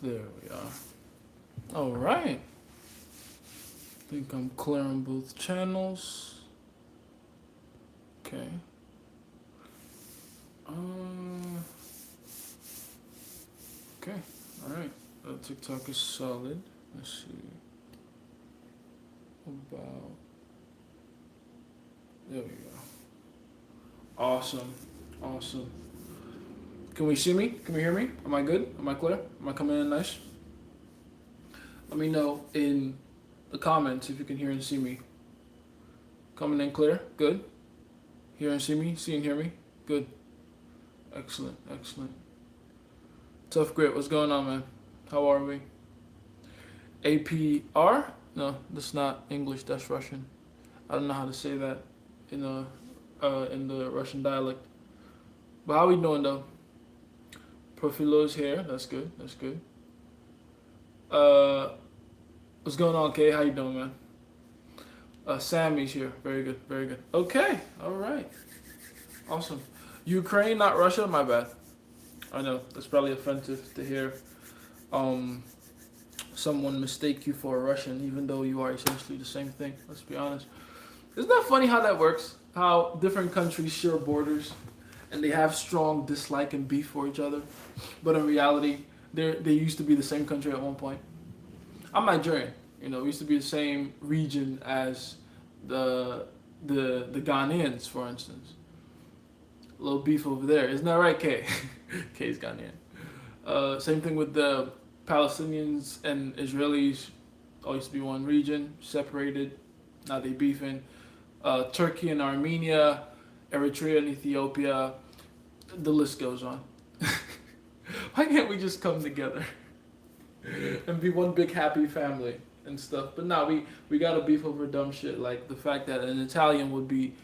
There we are. All right. I think I'm clear on both channels. Okay. Okay. All right. TikTok is solid. Let's see. About. There we go. Awesome. Awesome. Can we see me? Can we hear me? Am I good? Am I clear? Am I coming in nice? Let me know in the comments if you can hear and see me. Coming in clear? Good. Hear and see me? See and hear me? Good. Excellent. Excellent. Tough Grit, what's going on, man? How are we? APR? No, that's not English, that's Russian. I don't know how to say that in the Russian dialect. But how we doing though? Profilo's here, that's good, that's good. What's going on, Kay? How you doing, man? Sammy's here, very good, very good. Okay, all right, awesome. Ukraine, not Russia, my bad. I know, that's probably offensive to hear someone mistake you for a Russian, even though you are essentially the same thing, let's be honest. Isn't that funny how that works? How different countries share borders and they have strong dislike and beef for each other, but in reality, they used to be the same country at one point. I'm Nigerian. We used to be the same region as the Ghanaians, for instance. A little beef over there, isn't that right, Kay? Kay's Ghanaian. Same thing with the Palestinians and Israelis. All used to be one region, separated. Now they beefing. Turkey and Armenia, Eritrea and Ethiopia. The list goes on. Why can't we just come together and be one big happy family and stuff? But now we gotta beef over dumb shit like the fact that an Italian would be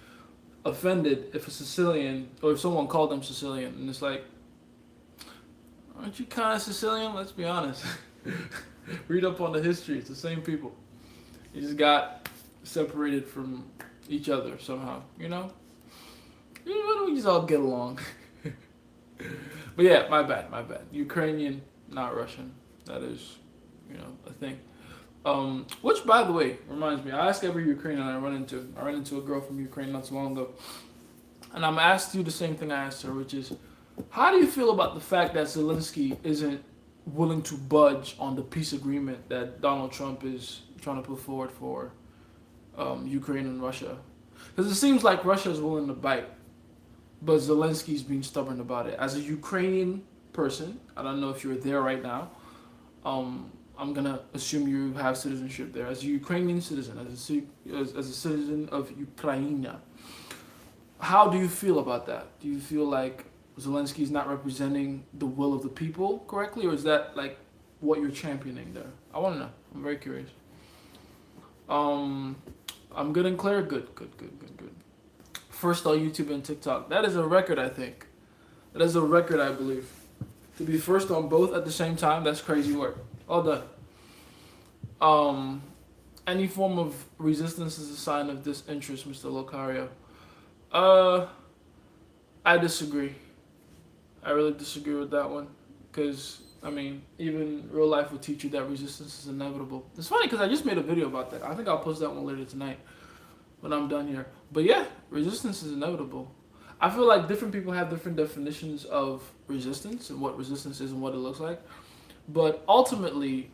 offended if a Sicilian or if someone called them Sicilian, and it's like, aren't you kind of Sicilian? Let's be honest. Read up on the history. It's the same people. You just got separated from each other somehow. Why don't we just all get along? But yeah, my bad. Ukrainian, not Russian. That is, a thing. Which, by the way, reminds me, I ask every Ukrainian I run into a girl from Ukraine not so long ago, and I'm asked you the same thing I asked her, which is, how do you feel about the fact that Zelensky isn't willing to budge on the peace agreement that Donald Trump is trying to put forward for Ukraine and Russia? Because it seems like Russia is willing to bite, but Zelensky's being stubborn about it. As a Ukrainian person, I don't know if you're there right now, I'm gonna assume you have citizenship there. As a Ukrainian citizen, as a citizen of Ukraine, how do you feel about that? Do you feel like Zelensky's not representing the will of the people correctly, or is that like what you're championing there? I want to know. I'm very curious. I'm good and clear. Good. First on YouTube and TikTok. That is a record, I think. That is a record, I believe. To be first on both at the same time, that's crazy work. All done. Any form of resistance is a sign of disinterest, Mr. Locario. I disagree. I really disagree with that one. Because, even real life will teach you that resistance is inevitable. It's funny because I just made a video about that. I think I'll post that one later tonight when I'm done here. But yeah, resistance is inevitable. I feel like different people have different definitions of resistance and what resistance is and what it looks like. But ultimately,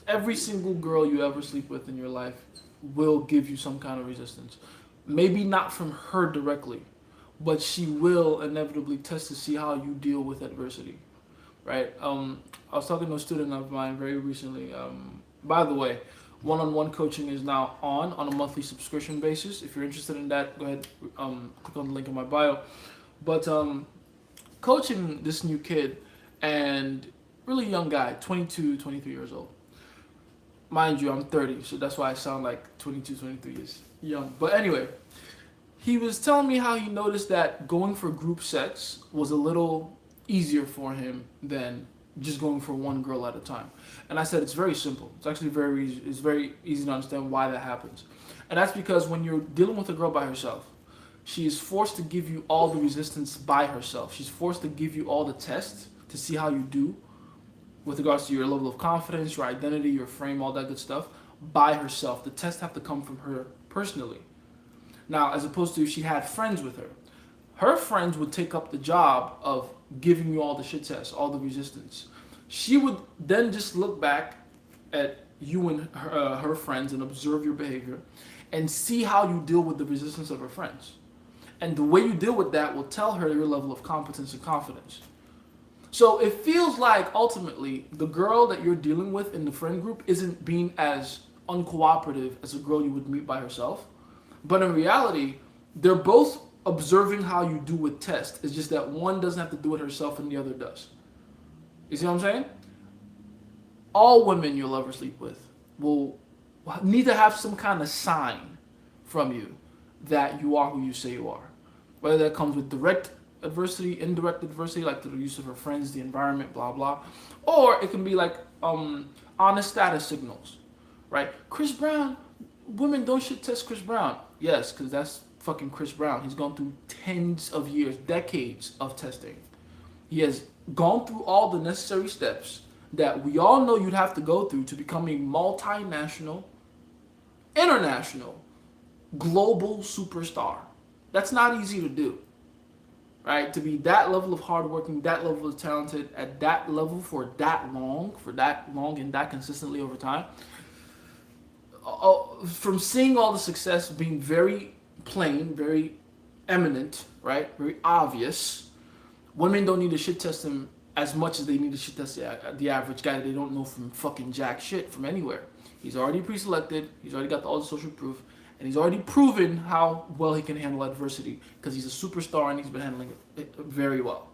every single girl you ever sleep with in your life will give you some kind of resistance. Maybe not from her directly, but she will inevitably test to see how you deal with adversity, right? I was talking to a student of mine very recently. By the way, one-on-one coaching is now on a monthly subscription basis. If you're interested in that, go ahead, click on the link in my bio. But coaching this new kid, and really young guy, 22, 23 years old. Mind you, I'm 30, so that's why I sound like 22, 23 is young. But anyway, he was telling me how he noticed that going for group sex was a little easier for him than just going for one girl at a time. And I said, it's very simple. It's actually very easy. It's very easy to understand why that happens. And that's because when you're dealing with a girl by herself, she is forced to give you all the resistance by herself. She's forced to give you all the tests to see how you do with regards to your level of confidence, your identity, your frame, all that good stuff, by herself. The tests have to come from her personally. Now, as opposed to if she had friends with her, her friends would take up the job of giving you all the shit tests, all the resistance. She would then just look back at you and her friends and observe your behavior and see how you deal with the resistance of her friends. And the way you deal with that will tell her your level of competence and confidence. So it feels like ultimately the girl that you're dealing with in the friend group isn't being as uncooperative as a girl you would meet by herself. But in reality, they're both observing how you do with tests. It's just that one doesn't have to do it herself and the other does. You see what I'm saying? All women you'll ever sleep with will need to have some kind of sign from you that you are who you say you are. Whether that comes with direct adversity, indirect adversity, like the use of her friends, the environment, blah blah, or it can be like honest status signals, right? Chris Brown, women don't shit test Chris Brown. Yes, because that's fucking Chris Brown. He's gone through tens of years, decades of testing. He has gone through all the necessary steps that we all know you'd have to go through to become a multinational, international, global superstar. That's not easy to do, right? To be that level of hardworking, that level of talented, at that level for that long and that consistently over time. From seeing all the success being very plain, very eminent, right? Very obvious. Women don't need to shit test him as much as they need to shit test the average guy that they don't know from fucking jack shit from anywhere. He's already pre-selected. He's already got all the social proof. And he's already proven how well he can handle adversity because he's a superstar and he's been handling it very well,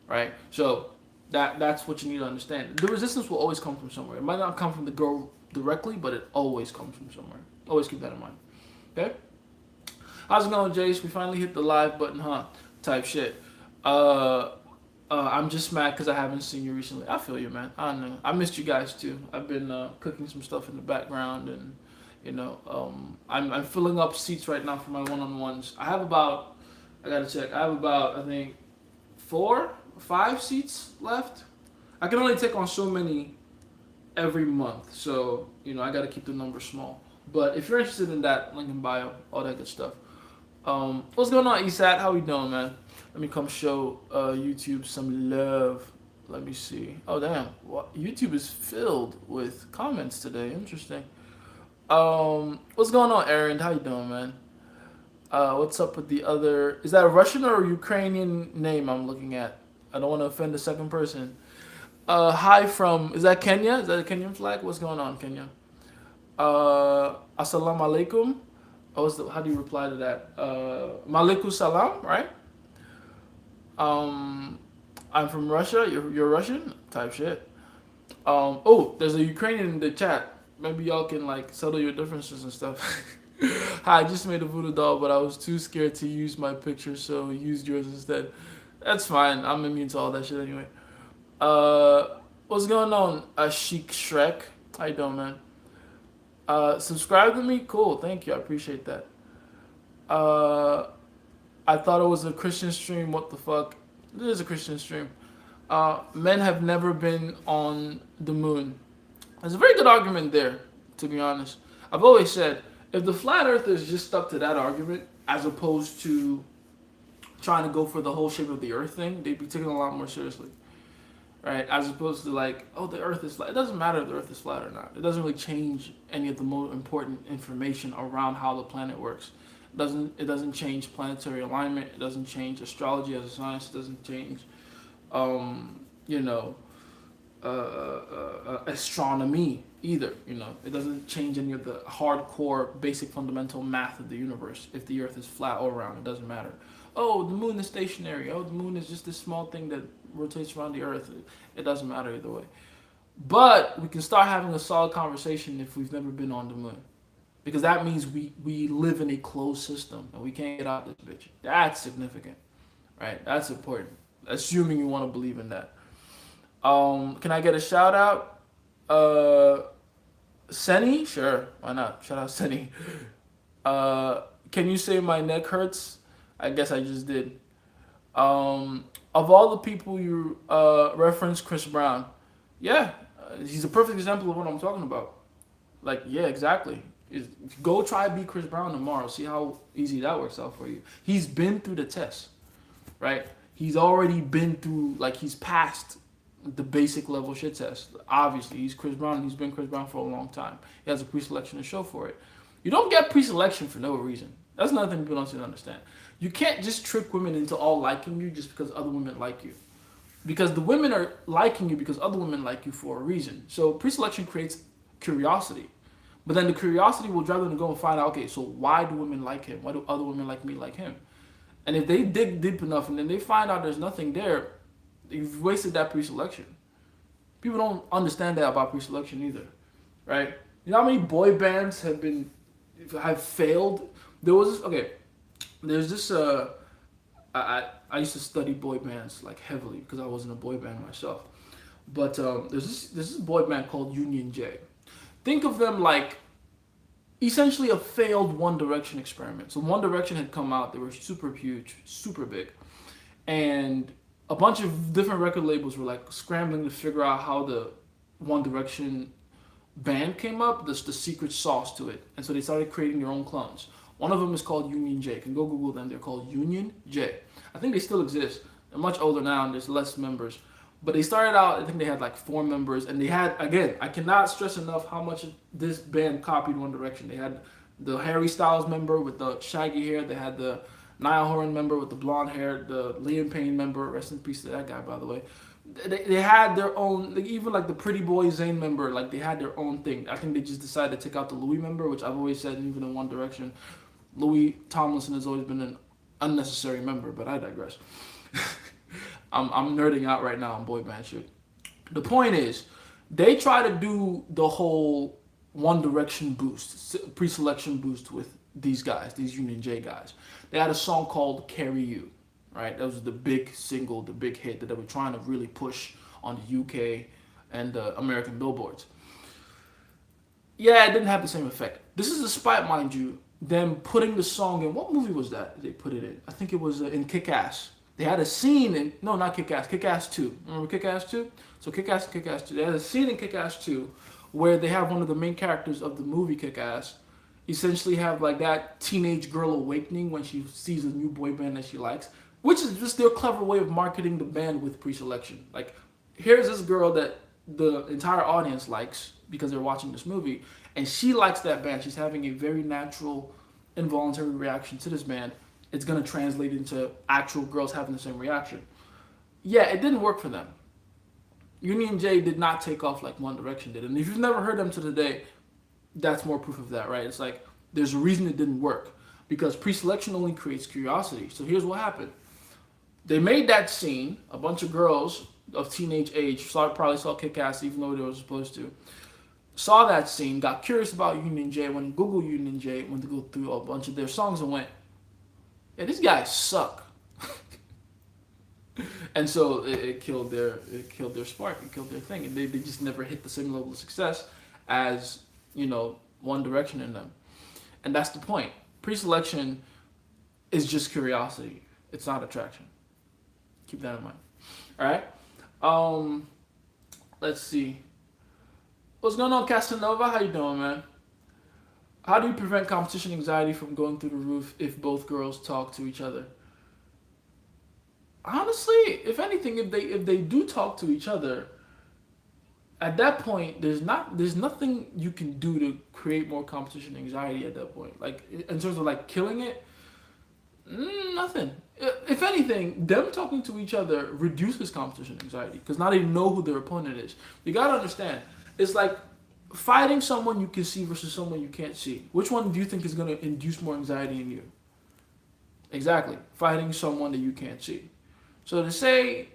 right? So that's what you need to understand. The resistance will always come from somewhere. It might not come from the girl directly, but it always comes from somewhere. Always keep that in mind, okay? How's it going, Jace? We finally hit the live button, huh? Type shit. I'm just mad because I haven't seen you recently. I feel you, man. I know. I missed you guys too. I've been cooking some stuff in the background and. I'm filling up seats right now for my one-on-ones. I gotta check. I have about, I think, 4 or 5 seats left. I can only take on so many every month. So, I gotta keep the number small. But if you're interested in that, link in bio, all that good stuff. What's going on, Esat? How we doing, man? Let me come show YouTube some love. Let me see. Oh, damn. YouTube is filled with comments today. Interesting. What's going on, Aaron? How you doing, man? What's up with the other? Is that a Russian or a Ukrainian name I'm looking at? I don't want to offend the second person. Hi from, is that Kenya? Is that a Kenyan flag? What's going on, Kenya? Assalamu alaikum. How do you reply to that? Malaikum salam, right? I'm from Russia. You're Russian? Type shit. There's a Ukrainian in the chat. Maybe y'all can settle your differences and stuff. Hi, I just made a voodoo doll, but I was too scared to use my picture, so used yours instead. That's fine. I'm immune to all that shit anyway. What's going on, Chic Shrek? How you doing, man? Subscribe to me? Cool, thank you. I appreciate that. I thought it was a Christian stream. What the fuck? It is a Christian stream. Men have never been on the moon. There's a very good argument there, to be honest. I've always said, if the flat earthers just stuck to that argument, as opposed to trying to go for the whole shape of the earth thing, they'd be taken a lot more seriously. Right? As opposed to the earth is flat. It doesn't matter if the earth is flat or not. It doesn't really change any of the more important information around how the planet works. It doesn't change planetary alignment. It doesn't change astrology as a science. It doesn't change, astronomy either. It doesn't change any of the hardcore basic fundamental math of the universe. If the earth is flat or round, it doesn't matter. Oh, the moon is stationary. Oh, the moon is just this small thing that rotates around the earth. It doesn't matter either way. But we can start having a solid conversation if we've never been on the moon, because that means we live in a closed system and we can't get out this bitch. That's significant, right? That's important, assuming you want to believe in that. Can I get a shout out? Seni? Sure, why not? Shout out Seni. Can you say my neck hurts? I guess I just did. Of all the people you referenced, Chris Brown, Yeah, he's a perfect example of what I'm talking about. Like, yeah, exactly. Go try beat Chris Brown tomorrow. See how easy that works out for you. He's been through the test, right? He's already been through, like, he's passed the basic level shit test. Obviously, he's Chris Brown. He's been Chris Brown for a long time. He has a pre-selection to show for it. You don't get pre-selection for no reason. That's another thing people don't seem to understand. You can't just trick women into all liking you just because other women like you. Because the women are liking you because other women like you for a reason. So pre-selection creates curiosity. But then the curiosity will drive them to go and find out, okay, so why do women like him? Why do other women like me like him? And if they dig deep enough and then they find out there's nothing there, you've wasted that pre-selection. People don't understand that about pre-selection either, right? You know how many boy bands have failed? There was this, okay. There's this I used to study boy bands like heavily because I wasn't a boy band myself. But there's this boy band called Union J. Think of them like essentially a failed One Direction experiment. So One Direction had come out, they were super huge, super big, and a bunch of different record labels were like scrambling to figure out how the One Direction band came up, the secret sauce to it, and so they started creating their own clones. One of them is called Union J. You can go Google them. They're called Union J. I think they still exist. They're much older now, and there's less members. But they started out, I think they had like 4 members, and they had, again, I cannot stress enough how much this band copied One Direction. They had the Harry Styles member with the shaggy hair. They had the Niall Horan member with the blonde hair. The Liam Payne member, rest in peace to that guy, by the way. They had their own, like, even like the Pretty Boy Zayn member, like they had their own thing. I think they just decided to take out the Louis member, which I've always said, even in One Direction, Louis Tomlinson has always been an unnecessary member, but I digress. I'm nerding out right now on boy band shit. The point is, they try to do the whole One Direction boost, pre-selection boost with these guys, these Union J guys. They had a song called "Carry You," right? That was the big single, the big hit that they were trying to really push on the UK and the American billboards. Yeah, it didn't have the same effect. This is despite, mind you, them putting the song in. What movie was that they put it in? I think it was in Kick-Ass. They had a scene in, no, not Kick-Ass, Kick-Ass 2. Remember Kick-Ass 2? So Kick-Ass and Kick-Ass 2. They had a scene in Kick-Ass 2 where they have one of the main characters of the movie Kick-Ass essentially have like that teenage girl awakening when she sees a new boy band that she likes, which is just their clever way of marketing the band with pre-selection. Like, here's this girl that the entire audience likes because they're watching this movie, and she likes that band. She's having a very natural, involuntary reaction to this band. It's going to translate into actual girls having the same reaction. Yeah, it didn't work for them. Union J did not take off like One Direction did. And if you've never heard them to today, that's more proof of that, right? It's like there's a reason it didn't work because pre-selection only creates curiosity. So here's what happened. They made that scene. A bunch of girls of teenage age probably saw Kick-Ass even though they were supposed to. Saw that scene, got curious about Union J, went to Google Union J, went to go through a bunch of their songs and went, yeah, these guys suck. And so it killed their spark, it killed their thing, and they just never hit the same level of success as, you know, One Direction in them. And that's the point. Pre-selection is just curiosity. It's not attraction. Keep that in mind. All right. Let's see. What's going on, Casanova? How you doing, man? How do you prevent competition anxiety from going through the roof if both girls talk to each other? Honestly, if anything, if they do talk to each other, at that point, there's nothing you can do to create more competition anxiety at that point. Like in terms of like killing it, nothing. If anything, them talking to each other reduces competition anxiety because now they know who their opponent is. You gotta understand, it's like fighting someone you can see versus someone you can't see. Which one do you think is gonna induce more anxiety in you? Exactly, fighting someone that you can't see. So to say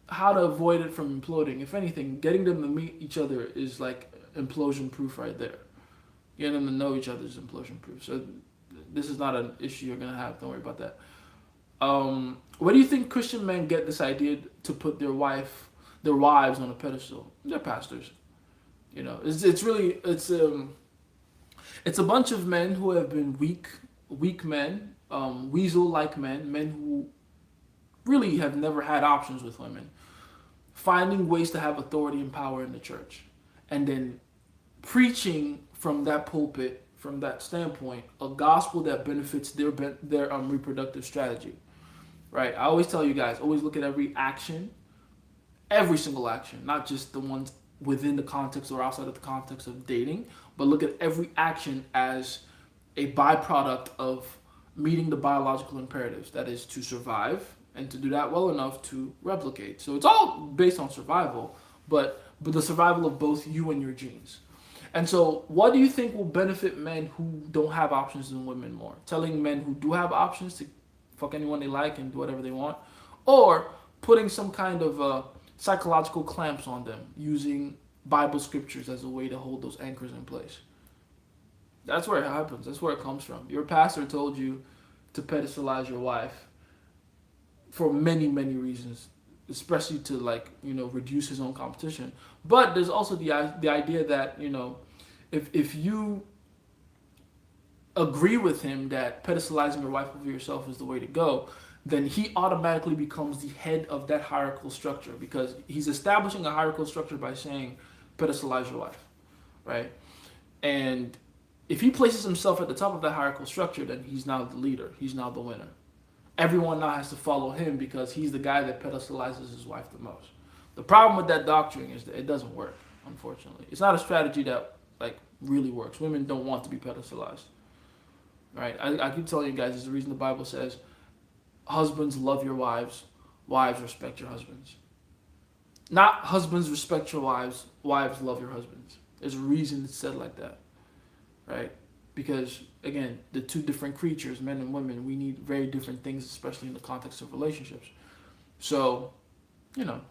how to avoid it from imploding, if anything, getting them to meet each other is like implosion proof right there. Getting them to know each other is implosion proof. So this is not an issue you're gonna have. Don't worry about that. Where do you think Christian men get this idea to put their wives on a pedestal? They're pastors. You know, it's a bunch of men who have been weak men, weasel-like men who really have never had options with women, finding ways to have authority and power in the church, and then preaching from that pulpit, from that standpoint, a gospel that benefits their reproductive strategy. Right? I always tell you guys, always look at every action, every single action, not just the ones within the context or outside of the context of dating, but look at every action as a byproduct of meeting the biological imperatives. That is to survive and to do that well enough to replicate. So it's all based on survival, but the survival of both you and your genes. And so, what do you think will benefit men who don't have options than women more? Telling men who do have options to fuck anyone they like and do whatever they want, or putting some kind of psychological clamps on them using Bible scriptures as a way to hold those anchors in place. That's where it happens. That's where it comes from. Your pastor told you to pedestalize your wife for many, many reasons, especially to reduce his own competition. But there's also the idea that if you agree with him that pedestalizing your wife over yourself is the way to go, then he automatically becomes the head of that hierarchical structure, because he's establishing a hierarchical structure by saying pedestalize your wife, right? And if he places himself at the top of that hierarchical structure, then he's now the leader. He's now the winner. Everyone now has to follow him because he's the guy that pedestalizes his wife the most. The problem with that doctrine is that it doesn't work, unfortunately. It's not a strategy that really works. Women don't want to be pedestalized, right? I keep telling you guys, there's the reason the Bible says, husbands, love your wives, wives, respect your husbands. Not husbands, respect your wives, wives, love your husbands. There's a reason it's said like that, right? Because, again, the two different creatures, men and women, we need very different things, especially in the context of relationships. So,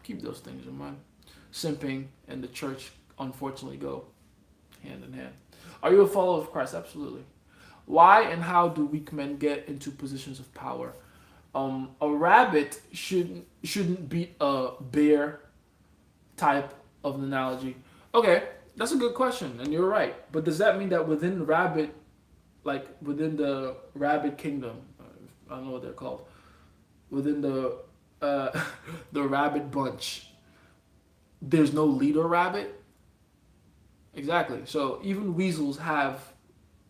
keep those things in mind. Simping and the church, unfortunately, go hand in hand. Are you a follower of Christ? Absolutely. Why and how do weak men get into positions of power? A rabbit shouldn't beat a bear type of an analogy. Okay, that's a good question, and you're right. But does that mean that within the rabbit kingdom, I don't know what they're called, within the rabbit bunch, there's no leader rabbit? Exactly. So even weasels have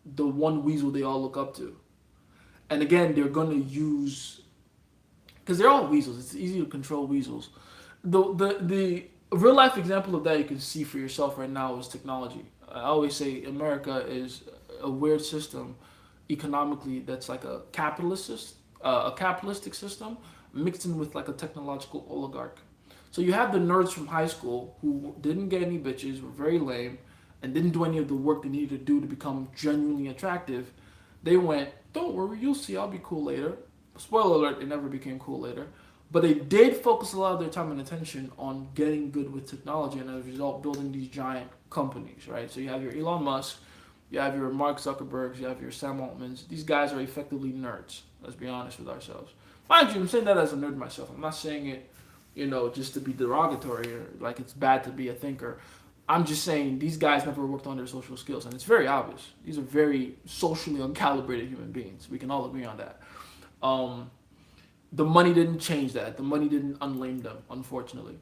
the one weasel they all look up to. And again, they're going to use, because they're all weasels. It's easy to control weasels. The real life example of that you can see for yourself right now is technology. I always say America is a weird system economically that's like a capitalistic system mixed in with like a technological oligarch. So you have the nerds from high school who didn't get any bitches, were very lame, and didn't do any of the work they needed to do to become genuinely attractive. They went, don't worry, you'll see, I'll be cool later. Spoiler alert, they never became cool later. But they did focus a lot of their time and attention on getting good with technology, and as a result, building these giant companies, right? So you have your Elon Musk, you have your Mark Zuckerbergs, you have your Sam Altmans. These guys are effectively nerds. Let's be honest with ourselves. Mind you, I'm saying that as a nerd myself. I'm not saying it, just to be derogatory or like it's bad to be a thinker. I'm just saying these guys never worked on their social skills, and it's very obvious. These are very socially uncalibrated human beings. We can all agree on that. The money didn't change that. The money didn't unlame them, unfortunately.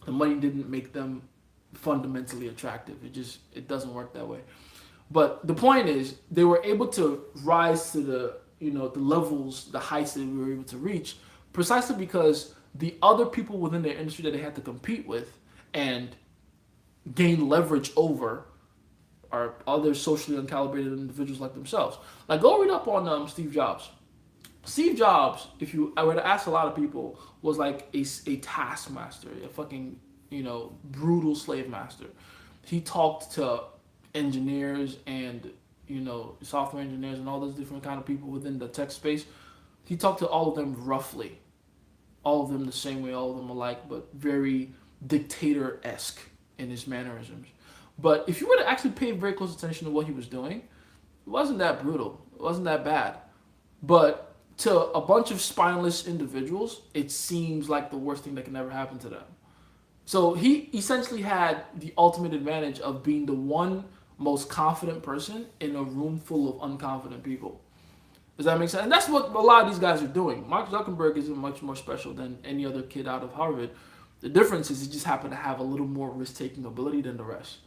The money didn't make them fundamentally attractive. It doesn't work that way. But the point is, they were able to rise to the levels, the heights that we were able to reach, precisely because the other people within their industry that they had to compete with and gain leverage over are other socially uncalibrated individuals like themselves. Like, go read up on Steve Jobs. Steve Jobs, I were to ask a lot of people, was like a taskmaster, a fucking, brutal slave master. He talked to engineers and, software engineers and all those different kind of people within the tech space. He talked to all of them roughly. All of them the same way, all of them alike, but very dictator-esque in his mannerisms. But if you were to actually pay very close attention to what he was doing, it wasn't that brutal. It wasn't that bad. But to a bunch of spineless individuals, it seems like the worst thing that can ever happen to them. So he essentially had the ultimate advantage of being the one most confident person in a room full of unconfident people. Does that make sense? And that's what a lot of these guys are doing. Mark Zuckerberg isn't much more special than any other kid out of Harvard. The difference is he just happened to have a little more risk-taking ability than the rest.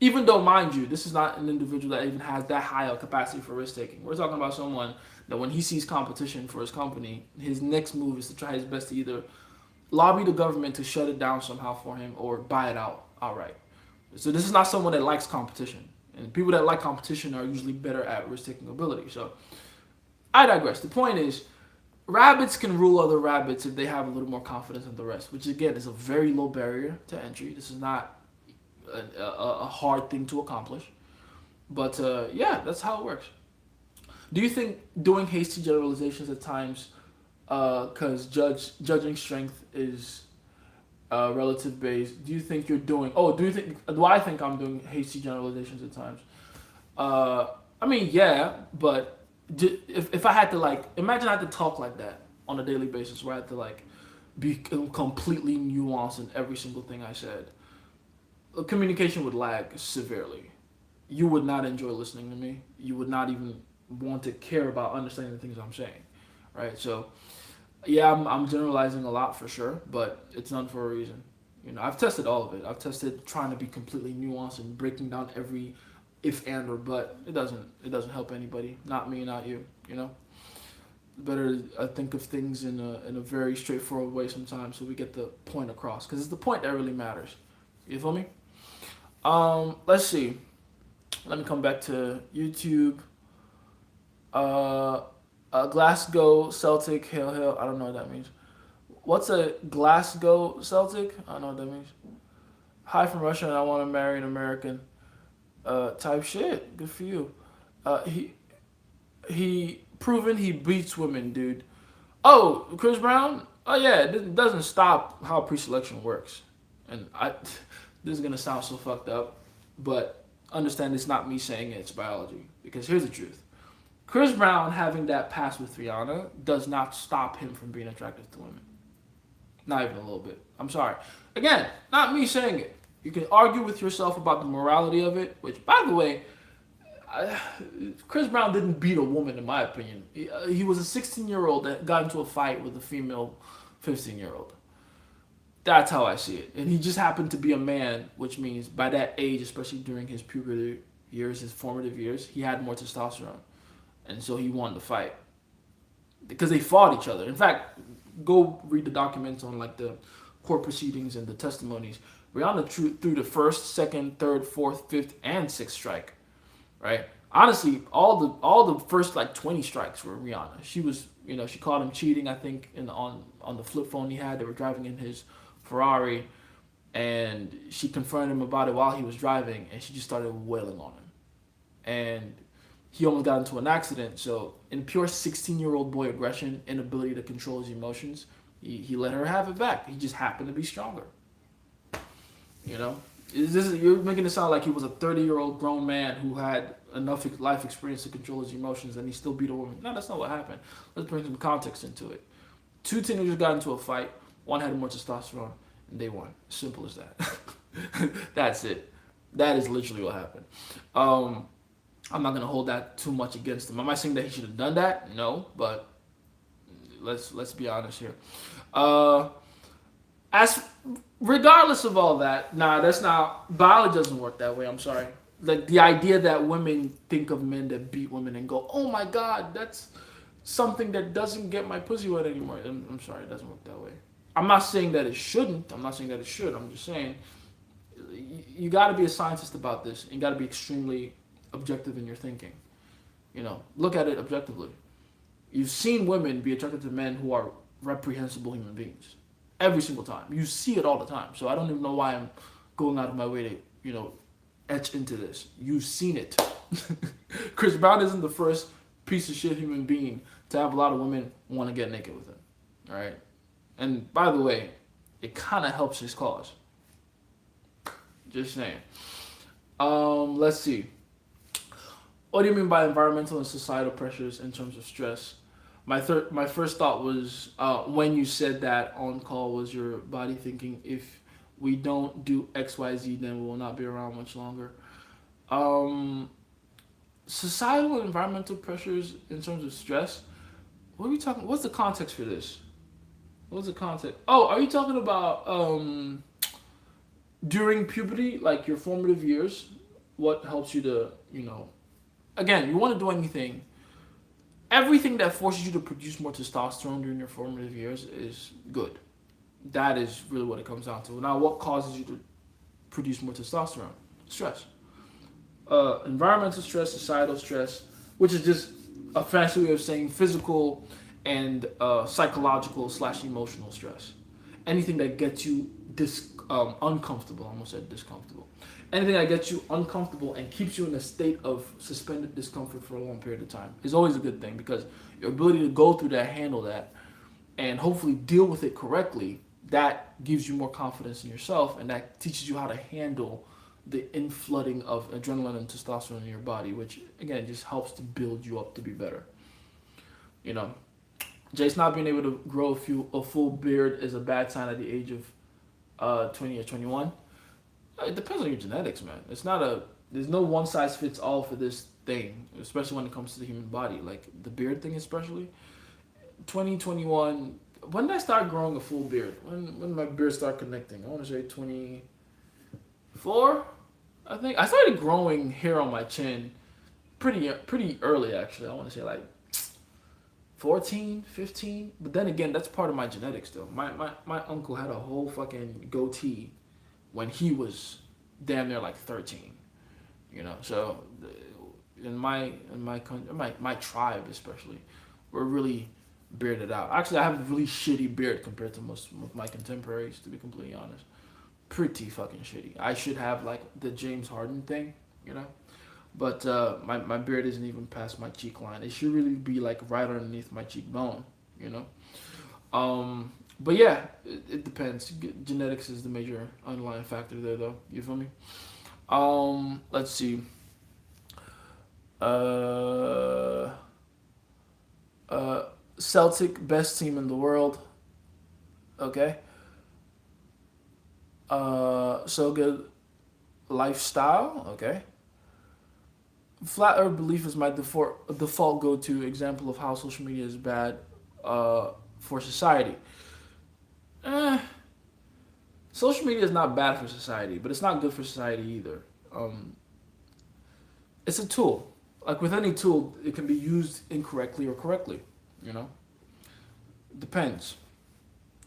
Even though, mind you, this is not an individual that even has that high a capacity for risk-taking. We're talking about someone that when he sees competition for his company, his next move is to try his best to either lobby the government to shut it down somehow for him or buy it out outright. So this is not someone that likes competition. And people that like competition are usually better at risk-taking ability. So I digress. The point is, rabbits can rule other rabbits if they have a little more confidence than the rest, which again is a very low barrier to entry. This is not a hard thing to accomplish. But yeah, that's how it works. Do you think doing hasty generalizations at times, because judging strength is relative based, do you think you're doing? Oh, do I think I'm doing hasty generalizations at times? I mean, yeah, but if I had to like imagine I had to talk like that on a daily basis, where I had to like be completely nuanced in every single thing I said, communication would lag severely. You would not enjoy listening to me. You would not even want to care about understanding the things I'm saying, right? So yeah, I'm generalizing a lot for sure, but it's done for a reason. You know, I've tested all of it. I've tested trying to be completely nuanced and breaking down every if and or but. It doesn't help anybody. Not me, not you. You know, better I think of things in a very straightforward way sometimes, so we get the point across. Because it's the point that really matters. You feel me? Let's see. Let me come back to YouTube. Uh, Glasgow Celtic. Hail, hail. I don't know what that means. What's a Glasgow Celtic? I don't know what that means. Hi from Russia, and I want to marry an American. Type shit. Good for you. He proven he beats women, dude. Oh, Chris Brown. Oh yeah, it doesn't stop how pre-selection works. And this is gonna sound so fucked up, but understand it's not me saying it, it's biology. Because here's the truth. Chris Brown having that pass with Rihanna does not stop him from being attractive to women. Not even a little bit. I'm sorry. Again, not me saying it. You can argue with yourself about the morality of it, which, by the way, Chris Brown didn't beat a woman, in my opinion. He was a 16-year-old that got into a fight with a female 15-year-old. That's how I see it. And he just happened to be a man, which means by that age, especially during his puberty years, his formative years, he had more testosterone. And so he won the fight. Because they fought each other. In fact, go read the documents on like the court proceedings and the testimonies. Rihanna threw the first, second, third, fourth, fifth, and sixth strike. Right? Honestly, all the first like 20 strikes were Rihanna. She was, she caught him cheating, I think, on the flip phone he had. They were driving in his Ferrari, and she confronted him about it while he was driving, and she just started wailing on him. And he almost got into an accident. So in pure 16-year-old boy aggression, inability to control his emotions, he let her have it back. He just happened to be stronger. You're making it sound like he was a 30-year-old grown man who had enough life experience to control his emotions and he still beat a woman. No, that's not what happened. Let's bring some context into it. Two teenagers got into a fight. One had more testosterone, and they won. Simple as that. That's it. That is literally what happened. I'm not gonna hold that too much against him. Am I saying that he should have done that? No, but let's be honest here. As regardless of all that, that's not biology doesn't work that way. I'm sorry. Like the idea that women think of men that beat women and go, "Oh my God, that's something that doesn't get my pussy wet anymore." I'm sorry, it doesn't work that way. I'm not saying that it shouldn't. I'm not saying that it should. I'm just saying you got to be a scientist about this. And you got to be extremely objective in your thinking. Look at it objectively. You've seen women be attracted to men who are reprehensible human beings. Every single time. You see it all the time. So I don't even know why I'm going out of my way to, etch into this. You've seen it. Chris Brown isn't the first piece of shit human being to have a lot of women want to get naked with him. All right? And by the way, it kind of helps his cause. Just saying. Let's see. What do you mean by environmental and societal pressures in terms of stress? My first thought was when you said that on call was your body thinking, if we don't do XYZ, then we will not be around much longer. Societal and environmental pressures in terms of stress. What are we talking? What's the context for this? What's the context? Oh, are you talking about during puberty, like your formative years? What helps you to, again, you want to do anything. Everything that forces you to produce more testosterone during your formative years is good. That is really what it comes down to. Now, what causes you to produce more testosterone? Stress. Environmental stress, societal stress, which is just a fancy way of saying physical and psychological slash emotional stress. Anything that gets you uncomfortable. I almost said discomfortable. Anything that gets you uncomfortable and keeps you in a state of suspended discomfort for a long period of time is always a good thing, because your ability to go through that, handle that, and hopefully deal with it correctly, that gives you more confidence in yourself, and that teaches you how to handle the inflooding of adrenaline and testosterone in your body, which again just helps to build you up to be better. You know, Jace not being able to grow a full beard is a bad sign at the age of 20 or 21. It depends on your genetics, man. There's no one size fits all for this thing, especially when it comes to the human body. Like the beard thing, especially 2021. When did I start growing a full beard? When did my beard start connecting? I want to say 24. I think I started growing hair on my chin pretty early, actually. I want to say like 14, 15. But then again, that's part of my genetics though. My uncle had a whole fucking goatee when he was damn near like 13. So in my tribe especially, we're really bearded out. Actually, I have a really shitty beard compared to most of my contemporaries, to be completely honest. Pretty fucking shitty. I should have like the James Harden thing, you know. But my beard isn't even past my cheek line. It should really be like right underneath my cheekbone, you know. But yeah, it depends. Genetics is the major underlying factor there, though. You feel me? Let's see. Uh, Celtic best team in the world. Okay. So good lifestyle. Okay. Flat Earth belief is my default go-to example of how social media is bad for society. Eh, Social media is not bad for society, but it's not good for society either. Um, it's a tool. Like with any tool, it can be used incorrectly or correctly. You know, it depends.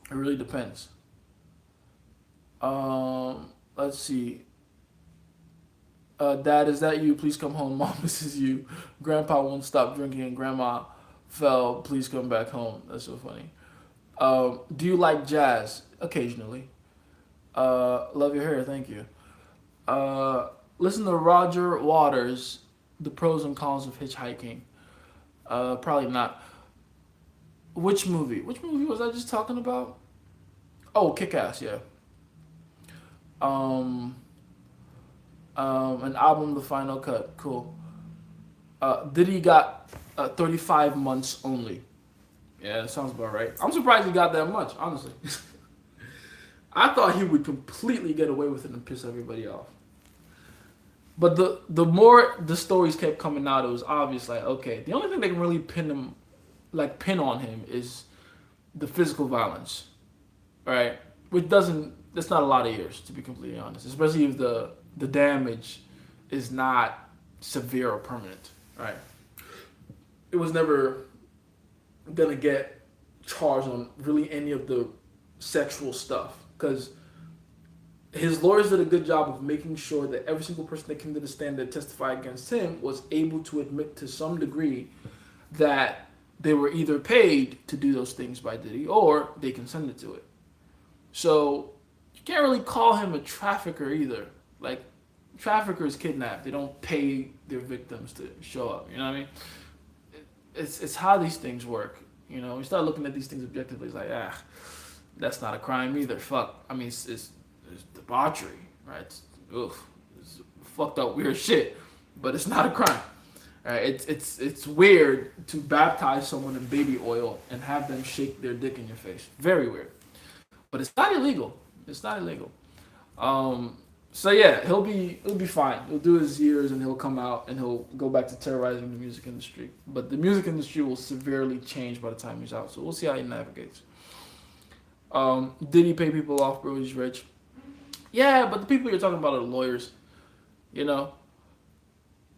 It really depends. Let's see. Dad, is that you? Please come home. Mom, this is you. Grandpa won't stop drinking, and Grandma fell. Please come back home. That's so funny. Do you like jazz? Occasionally. Love your hair. Thank you. Uh, Listen to Roger Waters, The Pros and Cons of Hitchhiking. Probably not. Which movie? Which movie was I just talking about? Oh, Kick Ass, yeah. Um, an album, The Final Cut. Cool. Diddy got 35 months only. Yeah, that sounds about right. I'm surprised he got that much, honestly. I thought he would completely get away with it and piss everybody off. But the more the stories kept coming out, it was obvious. Like, okay, the only thing that can really pin on him is the physical violence, right? Which doesn't. That's not a lot of years, to be completely honest. Especially if the damage is not severe or permanent, right? It was never gonna get charged on really any of the sexual stuff, because his lawyers did a good job of making sure that every single person that came to the stand that testified against him was able to admit to some degree that they were either paid to do those things by Diddy or they consented to it. So you can't really call him a trafficker either. Like, traffickers kidnap. They don't pay their victims to show up. You know what I mean? It's how these things work. You start looking at these things objectively. It's like, that's not a crime either. Fuck. I mean, it's debauchery, right? It's fucked up weird shit, but it's not a crime. Right? It's weird to baptize someone in baby oil and have them shake their dick in your face. Very weird, but it's not illegal. It's not illegal. So yeah, he'll be fine. He'll do his years and he'll come out and he'll go back to terrorizing the music industry. But the music industry will severely change by the time he's out. So we'll see how he navigates. Did he pay people off, bro? He's rich. Yeah, but the people you're talking about are lawyers. You know,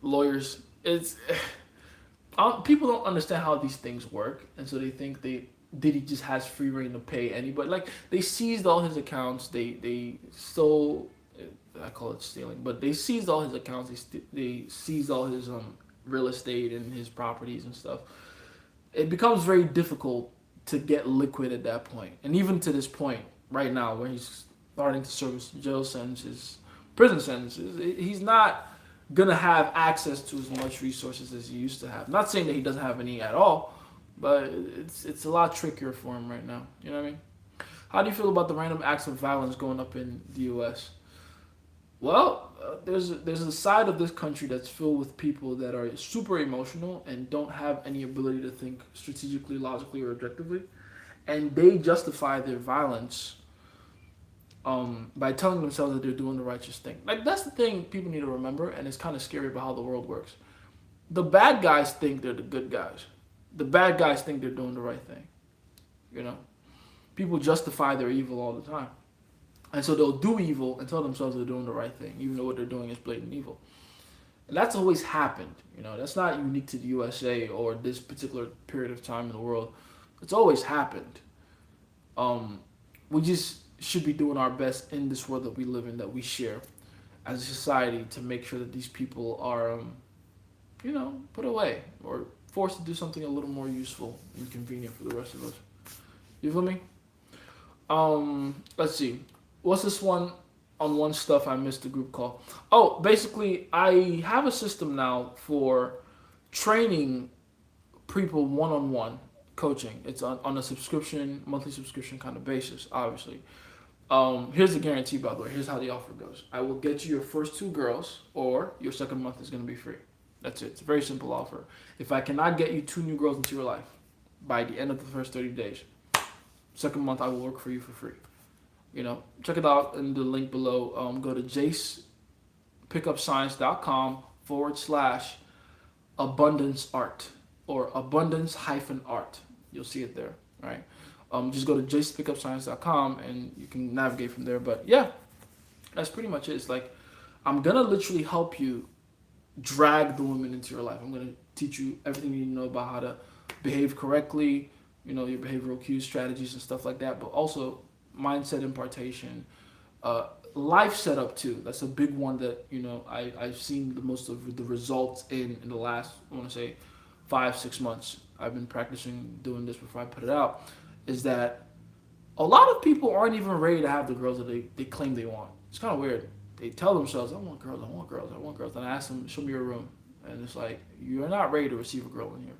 lawyers. It's people don't understand how these things work, and so they think they Diddy just has free reign to pay anybody. Like they seized all his accounts. They stole. I call it stealing, but they seized all his accounts. They seized all his real estate and his properties and stuff. It becomes very difficult to get liquid at that point, and even to this point right now, where he's starting to serve his jail sentences, prison sentences, he's not gonna have access to as much resources as he used to have. Not saying that he doesn't have any at all, but it's a lot trickier for him right now. You know what I mean? How do you feel about the random acts of violence going up in the U.S.? Well, there's a side of this country that's filled with people that are super emotional and don't have any ability to think strategically, logically, or objectively, and they justify their violence by telling themselves that they're doing the righteous thing. Like that's the thing people need to remember, and it's kind of scary about how the world works. The bad guys think they're the good guys. The bad guys think they're doing the right thing. You know, people justify their evil all the time, and so they'll do evil and tell themselves they're doing the right thing, even though what they're doing is blatant evil. And that's always happened. You know, that's not unique to the USA or this particular period of time in the world. It's always happened. We just should be doing our best in this world that we live in, that we share as a society, to make sure that these people are, put away or forced to do something a little more useful and convenient for the rest of us. You feel me? Let's see. What's this one stuff I missed the group call? Oh, basically, I have a system now for training people one-on-one coaching. It's on a monthly subscription kind of basis, obviously. Here's the guarantee, by the way. Here's how the offer goes. I will get you your first two girls, or your second month is going to be free. That's it. It's a very simple offer. If I cannot get you two new girls into your life by the end of the first 30 days, second month I will work for you for free. Check it out in the link below. Go to jacepickupscience.com/abundance art or abundance-art. You'll see it there, right? Just go to jacepickupscience.com and you can navigate from there. But yeah, that's pretty much it. It's like I'm gonna literally help you drag the women into your life. I'm gonna teach you everything you need to know about how to behave correctly, your behavioral cues, strategies, and stuff like that. But also mindset impartation, life setup too. That's a big one that I've seen the most of the results in the last, I want to say, 5-6 months. I've been practicing doing this before I put it out. Is that a lot of people aren't even ready to have the girls that they claim they want. It's kind of weird. They tell themselves, I want girls, I want girls, I want girls. And I ask them, show me your room. And it's like, you're not ready to receive a girl in here.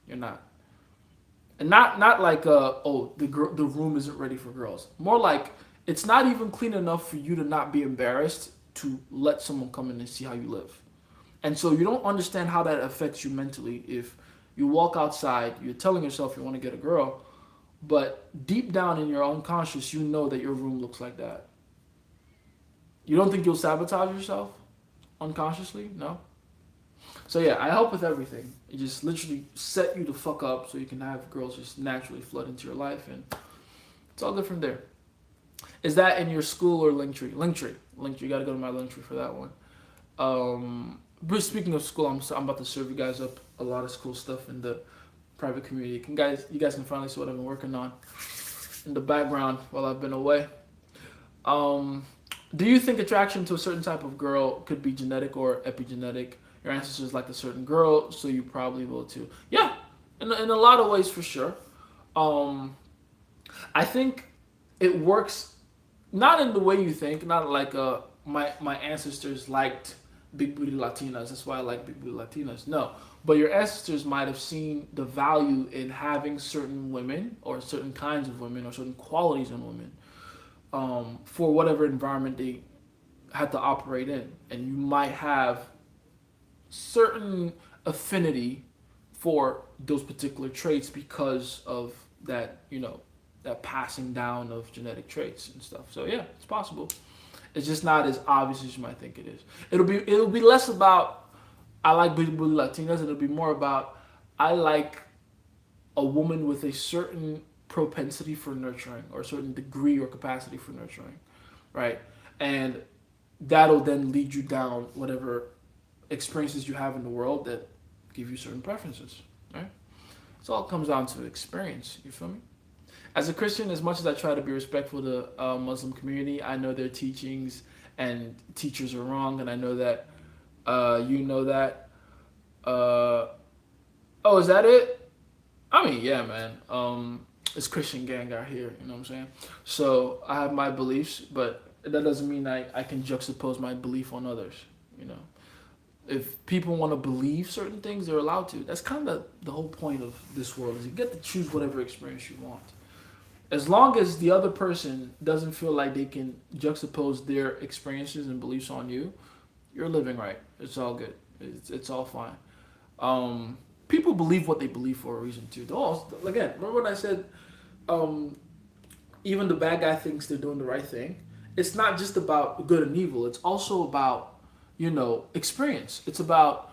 You're not. And not like, the room isn't ready for girls. More like, it's not even clean enough for you to not be embarrassed to let someone come in and see how you live. And so you don't understand how that affects you mentally if you walk outside, you're telling yourself you want to get a girl, but deep down in your unconscious, you know that your room looks like that. You don't think you'll sabotage yourself unconsciously? No? So yeah, I help with everything. It just literally set you the fuck up so you can have girls just naturally flood into your life, and it's all good from there. Is that in your school or Linktree? Linktree. You gotta go to my Linktree for that one. But speaking of school, I'm about to serve you guys up a lot of cool stuff in the private community. You guys can finally see what I've been working on in the background while I've been away. Do you think attraction to a certain type of girl could be genetic or epigenetic? Your ancestors liked a certain girl, so you probably will too. Yeah, in a lot of ways for sure. I think it works not in the way you think. Not like my ancestors liked big booty Latinas. That's why I like big booty Latinas. No, but your ancestors might have seen the value in having certain women or certain kinds of women or certain qualities in women for whatever environment they had to operate in, and you might have certain affinity for those particular traits because of that, that passing down of genetic traits and stuff. So yeah, it's possible. It's just not as obvious as you might think it is. It'll be less about I like big Latinas. It'll be more about I like a woman with a certain propensity for nurturing or a certain degree or capacity for nurturing, right? And that'll then lead you down whatever experiences you have in the world that give you certain preferences, right? So it all comes down to experience. You feel me? As a Christian, as much as I try to be respectful to Muslim community, I know their teachings and teachers are wrong, and I know that you know that. Oh, is that it? I mean, yeah, man. It's Christian gang out here. You know what I'm saying? So I have my beliefs, but that doesn't mean I can juxtapose my belief on others. You know, if people want to believe certain things, they're allowed to. That's kind of the whole point of this world is you get to choose whatever experience you want. As long as the other person doesn't feel like they can juxtapose their experiences and beliefs on you, you're living right. It's all good. It's all fine. People believe what they believe for a reason too. Again, remember when I said even the bad guy thinks they're doing the right thing? It's not just about good and evil. It's also about, experience. It's about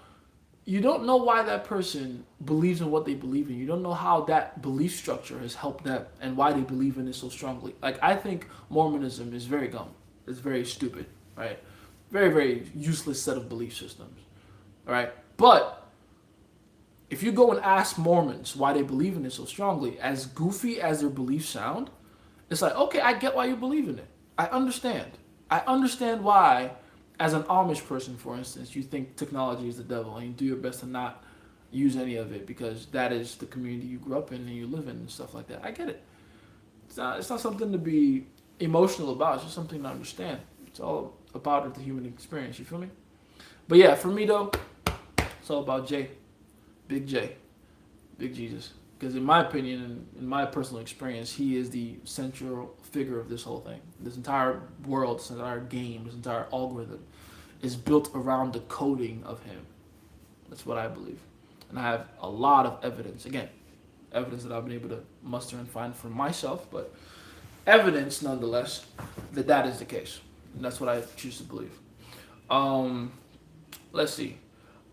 you don't know why that person believes in what they believe in. You don't know how that belief structure has helped them and why they believe in it so strongly. Like, I think Mormonism is very dumb. It's very stupid, right? Very, very useless set of belief systems, all right? But if you go and ask Mormons why they believe in it so strongly, as goofy as their beliefs sound, it's like, okay, I get why you believe in it. I understand. I understand why, as an Amish person, for instance, you think technology is the devil and you do your best to not use any of it because that is the community you grew up in and you live in and stuff like that. I get it. It's not something to be emotional about. It's just something to understand. It's all about the human experience. You feel me? But yeah, for me though, it's all about J. Big J. Big Jesus. Because in my opinion, and in my personal experience, he is the central figure of this whole thing. This entire world, this entire game, this entire algorithm is built around the coding of him. That's what I believe. And I have a lot of evidence. Again, evidence that I've been able to muster and find for myself, but evidence nonetheless that that is the case. And that's what I choose to believe. Let's see.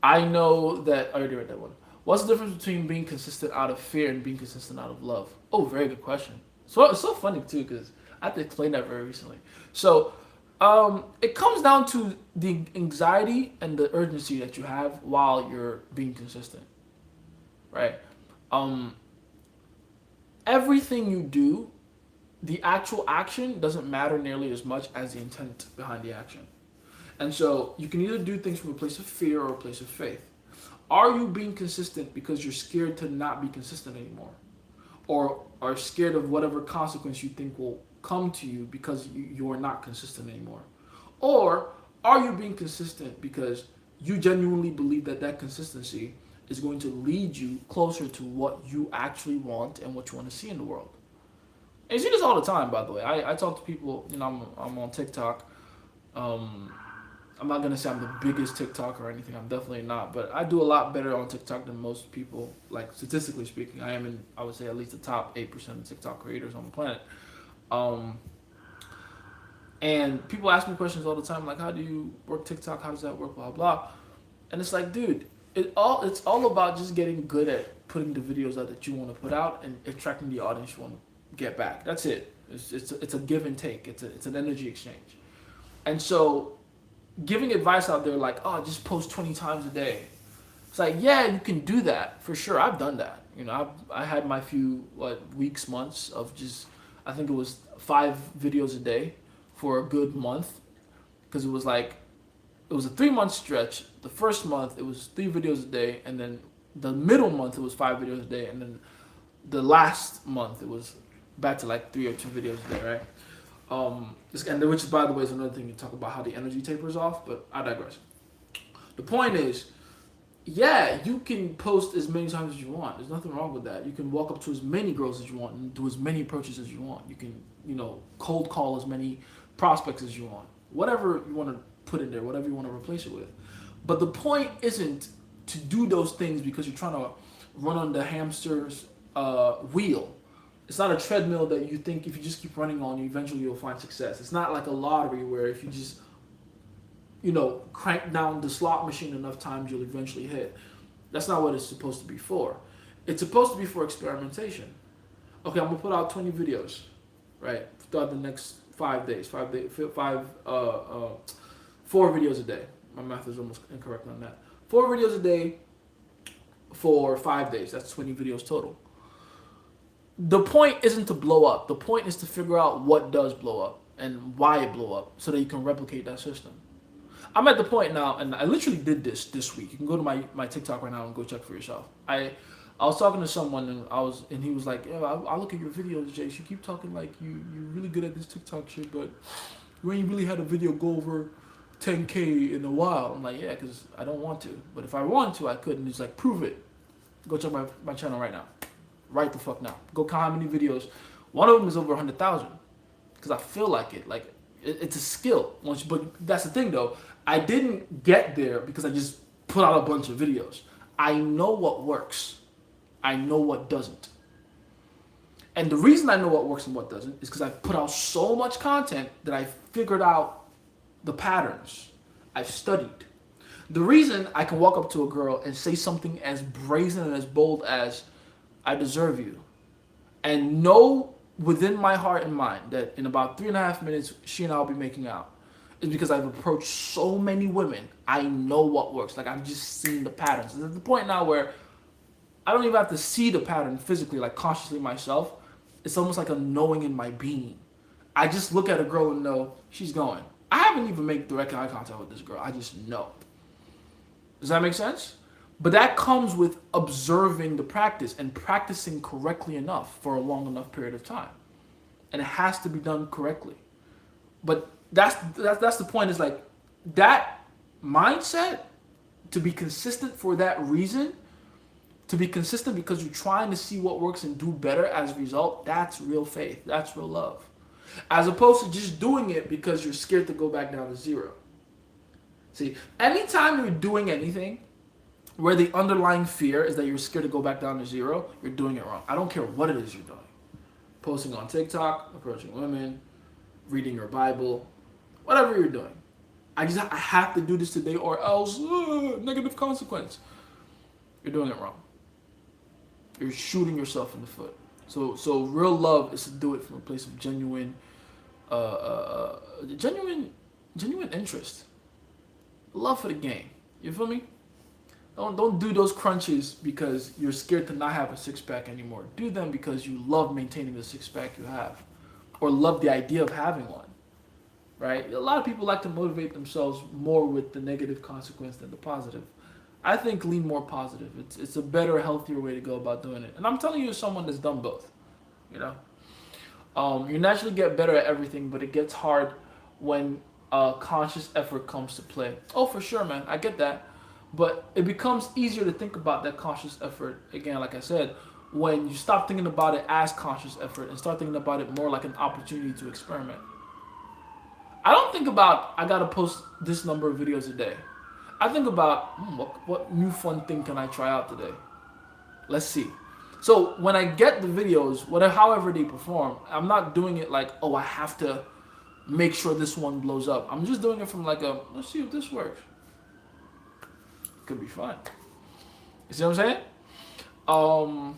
I know that I already read that one. What's the difference between being consistent out of fear and being consistent out of love? Oh, very good question. So it's so funny too because I had to explain that very recently. So it comes down to the anxiety and the urgency that you have while you're being consistent, right? Everything you do, the actual action doesn't matter nearly as much as the intent behind the action. And so you can either do things from a place of fear or a place of faith. Are you being consistent because you're scared to not be consistent anymore? Or are scared of whatever consequence you think will come to you because you are not consistent anymore? Or are you being consistent because you genuinely believe that that consistency is going to lead you closer to what you actually want and what you want to see in the world? And you see this all the time, by the way. I talk to people, I'm on TikTok. I'm not going to say I'm the biggest TikToker or anything. I'm definitely not. But I do a lot better on TikTok than most people. Like, statistically speaking, I am in, I would say, at least the top 8% of TikTok creators on the planet. And people ask me questions all the time, like, how do you work TikTok? How does that work? Blah, blah. And it's like, dude, it's all about just getting good at putting the videos out that you want to put out and attracting the audience you want to get back. That's it. It's a give and take. It's an energy exchange. And so giving advice out there like, oh, just post 20 times a day. It's like, yeah, you can do that for sure. I've done that. I had my few weeks, months of just, I think it was 5 videos a day for a good month, because it was a 3-month stretch. The first month it was 3 videos a day, and then the middle month it was 5 videos a day, and then the last month it was back to 3 or 2 videos a day, right? Which, by the way, is another thing you talk about how the energy tapers off, but I digress. The point is, yeah, you can post as many times as you want. There's nothing wrong with that. You can walk up to as many girls as you want and do as many approaches as you want. You can, cold call as many prospects as you want. Whatever you want to put in there, whatever you want to replace it with. But the point isn't to do those things because you're trying to run on the hamster's wheel. It's not a treadmill that you think if you just keep running on, eventually you'll find success. It's not like a lottery where if you just, crank down the slot machine enough times, you'll eventually hit. That's not what it's supposed to be for. It's supposed to be for experimentation. okay, I'm gonna put out 20 videos, right, throughout the next 5 days, 5 days, 4 videos a day. My math is almost incorrect on that. 4 videos a day for 5 days. That's 20 videos total. The point isn't to blow up. The point is to figure out what does blow up and why it blew up, so that you can replicate that system. I'm at the point now, and I literally did this week. You can go to my TikTok right now and go check for yourself. I was talking to someone, and he was like, yeah, I look at your videos, Jace. You keep talking like you're really good at this TikTok shit, but you ain't really had a video go over 10K in a while. I'm like, yeah, because I don't want to. But if I wanted to, I could. And he's like, prove it. Go check my channel right now. Right the fuck now. Go count how many videos. One of them is over 100,000. Because I feel like it. Like, it's a skill. But that's the thing, though. I didn't get there because I just put out a bunch of videos. I know what works. I know what doesn't. And the reason I know what works and what doesn't is because I've put out so much content that I figured out the patterns. I've studied. The reason I can walk up to a girl and say something as brazen and as bold as, I deserve you, and know within my heart and mind that in about 3.5 minutes, she and I will be making out, is because I've approached so many women. I know what works. Like, I've just seen the patterns. It's at the point now where I don't even have to see the pattern physically, like consciously myself. It's almost like a knowing in my being. I just look at a girl and know she's going. I haven't even made direct eye contact with this girl. I just know. Does that make sense? But that comes with observing the practice and practicing correctly enough for a long enough period of time. And it has to be done correctly. But that's the point, is like that mindset, to be consistent for that reason, to be consistent because you're trying to see what works and do better as a result, that's real faith. That's real love. As opposed to just doing it because you're scared to go back down to zero. See, anytime you're doing anything where the underlying fear is that you're scared to go back down to zero, you're doing it wrong. I don't care what it is you're doing. Posting on TikTok, approaching women, reading your Bible, whatever you're doing. I have to do this today or else negative consequence. You're doing it wrong. You're shooting yourself in the foot. So real love is to do it from a place of genuine interest. Love for the game. You feel me? Don't do those crunches because you're scared to not have a six-pack anymore. Do them because you love maintaining the six-pack you have, or love the idea of having one, right? A lot of people like to motivate themselves more with the negative consequence than the positive. I think lean more positive. It's a better, healthier way to go about doing it. And I'm telling you as someone that's done both, you know? You naturally get better at everything, but it gets hard when conscious effort comes to play. Oh, for sure, man. I get that. But it becomes easier to think about that conscious effort, again, like I said, when you stop thinking about it as conscious effort and start thinking about it more like an opportunity to experiment. I don't think about, I gotta post this number of videos a day. I think about, what new fun thing can I try out today? Let's see. So when I get the videos, however they perform, I'm not doing it like, oh, I have to make sure this one blows up. I'm just doing it from like let's see if this works. Could be fun. You see what I'm saying?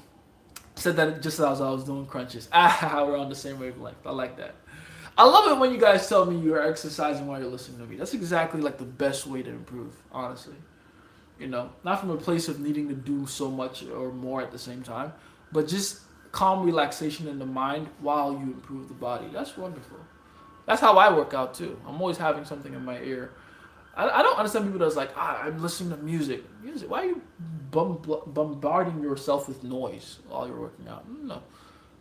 Said that just as I was doing crunches. We're on the same wavelength. I like that. I love it when you guys tell me you're exercising while you're listening to me. That's exactly like the best way to improve, honestly. You know, not from a place of needing to do so much or more at the same time, but just calm relaxation in the mind while you improve the body. That's wonderful. That's how I work out too. I'm always having something in my ear. I don't understand people that's like, I'm listening to music. Why are you bombarding yourself with noise while you're working out? No.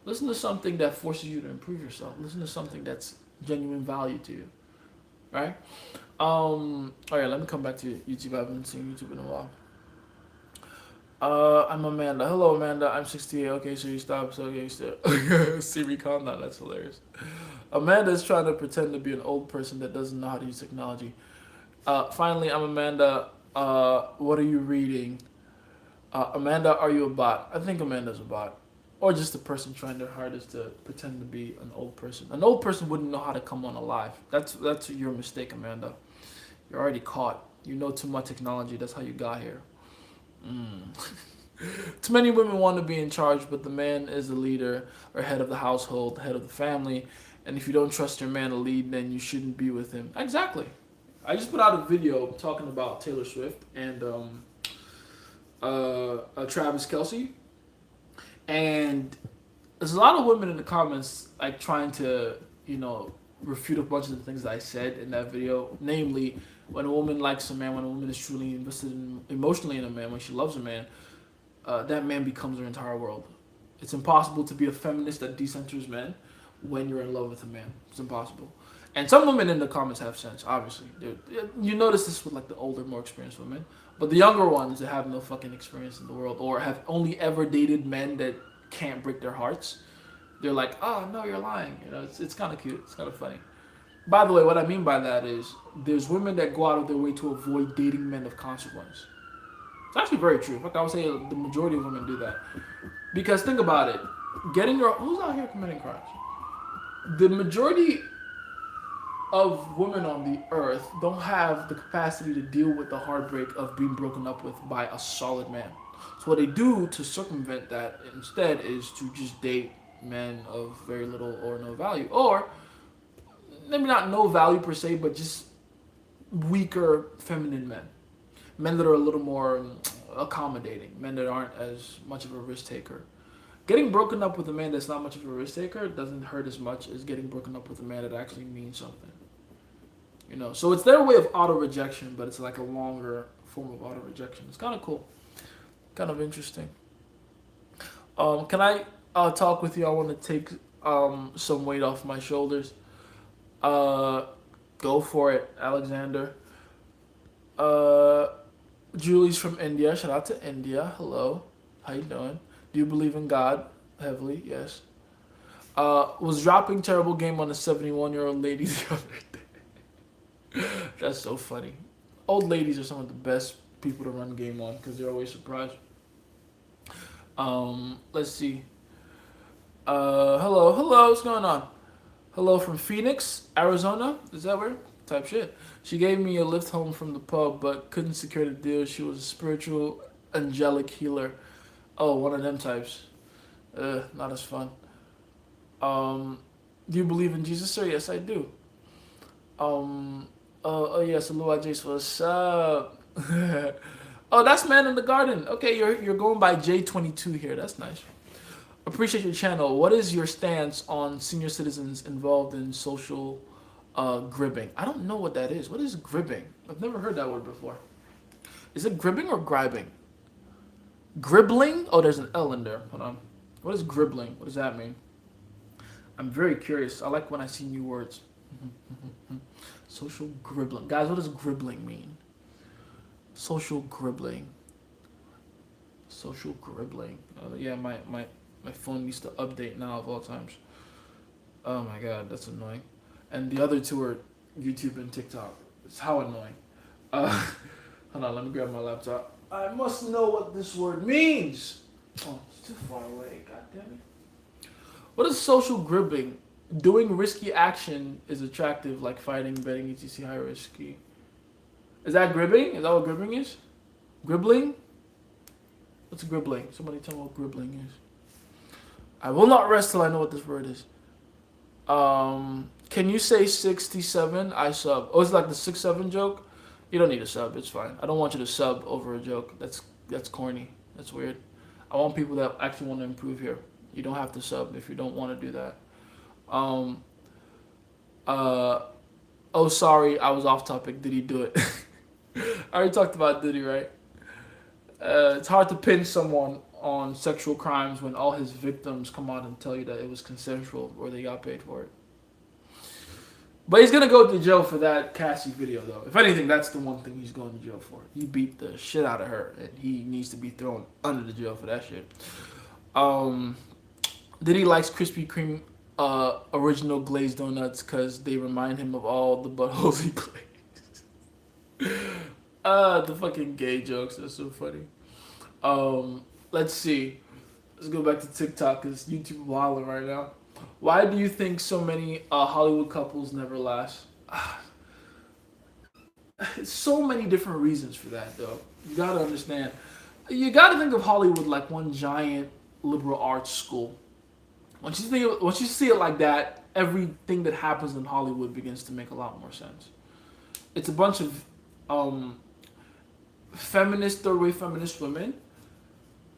Listen to something that forces you to improve yourself. Listen to something that's genuine value to you. Right? All right, let me come back to YouTube. I haven't seen YouTube in a while. I'm Amanda. Hello, Amanda. I'm 68. Okay, so you stop. So okay, still. Siri, calm down. That's hilarious. Amanda is trying to pretend to be an old person that doesn't know how to use technology. Finally, I'm Amanda. What are you reading? Amanda, are you a bot? I think Amanda's a bot. Or just a person trying their hardest to pretend to be an old person. An old person wouldn't know how to come on alive. That's your mistake, Amanda. You're already caught. You know too much technology. That's how you got here. Too many women want to be in charge, but the man is the leader or head of the household, head of the family. And if you don't trust your man to lead, then you shouldn't be with him. Exactly. I just put out a video talking about Taylor Swift and Travis Kelsey, and there's a lot of women in the comments like trying to, you know, refute a bunch of the things that I said in that video. Namely, when a woman likes a man, when a woman is truly invested emotionally in a man, when she loves a man, that man becomes her entire world. It's impossible to be a feminist that decenters men when you're in love with a man. It's impossible. And some women in the comments have sense, obviously. You notice this with like the older, more experienced women. But the younger ones that have no fucking experience in the world or have only ever dated men that can't break their hearts, they're like, oh, no, you're lying. You know, it's kind of cute. It's kind of funny. By the way, what I mean by that is there's women that go out of their way to avoid dating men of consequence. It's actually very true. In fact, I would say the majority of women do that. Because think about it. Who's out here committing crimes? The majority of women on the earth don't have the capacity to deal with the heartbreak of being broken up with by a solid man. So what they do to circumvent that instead is to just date men of very little or no value. Or maybe not no value per se, but just weaker feminine men. Men that are a little more accommodating. Men that aren't as much of a risk taker. Getting broken up with a man that's not much of a risk taker doesn't hurt as much as getting broken up with a man that actually means something. You know, so it's their way of auto rejection, but it's like a longer form of auto rejection. It's kind of cool, kind of interesting. Can I talk with you? I want to take some weight off my shoulders. Uh, Go for it, Alexander. Uh, Julie's from India. Shout out to India. Hello, how you doing? Do you believe in God heavily? Yes. Was dropping terrible game on a 71-year-old lady the other day. That's so funny. Old ladies are some of the best people to run game on because they're always surprised. Let's see. Hello, what's going on? Hello from Phoenix, Arizona. Is that where? Type shit. She gave me a lift home from the pub, but couldn't secure the deal. She was a spiritual, angelic healer. Oh, one of them types. Not as fun. Do you believe in Jesus, sir? Yes, I do. Oh yes, Aloha Jace, what's up? Oh, that's Man in the Garden. Okay, you're going by J22 here. That's nice. Appreciate your channel. What is your stance on senior citizens involved in social gribbing? I don't know what that is. What is gribbing? I've never heard that word before. Is it gribbing or gribing? Gribbling? Oh, there's an L in there. Hold on. What is gribbling? What does that mean? I'm very curious. I like when I see new words. Social gribbling. Guys, what does gribbling mean? Social gribbling. Social gribbling. Yeah, my phone needs to update now of all times. Oh my god, that's annoying. And the other two are YouTube and TikTok. It's how annoying. Hold on, let me grab my laptop. I must know what this word means. Oh, it's too far away. God damn it. What is social gribbing? Doing risky action is attractive, like fighting, betting, etc. High risky. Is that gribbing? Is that what gribbing is? Gribbling? What's gribbling? Somebody tell me what gribbling is. I will not rest till I know what this word is. Can you say 67? I sub. Oh, it's like the 6-7 joke? You don't need a sub. It's fine. I don't want you to sub over a joke. That's corny. That's weird. I want people that actually want to improve here. You don't have to sub if you don't want to do that. Oh, sorry. I was off topic. Did he do it? I already talked about Diddy, right? It's hard to pin someone on sexual crimes when all his victims come out and tell you that it was consensual or they got paid for it. But he's going to go to jail for that Cassie video, though. If anything, that's the one thing he's going to jail for. He beat the shit out of her, and he needs to be thrown under the jail for that shit. Diddy likes Krispy Kreme original glazed donuts because they remind him of all the buttholes he glazed. The fucking gay jokes. That's so funny. Let's see. Let's go back to TikTok because YouTube is wilding right now. Why do you think so many Hollywood couples never last? So many different reasons for that, though. You gotta understand. You got to think of Hollywood like one giant liberal arts school. Once you see it like that, everything that happens in Hollywood begins to make a lot more sense. It's a bunch of um, feminist, third wave feminist women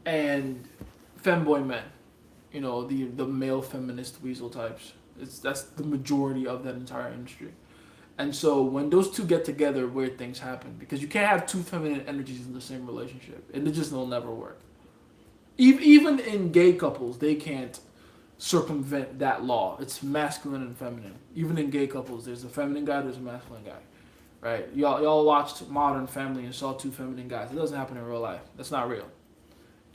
and femboy men. You know, the male feminist weasel types. That's the majority of that entire industry. And so when those two get together, weird things happen because you can't have two feminine energies in the same relationship. It just will never work. Even in gay couples, they can't circumvent that law. It's masculine and feminine. Even in gay couples, there's a feminine guy, there's a masculine guy. Right? Y'all watched Modern Family and saw two feminine guys. It doesn't happen in real life. That's not real.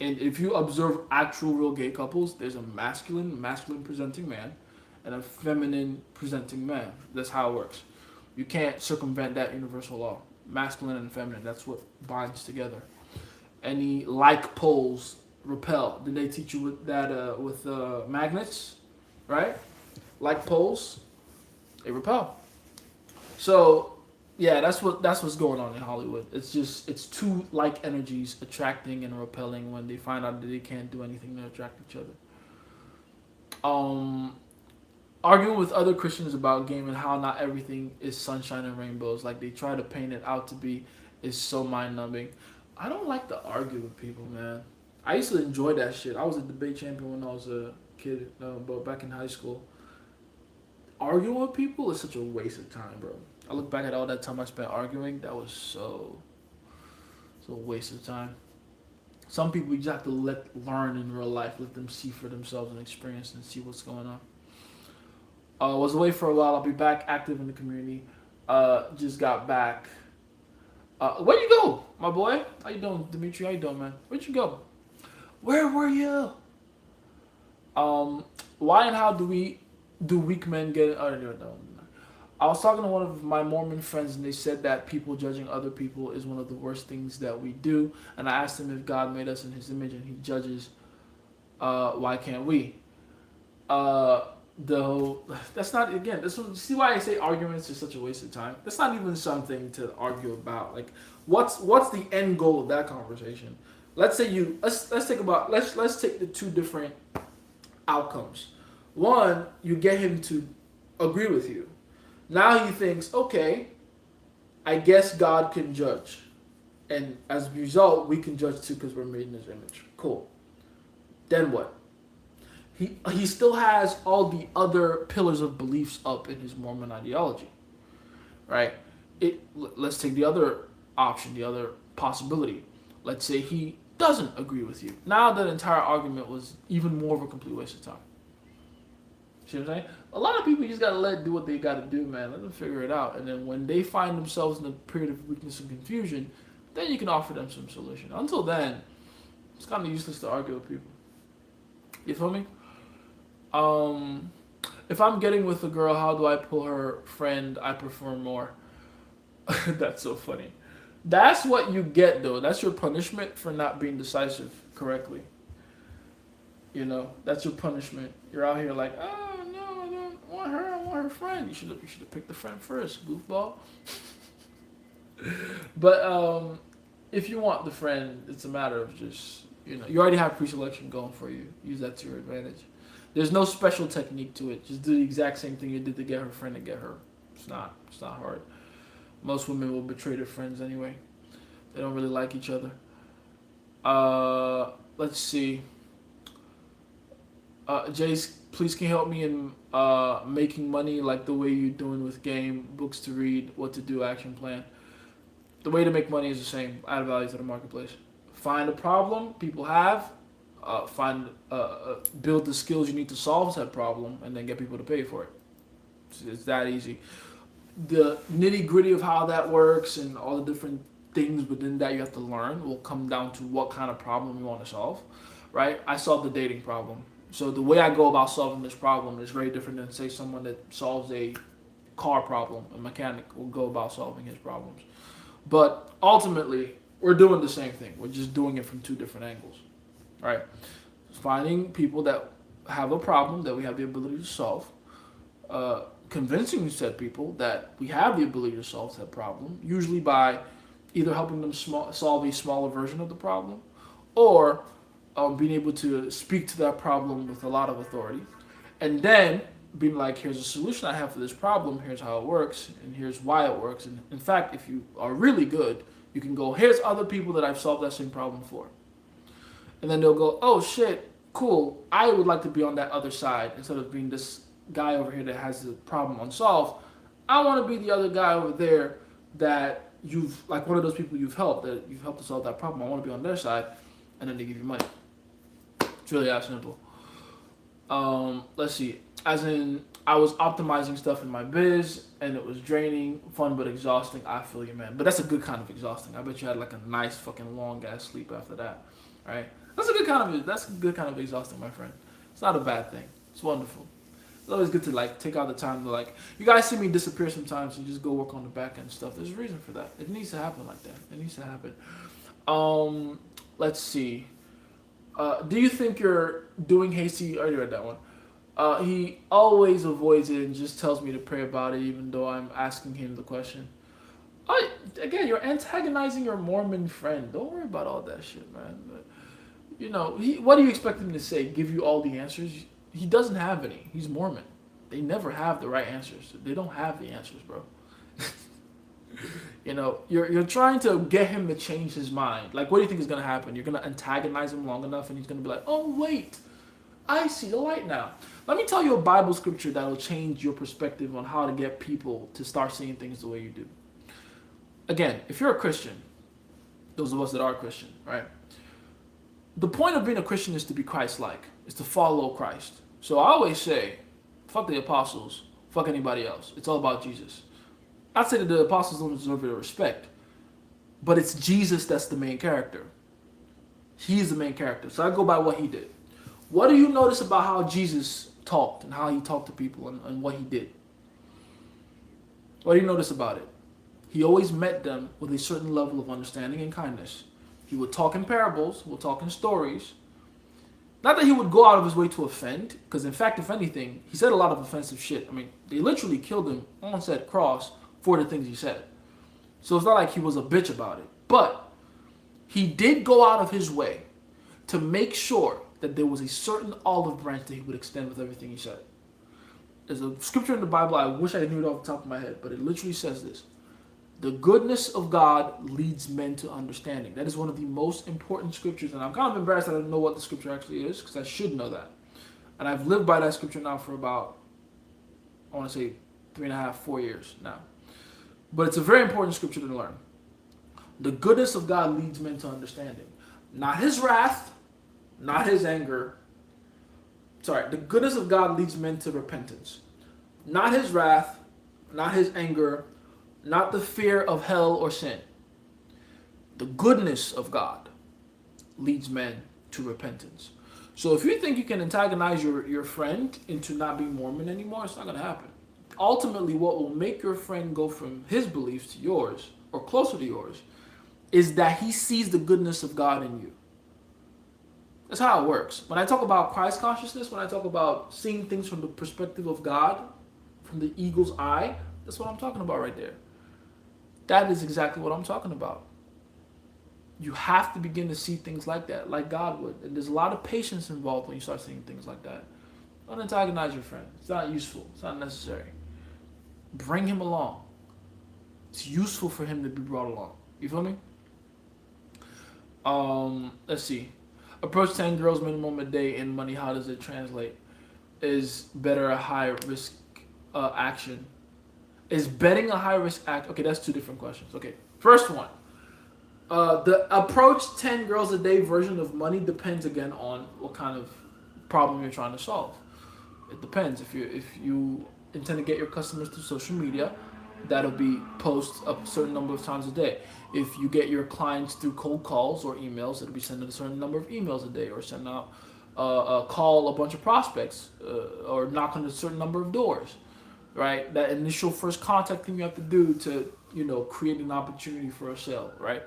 And if you observe actual real gay couples, there's a masculine presenting man and a feminine presenting man. That's how it works. You can't circumvent that universal law. Masculine and feminine, that's what binds together. Any like poles repel. Did they teach you with that with magnets, right? Like poles, they repel. So yeah, that's what's going on in Hollywood. It's two like energies attracting and repelling when they find out that they can't do anything to attract each other. Um, Arguing with other Christians about game and how not everything is sunshine and rainbows, like they try to paint it out to be, is so mind numbing. I don't like to argue with people, man. I used to enjoy that shit. I was a debate champion when I was a kid, but back in high school, arguing with people is such a waste of time, bro. I look back at all that time I spent arguing. That was so a waste of time. Some people you just have to learn in real life, let them see for themselves and experience and see what's going on. Was away for a while. I'll be back active in the community. Just got back. Where'd you go, my boy? How you doing, Dimitri? How you doing, man? Where'd you go? Where were you? Why and how do weak men get? Oh, no. I was talking to one of my Mormon friends, and they said that people judging other people is one of the worst things that we do. And I asked him if God made us in His image, and He judges. Why can't we? Though that's not again. See why I say arguments are such a waste of time. That's not even something to argue about. Like, what's the end goal of that conversation? Let's say let's take the two different outcomes. One, you get him to agree with you. Now he thinks, okay, I guess God can judge, and as a result, we can judge too because we're made in His image. Cool. Then what? He still has all the other pillars of beliefs up in his Mormon ideology, right? Let's take the other option, the other possibility. Let's say he doesn't agree with you. Now that entire argument was even more of a complete waste of time. See what I'm saying? A lot of people you just gotta do what they gotta do, man. Let them figure it out, and then when they find themselves in a period of weakness and confusion, then you can offer them some solution. Until then, it's kind of useless to argue with people. You feel me? If I'm getting with a girl, how do I pull her friend I prefer more? That's so funny. That's what you get, though. That's your punishment for not being decisive correctly. You know, that's your punishment. You're out here like, oh no, I don't want her. I want her friend. You should have picked the friend first, goofball. But if you want the friend, it's a matter of just you already have pre-selection going for you. Use that to your advantage. There's no special technique to it. Just do the exact same thing you did to get her friend to get her. It's not hard. Most women will betray their friends anyway. They don't really like each other. Let's see. Jace, please can you help me in making money like the way you're doing with game, books to read, what to do, action plan. The way to make money is the same. Add value to the marketplace. Find a problem people have. Build the skills you need to solve that problem, and then get people to pay for it. It's that easy. The nitty gritty of how that works and all the different things within that you have to learn will come down to what kind of problem you want to solve, right? I solved the dating problem. So the way I go about solving this problem is very different than, say, someone that solves a car problem. A mechanic will go about solving his problems. But ultimately, we're doing the same thing. We're just doing it from two different angles. Right, finding people that have a problem that we have the ability to solve, convincing said people that we have the ability to solve that problem, usually by either helping them solve a smaller version of the problem, or being able to speak to that problem with a lot of authority, and then being like, here's a solution I have for this problem, here's how it works, and here's why it works. And in fact, if you are really good, you can go, here's other people that I've solved that same problem for. And then they'll go, oh shit, cool, I would like to be on that other side instead of being this guy over here that has the problem unsolved. I want to be the other guy over there that you've, like one of those people you've helped, that you've helped to solve that problem. I want to be on their side, and then they give you money. It's really that simple. Let's see. As in, I was optimizing stuff in my biz, and it was draining, fun but exhausting. I feel you, man. But that's a good kind of exhausting. I bet you had like a nice fucking long ass sleep after that, right? That's a good kind of exhausting, my friend. It's not a bad thing. It's wonderful. It's always good to like take out the time to like. You guys see me disappear sometimes and just go work on the back end stuff. There's a reason for that. It needs to happen like that. It needs to happen. Let's see. Do you think you're doing hasty? I already read that one. He always avoids it and just tells me to pray about it, even though I'm asking him the question. Again, you're antagonizing your Mormon friend. Don't worry about all that shit, man. But, you know, what do you expect him to say? Give you all the answers? He doesn't have any. He's Mormon. They never have the right answers. They don't have the answers, bro. You know, you're trying to get him to change his mind. Like, what do you think is going to happen? You're going to antagonize him long enough and he's going to be like, oh, wait, I see the light now. Let me tell you a Bible scripture that will change your perspective on how to get people to start seeing things the way you do. Again, if you're a Christian, those of us that are Christian, right? The point of being a Christian is to be Christ-like, is to follow Christ. So I always say, fuck the apostles, fuck anybody else. It's all about Jesus. I'd say that the apostles don't deserve your respect, but it's Jesus that's the main character. He's the main character. So I go by what he did. What do you notice about how Jesus talked and how he talked to people and what he did? What do you notice about it? He always met them with a certain level of understanding and kindness. He would talk in parables, would talk in stories. Not that he would go out of his way to offend, because in fact, if anything, he said a lot of offensive shit. I mean, they literally killed him on said cross for the things he said. So it's not like he was a bitch about it. But he did go out of his way to make sure that there was a certain olive branch that he would extend with everything he said. There's a scripture in the Bible, I wish I knew it off the top of my head, but it literally says this. The goodness of God leads men to understanding. That is one of the most important scriptures, and I'm kind of embarrassed that I don't know what the scripture actually is, because I should know that. And I've lived by that scripture now for about, I want to say 3.5, 4 years now. But it's a very important scripture to learn. The goodness of God leads men to understanding. Not his wrath, not his anger. Sorry, the goodness of God leads men to repentance. Not his wrath, not his anger, not the fear of hell or sin. The goodness of God leads men to repentance. So if you think you can antagonize your friend into not being Mormon anymore, it's not going to happen. Ultimately, what will make your friend go from his beliefs to yours, or closer to yours, is that he sees the goodness of God in you. That's how it works. When I talk about Christ consciousness, when I talk about seeing things from the perspective of God, from the eagle's eye, that's what I'm talking about right there. That is exactly what I'm talking about. You have to begin to see things like that, like God would. And there's a lot of patience involved when you start seeing things like that. Don't antagonize your friend. It's not useful. It's not necessary. Bring him along. It's useful for him to be brought along. You feel me? Let's see. Approach 10 girls minimum a day in money. How does it translate? Is better a high risk action? Is betting a high risk act? Okay, that's two different questions. Okay, first one. The approach 10 girls a day version of money depends again on what kind of problem you're trying to solve. It depends. If you intend to get your customers through social media, that'll be posts a certain number of times a day. If you get your clients through cold calls or emails, it'll be sending a certain number of emails a day, or send out call a bunch of prospects, or knock on a certain number of doors. Right, that initial first contact thing you have to do to, create an opportunity for a sale, right?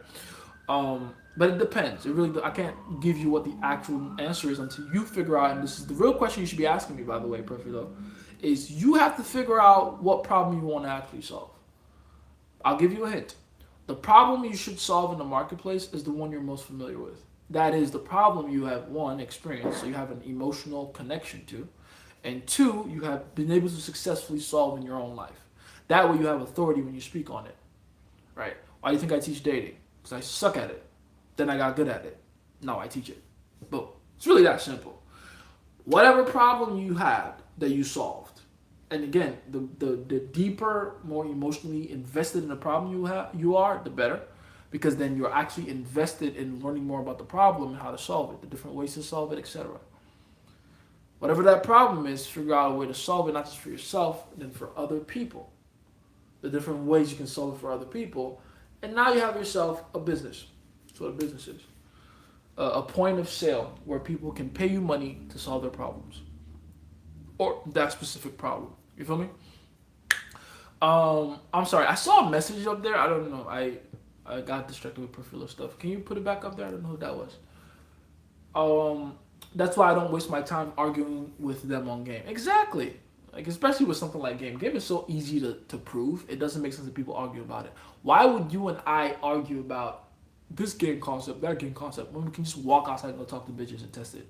But it depends. It really, I can't give you what the actual answer is until you figure out. And this is the real question you should be asking me, by the way, Perfido, is you have to figure out what problem you want to actually solve. I'll give you a hint. The problem you should solve in the marketplace is the one you're most familiar with. that is the problem you have, one, experienced, so you have an emotional connection to, and two, you have been able to successfully solve in your own life. That way you have authority when you speak on it, right? Why do you think I teach dating? Because I suck at it. Then I got good at it. Now I teach it. Boom. It's really that simple. Whatever problem you had that you solved, and again, the deeper, more emotionally invested in the problem you are, the better, because then you're actually invested in learning more about the problem and how to solve it, the different ways to solve it, etc. Whatever that problem is, figure out a way to solve it, not just for yourself, then for other people. The different ways you can solve it for other people, and now you have yourself a business. That's what a business is. A point of sale where people can pay you money to solve their problems, or that specific problem. You feel me? I'm sorry. I saw a message up there. I don't know. I got distracted with Perfilo stuff. Can you put it back up there? I don't know who that was. That's why I don't waste my time arguing with them on game. Exactly. Like, especially with something like game. Game is so easy to prove. It doesn't make sense that people argue about it. Why would you and I argue about this game concept, that game concept, when we can just walk outside and go talk to bitches and test it?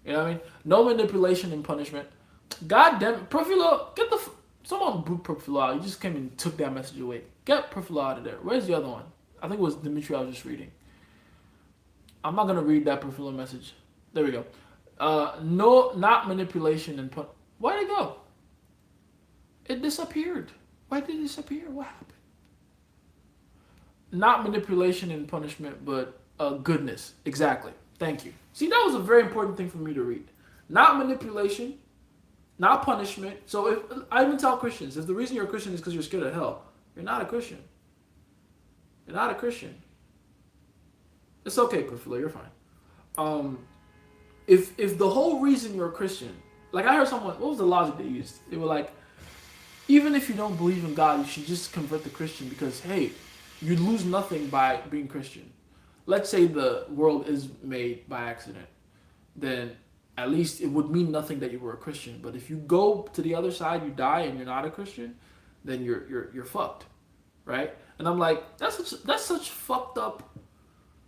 You know what I mean? No manipulation and punishment. God damn it. Perfilo, get the... Someone boot Perfilo out. You just came and took that message away. Get Perfilo out of there. Where's the other one? I think it was Dimitri I was just reading. I'm not going to read that Perfilo message. There we go. No, not manipulation and pun... Why'd it go? It disappeared. Why did it disappear? What happened? Not manipulation and punishment, but goodness. Exactly. Thank you. See, that was a very important thing for me to read. Not manipulation, not punishment. So if I even tell Christians, if the reason you're a Christian is because you're scared of hell, you're not a Christian. You're not a Christian. It's okay, Perfilo, you're fine. If the whole reason you're a Christian, like I heard someone, what was the logic they used? They were like, even if you don't believe in God, you should just convert to Christian because, hey, you lose nothing by being Christian. Let's say the world is made by accident, then at least it would mean nothing that you were a Christian. But if you go to the other side, you die, and you're not a Christian, then you're fucked, right? And I'm like, that's such fucked up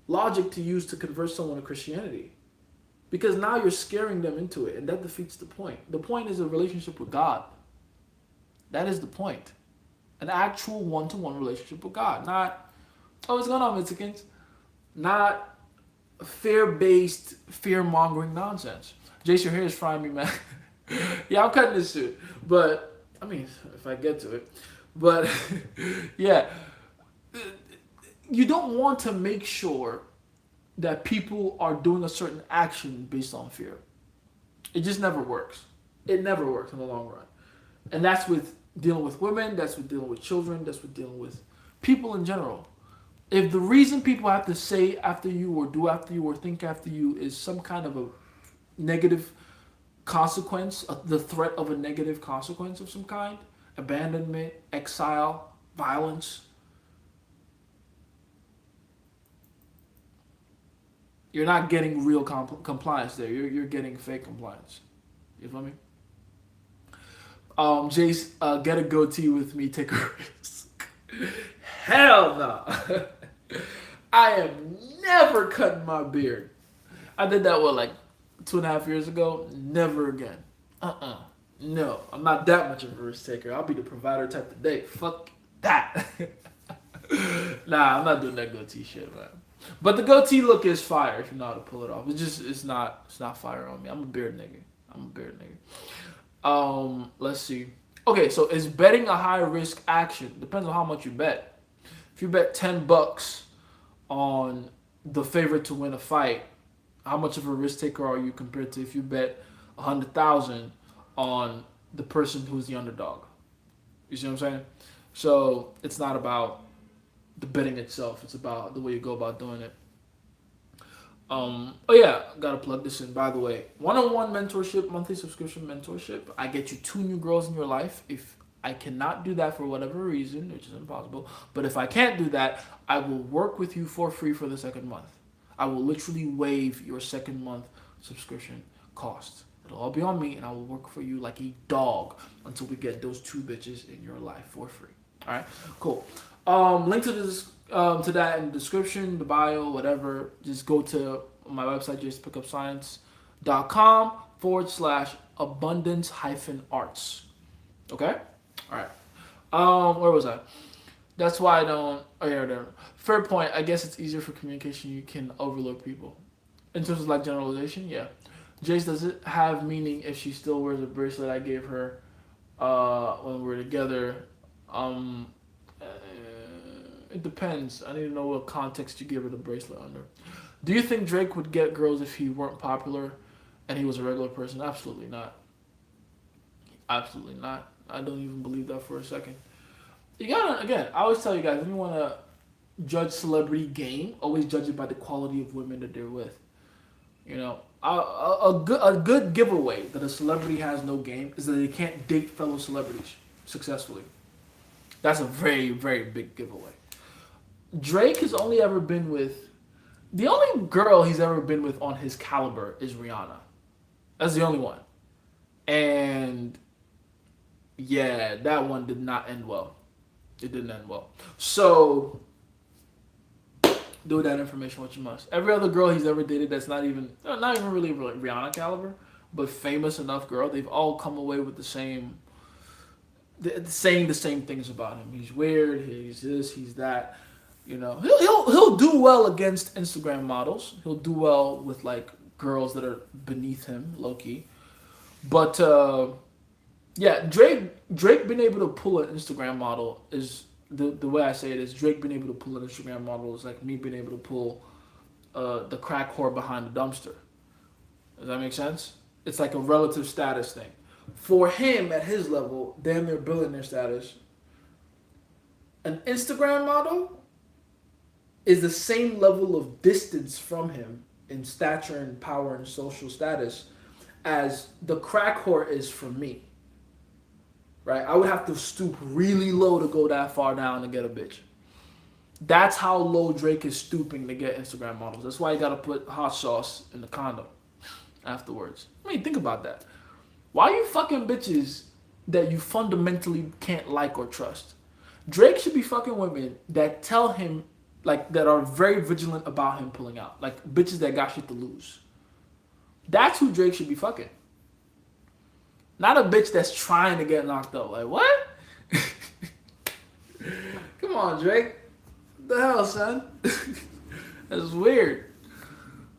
logic to use to convert someone to Christianity, because now you're scaring them into it, and that defeats the point. The point is a relationship with God. That is the point. An actual one-to-one relationship with God. Not, oh, what's going on, Mexicans? Not fear-based, fear-mongering nonsense. Jace, your hair is frying me, man. Yeah, I'm cutting this suit. But, I mean, if I get to it. But, yeah. You don't want to make sure that people are doing a certain action based on fear. It just never works. It never works in the long run. And that's with dealing with women, that's with dealing with children, that's with dealing with people in general. If the reason people have to say after you or do after you or think after you is some kind of a negative consequence, the threat of a negative consequence of some kind, abandonment, exile, violence, you're not getting real compliance there. You're getting fake compliance. You feel me? Jace, get a goatee with me, take a risk. Hell no. I am never cutting my beard. I did that, like 2.5 years ago? Never again. No, I'm not that much of a risk taker. I'll be the provider type today. Fuck that. Nah, I'm not doing that goatee shit, man. But the goatee look is fire if you know how to pull it off. It's not fire on me. I'm a beard nigga. Let's see. Okay, so is betting a high risk action? Depends on how much you bet. If you bet $10 on the favorite to win a fight, how much of a risk taker are you compared to if you bet 100,000 on the person who's the underdog? You see what I'm saying? So it's not about the betting itself. It's about the way you go about doing it. Oh yeah, gotta plug this in, by the way. One-on-one mentorship, monthly subscription mentorship. I get you 2 new girls in your life. If I cannot do that for whatever reason, which is impossible, but if I can't do that, I will work with you for free for the second month. I will literally waive your second month subscription costs. It'll all be on me, and I will work for you like a dog until we get those 2 bitches in your life for free. All right, cool. Link to this to that in the description, the bio, whatever. Just go to my website, jaspickupscience.com/abundance hyphen arts. Okay? Alright. Where was I? That's why I don't. Oh, yeah, there. Fair point. I guess it's easier for communication. You can overlook people. In terms of like generalization, yeah. Jace, does it have meaning if she still wears a bracelet I gave her when we were together? Um, uh, it depends. I need to know what context you give her the bracelet under. Do you think Drake would get girls if he weren't popular and he was a regular person? Absolutely not. Absolutely not. I don't even believe that for a second. You gotta, again, I always tell you guys, if you want to judge celebrity game, always judge it by the quality of women that they're with. You know, a good giveaway that a celebrity has no game is that they can't date fellow celebrities successfully. That's a very, very big giveaway. Drake has only ever been with, the only girl he's ever been with on his caliber is Rihanna. That's the only one. And yeah, that one did not end well. It didn't end well. So do with that information what you must. Every other girl he's ever dated that's not even really Rihanna caliber, but famous enough girl, they've all come away with the same, saying the same things about him. He's weird. He's this. He's that. You know, he'll do well against Instagram models. He'll do well with like girls that are beneath him, low key. But yeah, Drake being able to pull an Instagram model is the way I say it is Drake being able to pull an Instagram model is like me being able to pull the crack whore behind the dumpster. Does that make sense? It's like a relative status thing. For him at his level, damn near billionaire status, an Instagram model is the same level of distance from him in stature and power and social status as the crack whore is from me. Right? I would have to stoop really low to go that far down to get a bitch. That's how low Drake is stooping to get Instagram models. That's why you gotta put hot sauce in the condom afterwards. I mean, think about that. Why are you fucking bitches that you fundamentally can't like or trust? Drake should be fucking women that tell him, like, that are very vigilant about him pulling out. Like, bitches that got shit to lose. That's who Drake should be fucking. Not a bitch that's trying to get knocked up. Like, what? Come on, Drake. What the hell, son? That's weird.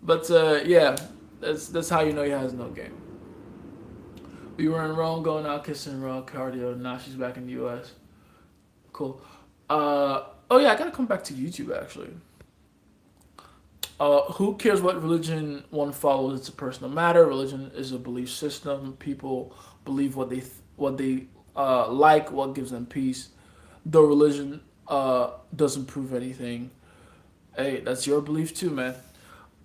But yeah, that's how you know he has no game. We were in Rome, going out kissing raw cardio. Now she's back in the U.S. Cool. Oh yeah, I gotta come back to YouTube actually. Who cares what religion one follows? It's a personal matter. Religion is a belief system. People believe what they like, what gives them peace. Though religion doesn't prove anything. Hey, that's your belief too, man.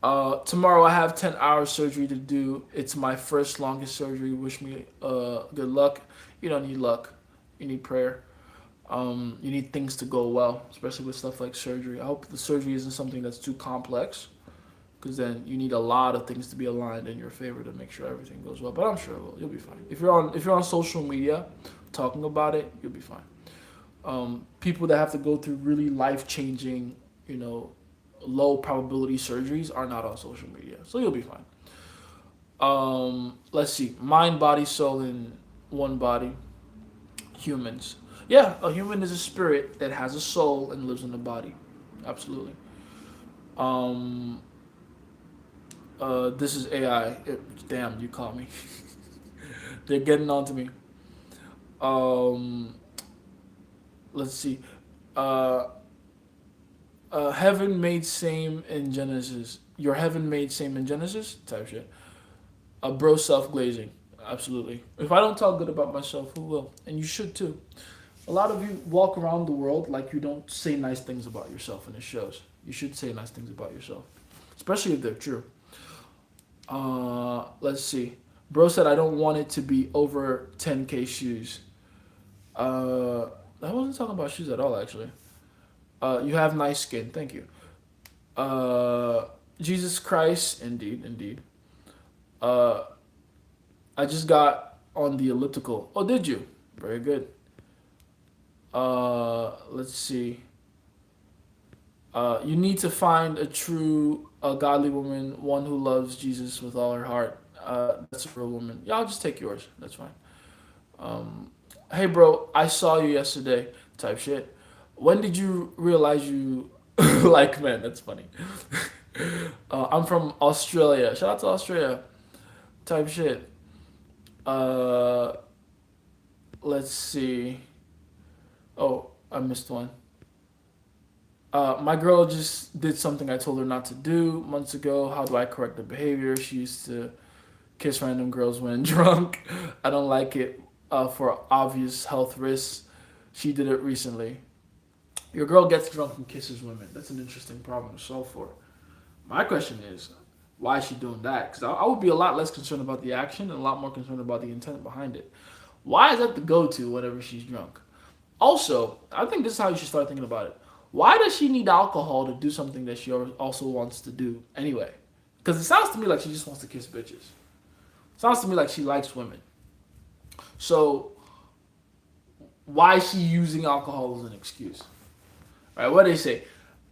Tomorrow I have 10 hours surgery to do. It's my first longest surgery. Wish me good luck. You don't need luck. You need prayer. You need things to go well, especially with stuff like surgery. I hope the surgery isn't something that's too complex, because then you need a lot of things to be aligned in your favor to make sure everything goes well. But I'm sure it will. You'll be fine. If you're on social media talking about it, you'll be fine. People that have to go through really life changing, low probability surgeries are not on social media, so you'll be fine. Let's see, mind, body, soul in one body. Humans. Yeah, a human is a spirit that has a soul and lives in a body. Absolutely. Um, this is AI. Damn, you caught me. They're getting on to me. Um, let's see. Uh, heaven made same in Genesis. Your heaven made same in Genesis? Type shit. Bro, self glazing. Absolutely. If I don't talk good about myself, who will? And you should too. A lot of you walk around the world like you don't say nice things about yourself, and it shows. You should say nice things about yourself, especially if they're true. Let's see. Bro said I don't want it to be over 10K shoes. I wasn't talking about shoes at all, actually. You have nice skin. Thank you. Jesus Christ, indeed, indeed. Uh, I just got on the elliptical. Oh, did you? Very good. Let's see. You need to find a true, a godly woman, one who loves Jesus with all her heart. That's a real woman. Yeah, I'll just take yours. That's fine. Um, hey, bro, I saw you yesterday. Type shit. When did you realize you like men? That's funny. I'm from Australia. Shout out to Australia. Type shit. Uh, let's see. Oh, I missed one. My girl just did something I told her not to do months ago. How do I correct the behavior? She used to kiss random girls when drunk. I don't like it for obvious health risks. She did it recently. Your girl gets drunk and kisses women. That's an interesting problem to solve for. My question is, why is she doing that? Because I would be a lot less concerned about the action and a lot more concerned about the intent behind it. Why is that the go-to whenever she's drunk? Also, I think this is how you should start thinking about it. Why does she need alcohol to do something that she also wants to do anyway? Because it sounds to me like she just wants to kiss bitches. It sounds to me like she likes women. So why is she using alcohol as an excuse? Right? What do they say?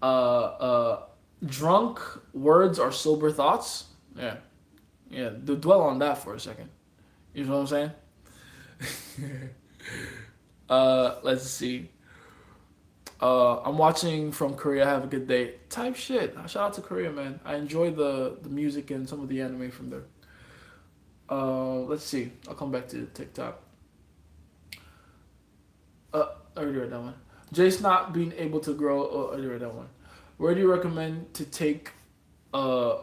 Uh, drunk words are sober thoughts. Yeah, yeah. Dwell on that for a second. You know what I'm saying? Let's see. I'm watching from Korea. Have a good day. Type shit. Shout out to Korea, man. I enjoy the music and some of the anime from there. Let's see. I'll come back to TikTok. I already read that one. Jace not being able to grow. Oh, I already read that one. Where do you recommend to uh,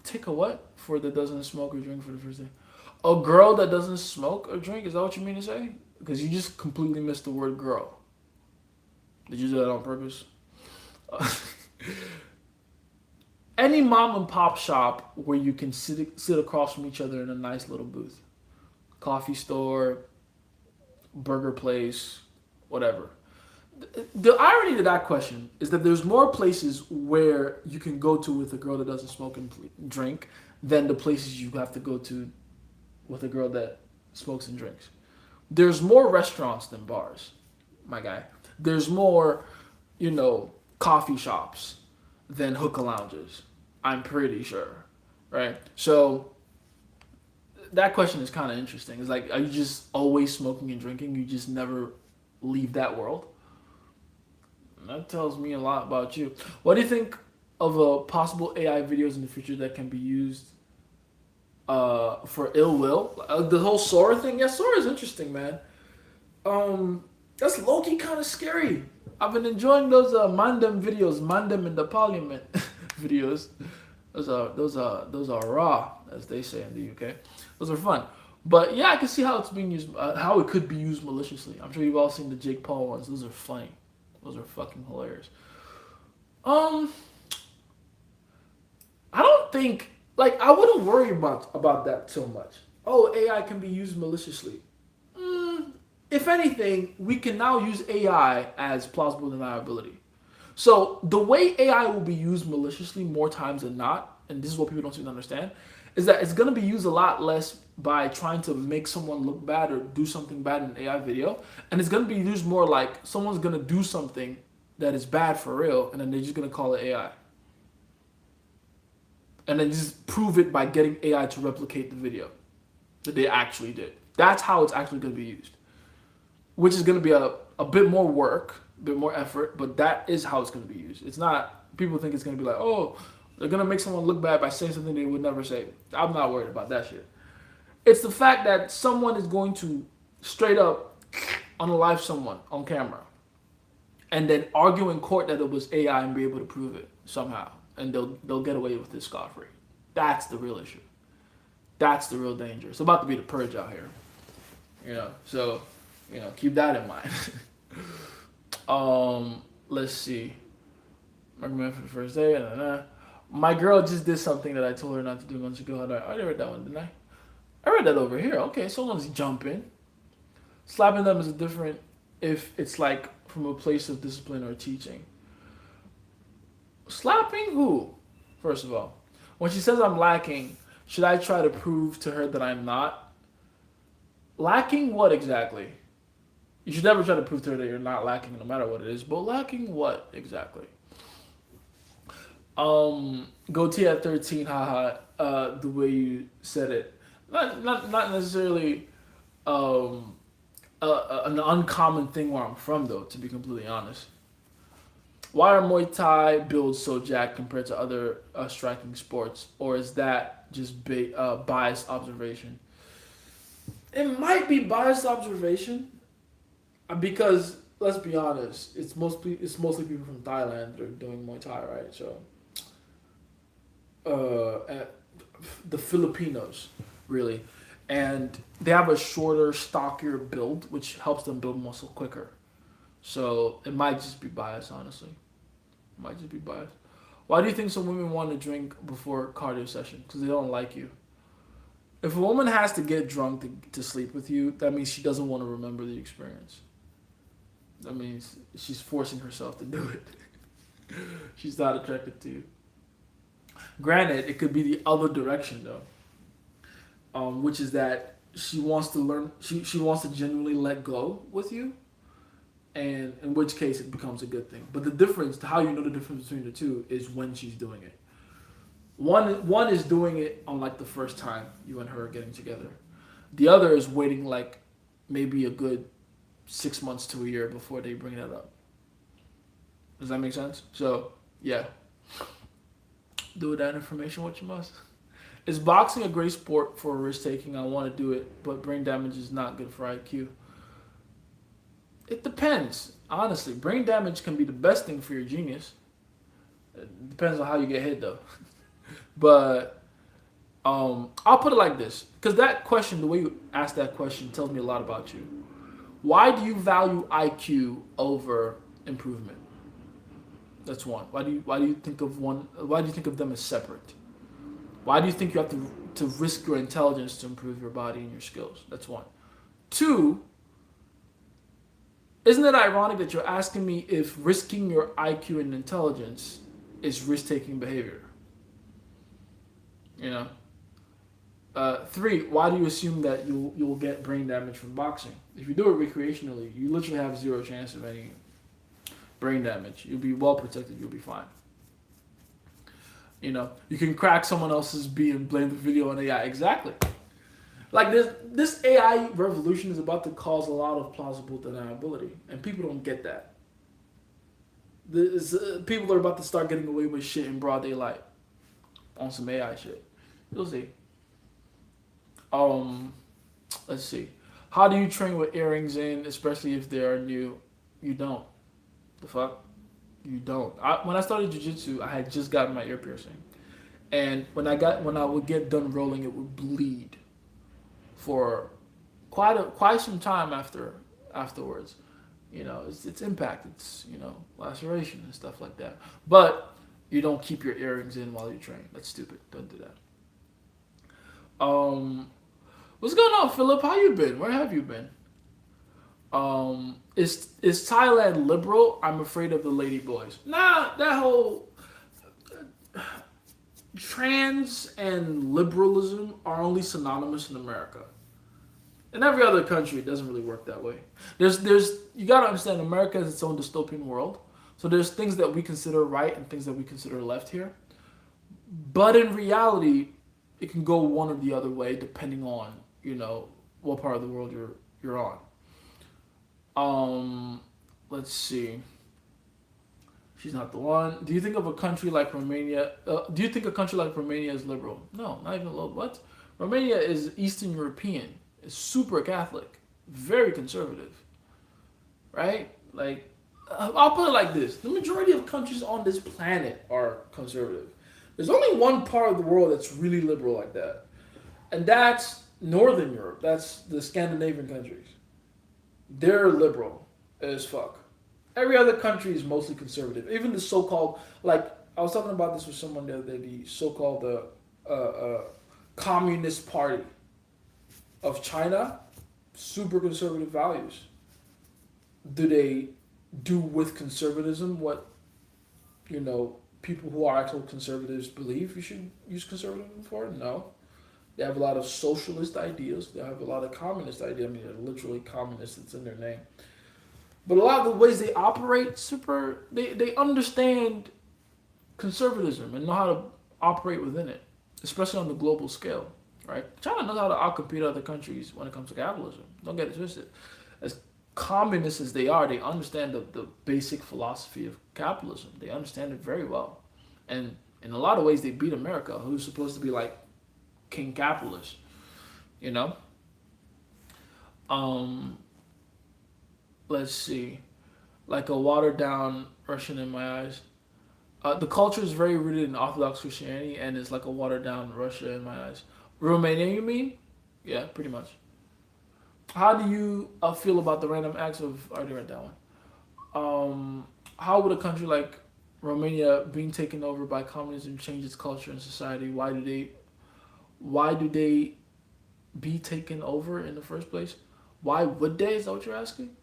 take a what for that doesn't smoke or drink for the first day? A girl that doesn't smoke or drink? Is that what you mean to say? Because you just completely missed the word girl. Did you do that on purpose? Any mom and pop shop where you can sit across from each other in a nice little booth. Coffee store, burger place, whatever. The irony to that question is that there's more places where you can go to with a girl that doesn't smoke and drink than the places you have to go to with a girl that smokes and drinks. There's more restaurants than bars, my guy. There's more, coffee shops than hookah lounges. I'm pretty sure, right? So that question is kind of interesting. It's like, are you just always smoking and drinking? You just never leave that world? That tells me a lot about you. What do you think of possible AI videos in the future that can be used for ill will? The whole Sora thing? Yeah, Sora is interesting, man. That's low-key kind of scary. I've been enjoying those Mandem videos, Mandem in the Parliament videos. Those are raw, as they say in the UK. Those are fun. But yeah, I can see how it's being used, how it could be used maliciously. I'm sure you've all seen the Jake Paul ones. Those are funny. Those are fucking hilarious. I don't think I wouldn't worry about that so much. Oh, AI can be used maliciously. If anything, we can now use AI as plausible deniability. So the way AI will be used maliciously more times than not, and this is what people don't seem to understand, is that it's going to be used a lot less by trying to make someone look bad or do something bad in an AI video, and it's going to be used more like someone's going to do something that is bad for real, and then they're just going to call it AI. And then just prove it by getting AI to replicate the video that they actually did. That's how it's actually going to be used. Which is going to be a bit more work, a bit more effort, but that is how it's going to be used. It's not, people think it's going to be like, oh, they're going to make someone look bad by saying something they would never say. I'm not worried about that shit. It's the fact that someone is going to straight up unalive someone on camera and then argue in court that it was AI and be able to prove it somehow. And they'll get away with this scot-free. That's the real issue. That's the real danger. It's about to be the purge out here. So, keep that in mind. Let's see. Recommend for the first day. My girl just did something that I told her not to do months ago. I already read that one, didn't I? I read that over here. Okay, someone's jumping. Slapping them is different if it's from a place of discipline or teaching. Slapping who? First of all, when she says I'm lacking, should I try to prove to her that I'm not? Lacking what exactly? You should never try to prove to her that you're not lacking, no matter what it is. But lacking what exactly? Goatee at 13, haha. The way you said it, not necessarily um an uncommon thing where I'm from, though. To be completely honest, why are Muay Thai builds so jacked compared to other striking sports, or is that just biased observation? It might be biased observation because let's be honest, it's mostly people from Thailand that are doing Muay Thai, right? So, uh, the Filipinos, really, and they have a shorter, stockier build, which helps them build muscle quicker. So it might just be bias, honestly. It might just be bias. Why do you think some women want to drink before cardio session? Because they don't like you. If a woman has to get drunk to sleep with you, that means she doesn't want to remember the experience. That means she's forcing herself to do it. She's not attracted to you. Granted, it could be the other direction though, which is that she wants to learn. She wants to genuinely let go with you, and in which case it becomes a good thing. But the difference, how you know the difference between the two, is when she's doing it. One is doing it on like the first time you and her are getting together. The other is waiting like maybe a good 6 months to a year before they bring that up. Does that make sense? So yeah, do with that information what you must. Is boxing a great sport for risk taking? I want to do it, but brain damage is not good for IQ. It depends. Honestly, brain damage can be the best thing for your genius. It depends on how you get hit, though. But I'll put it like this, because that question, the way you ask that question, tells me a lot about you. Why do you value IQ over improvement? That's one. Why do you think of one? Why do you think of them as separate? Why do you think you have to risk your intelligence to improve your body and your skills? That's one. Two, isn't it ironic that you're asking me if risking your IQ and intelligence is risk-taking behavior? You know. Three, why do you assume that you'll get brain damage from boxing? If you do it recreationally, you literally have zero chance of any brain damage. You'll be well protected. You'll be fine. You know, you can crack someone else's beat and blame the video on AI. Exactly. Like this AI revolution is about to cause a lot of plausible deniability, and people don't get that. People are about to start getting away with shit in broad daylight on some AI shit. You'll see. Let's see. How do you train with earrings in, especially if they are new? You don't. The fuck? You don't. When I started jiu-jitsu, I had just gotten my ear piercing, and when I would get done rolling, it would bleed for quite some time afterwards. You know, it's impact, it's laceration and stuff like that. But you don't keep your earrings in while you train. That's stupid. Don't do that. What's going on, Philip? How you been? Where have you been? Is Thailand liberal? I'm afraid of the lady boys. Nah, that whole trans and liberalism are only synonymous in America. In every other country, it doesn't really work that way. There's you gotta understand, America is its own dystopian world. So there's things that we consider right and things that we consider left here. But in reality, it can go one or the other way depending on what part of the world you're on. Let's see. She's not the one. Do you think of a country like Romania? Do you think a country like Romania is liberal? No, not even a little. What? Romania is Eastern European. It's super Catholic, very conservative, right? Like, I'll put it like this: the majority of countries on this planet are conservative. There's only one part of the world that's really liberal like that, and that's Northern Europe. That's the Scandinavian countries. They're liberal as fuck. Every other country is mostly conservative. Even the so-called, like, I was talking about this with someone the other day, the so-called Communist Party of China, super conservative values. Do they do with conservatism what, people who are actual conservatives believe you should use conservatism for? No. They have a lot of socialist ideas. They have a lot of communist ideas. I mean, they're literally communists. It's in their name. But a lot of the ways they operate, they understand conservatism and know how to operate within it, especially on the global scale, right? China knows how to outcompete other countries when it comes to capitalism. Don't get it twisted. As communist as they are, they understand the basic philosophy of capitalism. They understand it very well. And in a lot of ways, they beat America, who's supposed to be like king capitalist, you know? Um, let's see. Like a watered down Russian in my eyes. The culture is very rooted in Orthodox Christianity and is like a watered down Russia in my eyes. Romania, you mean? Yeah, pretty much. How do you feel about the random acts of? I already read that one. How would a country like Romania being taken over by communism change its culture and society? Why do they be taken over in the first place? Why would they? Is that what you're asking?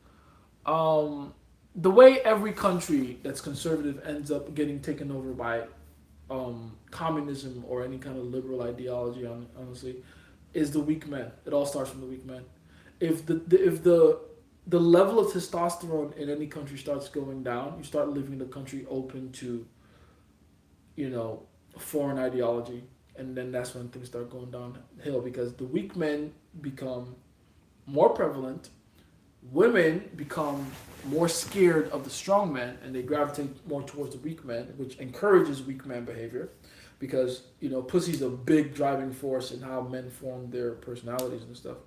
Um, the way every country that's conservative ends up getting taken over by communism or any kind of liberal ideology, honestly, is the weak men. It all starts from the weak men. If the level of testosterone in any country starts going down, you start leaving the country open to you know foreign ideology, and then that's when things start going downhill because the weak men become more prevalent. Women become more scared of the strong men and they gravitate more towards the weak men, which encourages weak man behavior because pussy's a big driving force in how men form their personalities and stuff.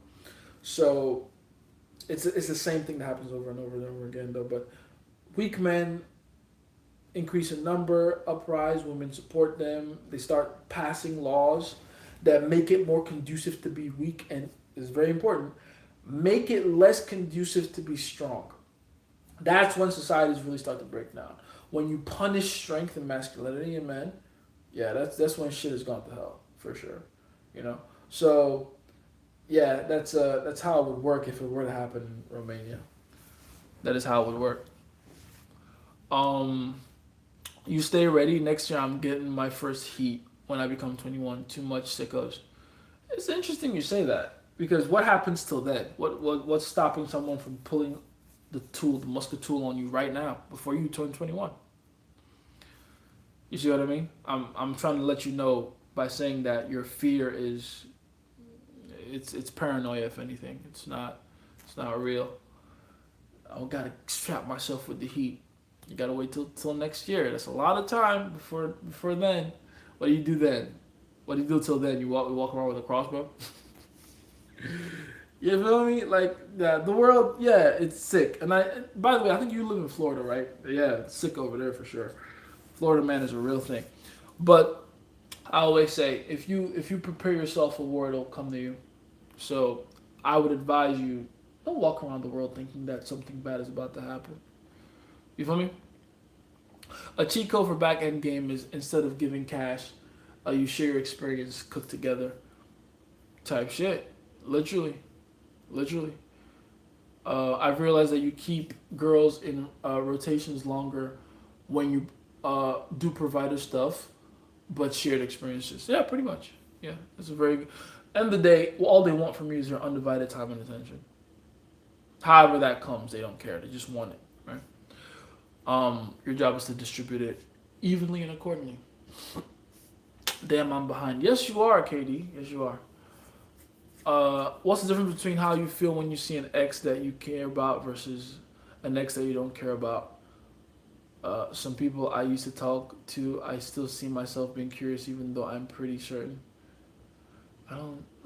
So it's the same thing that happens over and over and over again though. But weak men increase in number, uprise, women support them. They start passing laws that make it more conducive to be weak and is very important. Make it less conducive to be strong. That's when societies really start to break down. When you punish strength and masculinity in men, yeah, that's when shit has gone to hell for sure. You know, so yeah, that's how it would work if it were to happen in Romania. That is how it would work. Um, you stay ready. Next year, I'm getting my first heat when I become 21. Too much sickos. It's interesting you say that because what happens till then? What's stopping someone from pulling the musket tool on you right now before you turn 21? You see what I mean? I'm trying to let you know by saying that your fear is it's paranoia if anything. It's not real. I gotta strap myself with the heat. You gotta wait till next year. That's a lot of time before then. What do you do then? What do you do till then? You walk around with a crossbow? You feel me? Like the world, yeah, it's sick. And by the way, I think you live in Florida, right? Yeah, it's sick over there for sure. Florida man is a real thing. But I always say, if you prepare yourself for war, it'll come to you. So I would advise you don't walk around the world thinking that something bad is about to happen. You feel me? A cheat code for back end game is instead of giving cash, you share your experience cooked together type shit. Literally. Literally. I've realized that you keep girls in rotations longer when you do provider stuff, but shared experiences. Yeah, pretty much. Yeah, that's a very good. End of the day, all they want from you is your undivided time and attention. However that comes, they don't care. They just want it, right? Your job is to distribute it evenly and accordingly. Damn, I'm behind. Yes, you are, KD. Yes, you are. What's the difference between how you feel when you see an ex that you care about versus an ex that you don't care about? Some people I used to talk to, I still see myself being curious, even though I'm pretty certain. I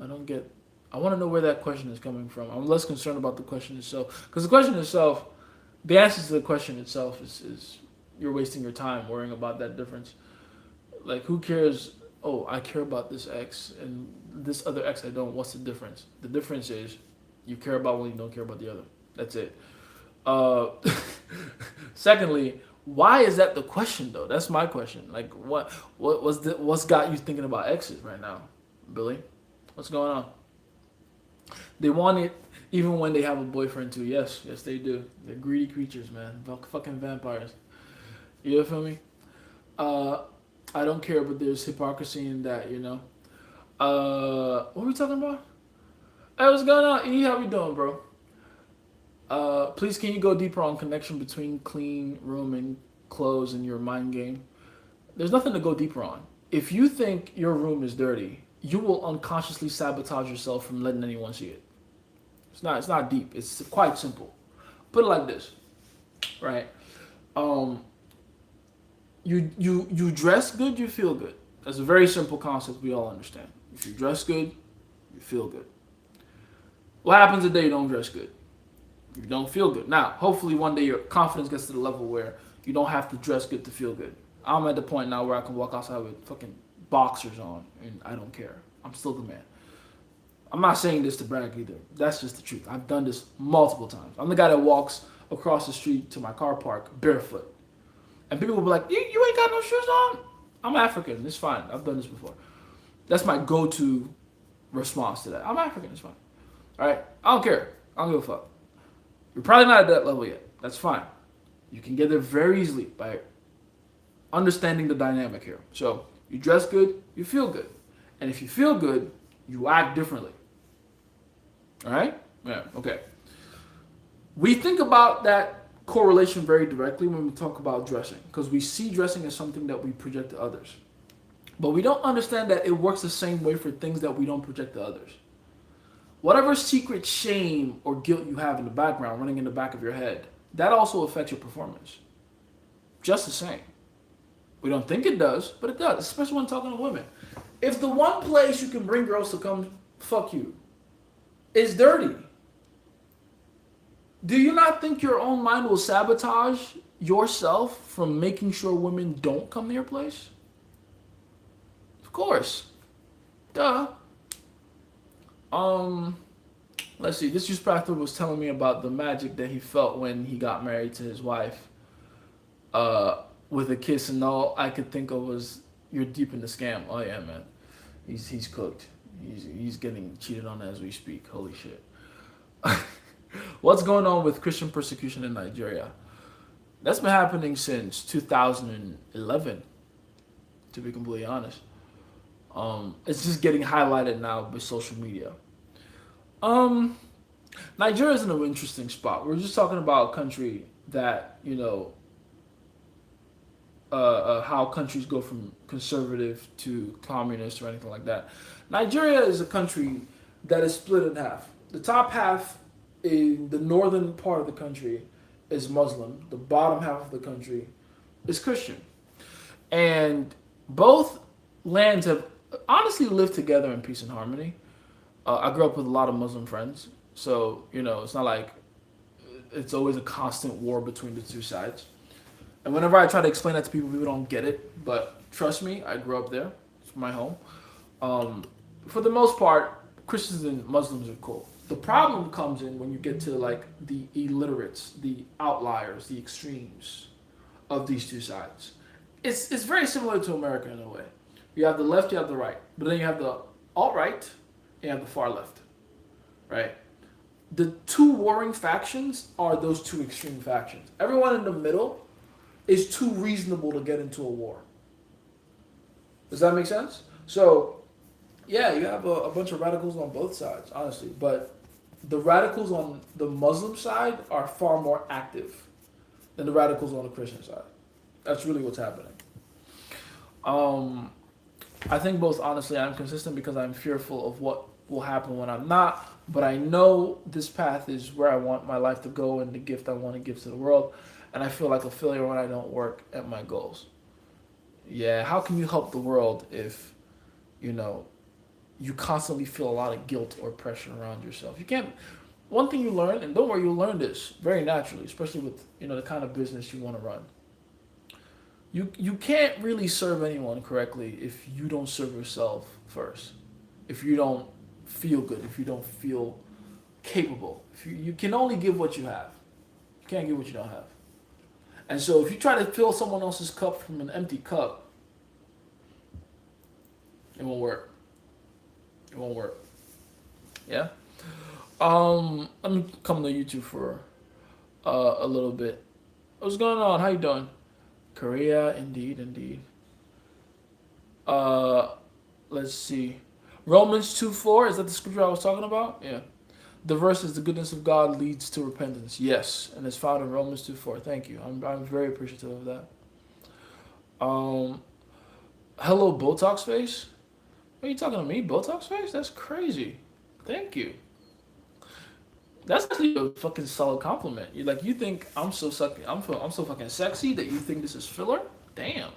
don't get. I want to know where that question is coming from. I'm less concerned about the question itself, because the question itself, the answer to the question itself is you're wasting your time worrying about that difference. Like, who cares? Oh, I care about this ex and this other ex I don't. What's the difference? The difference is you care about one, you don't care about the other. That's it. Uh, Secondly, why is that the question though? That's my question. Like, what's got you thinking about exes right now, Billy? What's going on? They want it even when they have a boyfriend too. Yes, yes they do. They're greedy creatures, man. Fucking vampires. You feel me? Uh, I don't care, but there's hypocrisy in that, you know. What are we talking about? Hey, what's going on? E, how we doing, bro? Please, can you go deeper on connection between clean room and clothes and your mind game? There's nothing to go deeper on. If you think your room is dirty, you will unconsciously sabotage yourself from letting anyone see it. It's not deep. It's quite simple. Put it like this, right? Um, you dress good, you feel good. That's a very simple concept we all understand. If you dress good, you feel good. What happens the day you don't dress good? You don't feel good. Now, hopefully one day your confidence gets to the level where you don't have to dress good to feel good. I'm at the point now where I can walk outside with fucking boxers on and I don't care. I'm still the man. I'm not saying this to brag either. That's just the truth. I've done this multiple times. I'm the guy that walks across the street to my car park barefoot. And people will be like, you ain't got no shoes on? I'm African. It's fine. I've done this before. That's my go-to response to that. I'm African. It's fine. All right? I don't care. I don't give a fuck. You're probably not at that level yet. That's fine. You can get there very easily by understanding the dynamic here. So you dress good, you feel good. And if you feel good, you act differently. All right? Yeah, okay. We think about that correlation very directly when we talk about dressing because we see dressing as something that we project to others. But we don't understand that it works the same way for things that we don't project to others. Whatever secret shame or guilt you have in the background, running in the back of your head, that also affects your performance. Just the same. We don't think it does, but it does, especially when talking to women. If the one place you can bring girls to come fuck you is dirty, do you not think your own mind will sabotage yourself from making sure women don't come to your place? Of course. Duh. Let's see. This youth pastor was telling me about the magic that he felt when he got married to his wife, with a kiss, and all I could think of was, "You're deep in the scam." Oh yeah, man. He's cooked. He's getting cheated on as we speak. Holy shit. What's going on with Christian persecution in Nigeria? That's been happening since 2011. To be completely honest. It's just getting highlighted now by social media. Nigeria is in an interesting spot. We're just talking about a country that, how countries go from conservative to communist or anything like that. Nigeria is a country that is split in half. The top half in the northern part of the country is Muslim. The bottom half of the country is Christian. And both lands have honestly lived together in peace and harmony. I grew up with a lot of Muslim friends, so it's not like it's always a constant war between the two sides. And whenever I try to explain that to people, people don't get it. But trust me, I grew up there. It's my home. For the most part, Christians and Muslims are cool. The problem comes in when you get to like the illiterates, the outliers, the extremes of these two sides. It's very similar to America in a way. You have the left, you have the right, but then you have the alt-right, and you have the far left, right? The two warring factions are those two extreme factions. Everyone in the middle is too reasonable to get into a war. Does that make sense? So, yeah, you have a bunch of radicals on both sides, honestly, but the radicals on the Muslim side are far more active than the radicals on the Christian side. That's really what's happening. I think both, honestly, I'm consistent because I'm fearful of what will happen when I'm not, but I know this path is where I want my life to go and the gift I want to give to the world, and I feel like a failure when I don't work at my goals. Yeah, how can you help the world if, you constantly feel a lot of guilt or pressure around yourself? You can't. One thing you learn, and don't worry, you'll learn this very naturally, especially with the kind of business you want to run. You can't really serve anyone correctly if you don't serve yourself first. If you don't feel good, if you don't feel capable, if you can only give what you have. You can't give what you don't have. And so if you try to fill someone else's cup from an empty cup, it won't work. It won't work. Yeah? Let me come to YouTube for a little bit. What's going on? How you doing? Korea, indeed. Let's see. Romans 2:4, is that the scripture I was talking about? Yeah. The verse is the goodness of God leads to repentance. Yes, and it's found in Romans 2:4. Thank you. I'm very appreciative of that. Um, hello, Botox face. Are you talking to me, Botox face? That's crazy. Thank you. That's actually a fucking solid compliment. You think I'm so I'm so fucking sexy that you think this is filler? Damn.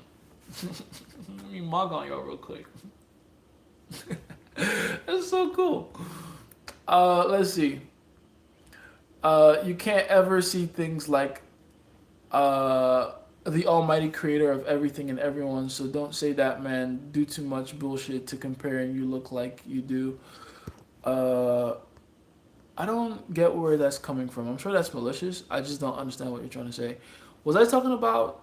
Let me mug on y'all real quick. That's so cool. Let's see. You can't ever see things like the almighty creator of everything and everyone, so don't say that, man. Do too much bullshit to compare and you look like you do. Uh, I don't get where that's coming from. I'm sure that's malicious. I just don't understand what you're trying to say. Was I talking about?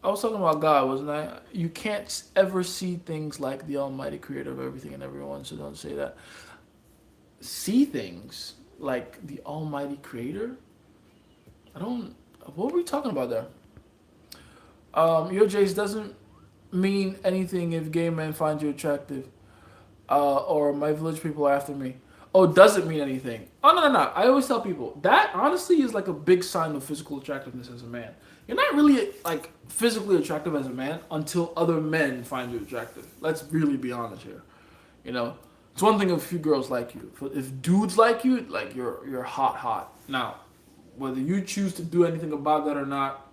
I was talking about God, wasn't I? You can't ever see things like the almighty creator of everything and everyone, so don't say that. See things like the almighty creator? I don't. What were we talking about there? Your Jace doesn't mean anything if gay men find you attractive, or my village people are after me. Oh, doesn't mean anything. Oh no, no, no. I always tell people that honestly is like a big sign of physical attractiveness as a man. You're not really like physically attractive as a man until other men find you attractive. Let's really be honest here. You know, it's one thing if a few girls like you. If dudes like you, like you're hot, hot. Now, whether you choose to do anything about that or not,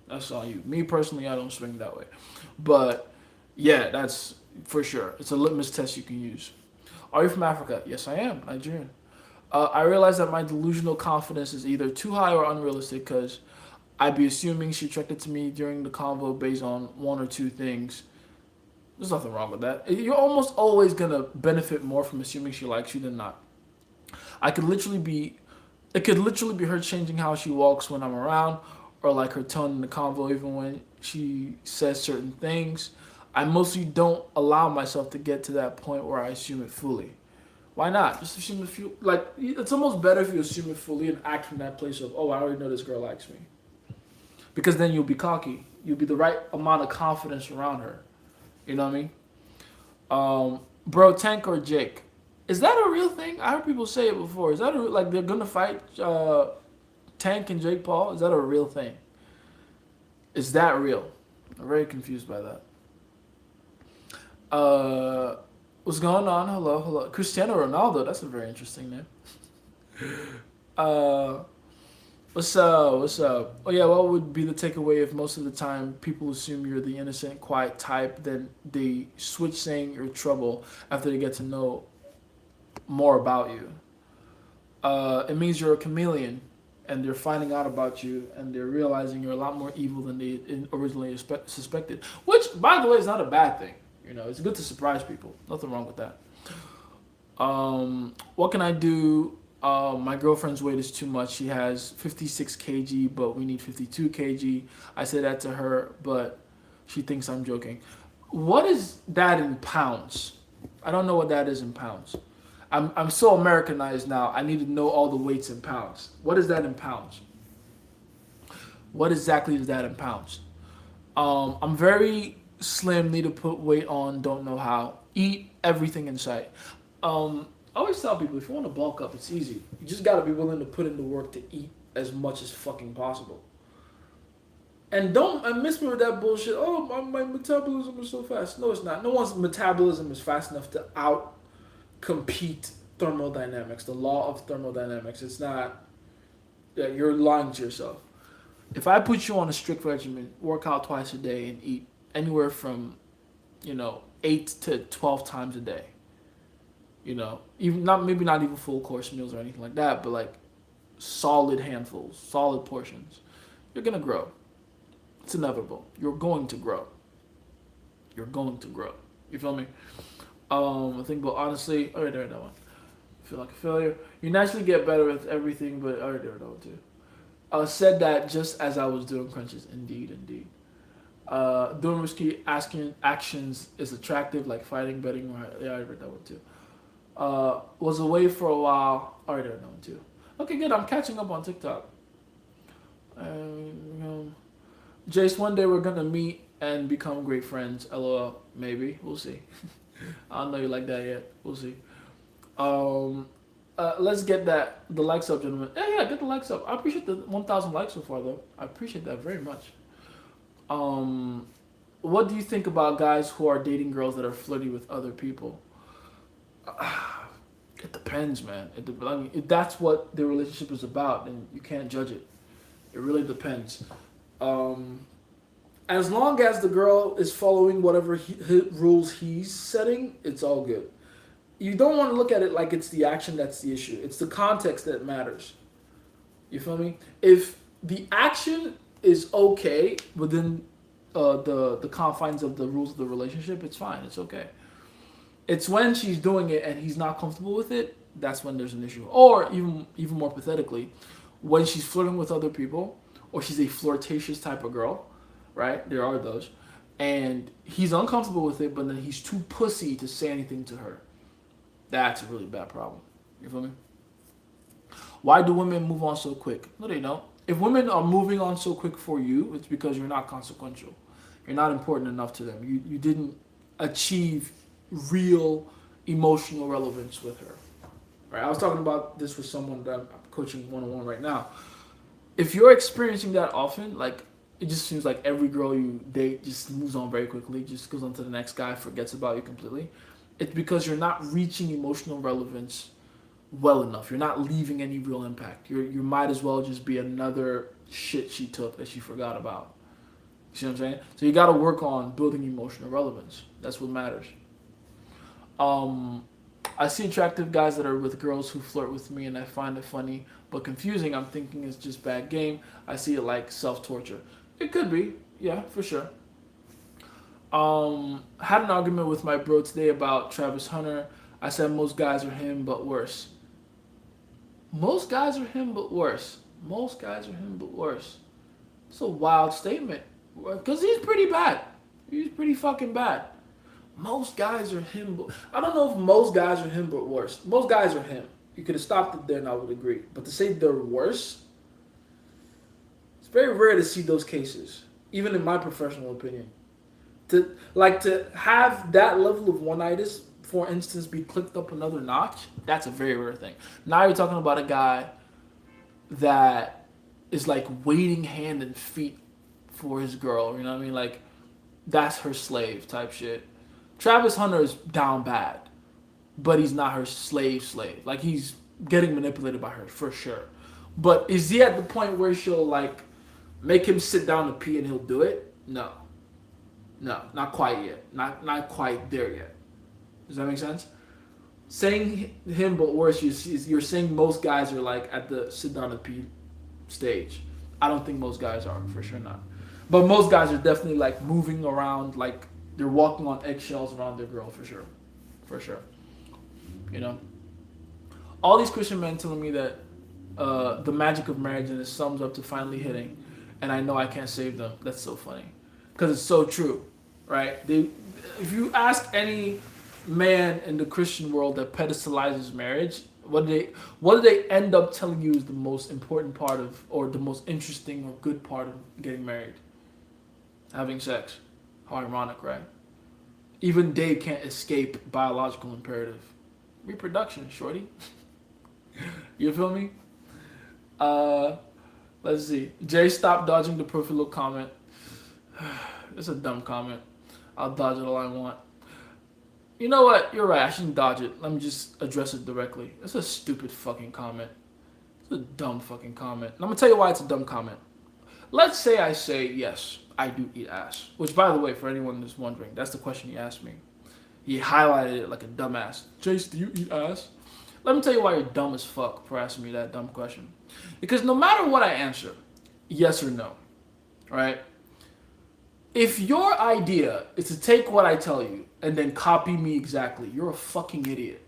that's on you. Me personally, I don't swing that way. But yeah, that's for sure. It's a litmus test you can use. Are you from Africa? Yes, I am. Nigerian. I realize that my delusional confidence is either too high or unrealistic because I'd be assuming she attracted to me during the convo based on one or two things. There's nothing wrong with that. You're almost always gonna benefit more from assuming she likes you than not. I could literally be, it could literally be her changing how she walks when I'm around, or like her tone in the convo even when she says certain things. I mostly don't allow myself to get to that point where I assume it fully. Why not? Just assume if you like. It's almost better if you assume it fully and act from that place of, oh, I already know this girl likes me, because then you'll be cocky. You'll be the right amount of confidence around her. You know what I mean? Bro, Tank or Jake? Is that a real thing? I heard people say it before. Is that like they're gonna fight Tank and Jake Paul? Is that a real thing? Is that real? I'm very confused by that. Uh, what's going on? Hello, hello. Cristiano Ronaldo. That's a very interesting name. Uh, what's up? What's up? Oh yeah, what would be the takeaway if most of the time people assume you're the innocent, quiet type, then they switch saying you're trouble after they get to know more about you? It means you're a chameleon, and they're finding out about you, and they're realizing you're a lot more evil than they originally suspected. Which, by the way, is not a bad thing. You know, it's good to surprise people. Nothing wrong with that. What can I do? My girlfriend's weight is too much. She has 56 kg, but we need 52 kg. I say that to her, but she thinks I'm joking. What is that in pounds? I don't know what that is in pounds. I'm so Americanized now. I need to know all the weights in pounds. What is that in pounds? What exactly is that in pounds? I'm very slim, need to put weight on, don't know how. Eat everything in sight. I always tell people if you want to bulk up, it's easy. You just got to be willing to put in the work to eat as much as fucking possible. And don't miss me with that bullshit. Oh, my metabolism is so fast. No, it's not. No one's metabolism is fast enough to out compete thermodynamics, the law of thermodynamics. It's not. Yeah, you're lying to yourself. If I put you on a strict regimen, work out twice a day, and eat anywhere from, 8 to 12 times a day. Even not maybe not even full course meals or anything like that, but like solid handfuls, solid portions. You're gonna grow. It's inevitable. You're going to grow. You're going to grow. You feel me? I think, but honestly, I already heard that one. I feel like a failure. You naturally get better with everything, but I already heard that one too. Said that just as I was doing crunches. Indeed, indeed. Doing risky asking actions is attractive, like fighting, betting. Yeah, I read that one too. Was away for a while. I already heard that one too. Okay, good. I'm catching up on TikTok. Jace, one day we're gonna meet and become great friends. LOL. Maybe. We'll see. I don't know you like that yet. We'll see. Let's get the likes up, gentlemen. Yeah, get the likes up. I appreciate the 1,000 likes so far, though. I appreciate that very much. Um, what do you think about guys who are dating girls that are flirty with other people? It depends, man. I mean, if that's what the relationship is about, then you can't judge it. It really depends. Um, as long as the girl is following whatever rules he's setting, it's all good. You don't want to look at it like it's the action that's the issue. It's the context that matters. You feel me? If the action is okay within the confines of the rules of the relationship, it's fine. It's okay. It's when she's doing it and he's not comfortable with it, that's when there's an issue. Or even more pathetically, when she's flirting with other people, or she's a flirtatious type of girl, right? There are those, and he's uncomfortable with it, but then he's too pussy to say anything to her. That's a really bad problem. You feel me? Why do women move on so quick? No, they don't. If women are moving on so quick for you, it's because you're not consequential. You're not important enough to them. You didn't achieve real emotional relevance with her. Right? I was talking about this with someone that I'm coaching one-on-one right now. If you're experiencing that often, like it just seems like every girl you date just moves on very quickly, just goes on to the next guy, forgets about you completely. It's because you're not reaching emotional relevance well enough. You're not leaving any real impact. You might as well just be another shit she took that she forgot about. You see what I'm saying? So you got to work on building emotional relevance. That's what matters. I see attractive guys that are with girls who flirt with me, and I find it funny but confusing. I'm thinking it's just bad game. I see it like self-torture. It could be, yeah, for sure. Had an argument with my bro today about Travis Hunter. I said most guys are him, but worse. Most guys are him, but worse. Most guys are him, but worse. It's a wild statement. Because he's pretty bad. He's pretty fucking bad. Most guys are him, but... I don't know if most guys are him, but worse. Most guys are him. You could have stopped it there and I would agree. But to say they're worse, it's very rare to see those cases. Even in my professional opinion. To have that level of one-itis, for instance, be clicked up another notch, that's a very rare thing. Now you're talking about a guy that is like waiting hand and feet for his girl, you know what I mean? Like, that's her slave type shit. Travis Hunter is down bad, but he's not her slave. Like, he's getting manipulated by her, for sure. But is he at the point where she'll, like, make him sit down to pee and he'll do it? No. No, not quite yet. Not quite there yet. Does that make sense? Saying him, but worse, you're saying most guys are like at the sit down and pee stage. I don't think most guys are, for sure not. But most guys are definitely like moving around, like they're walking on eggshells around their girl, for sure. For sure. You know? All these Christian men telling me that the magic of marriage and it sums up to finally hitting, and I know I can't save them. That's so funny. Because it's so true. Right? If you ask any man in the Christian world that pedestalizes marriage, what do they end up telling you is the most important part of, or the most interesting or good part of getting married? Having sex. How ironic, right? Even they can't escape biological imperative. Reproduction, shorty. You feel me? Let's see. Jay, stop dodging the perfect little comment. It's a dumb comment. I'll dodge it all I want. You know what? You're right. I shouldn't dodge it. Let me just address it directly. It's a stupid fucking comment. It's a dumb fucking comment. And I'm going to tell you why it's a dumb comment. Let's say I say, yes, I do eat ass. Which, by the way, for anyone who's wondering, that's the question he asked me. He highlighted it like a dumbass. Jace, do you eat ass? Let me tell you why you're dumb as fuck for asking me that dumb question. Because no matter what I answer, yes or no, right? If your idea is to take what I tell you and then copy me exactly, you're a fucking idiot.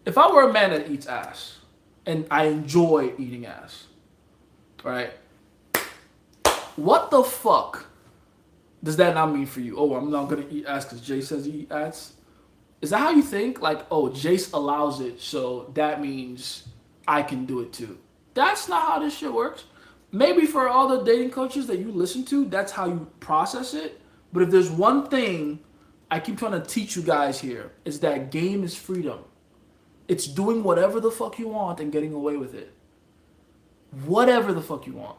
If I were a man that eats ass, and I enjoy eating ass, right? What the fuck does that not mean for you? Oh, I'm not gonna eat ass because Jay says he eat ass? Is that how you think? Like, oh, Jace allows it, so that means I can do it too. That's not how this shit works. Maybe for all the dating coaches that you listen to, that's how you process it. But if there's one thing I keep trying to teach you guys here, is that game is freedom. It's doing whatever the fuck you want and getting away with it. Whatever the fuck you want.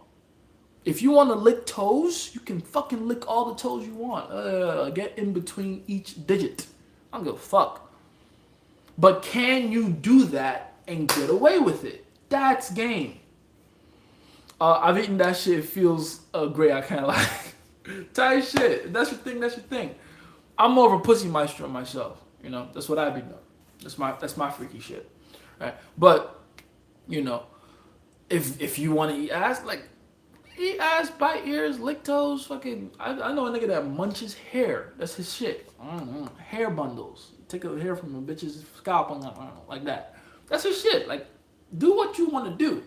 If you want to lick toes, you can fucking lick all the toes you want. Get in between each digit. I don't give a fuck. But can you do that and get away with it? That's game. I've eaten that shit. It feels great. I can't lie. Tight shit. If that's your thing. That's your thing. I'm more of a pussy maestro myself. You know, that's what I've been doing. That's my freaky shit. Right? But you know, if you want to eat ass, like eat ass, bite ears, lick toes, fucking. I know a nigga that munches hair. That's his shit. Hair bundles. Take a hair from a bitch's scalp and like that. That's his shit. Like, do what you want to do.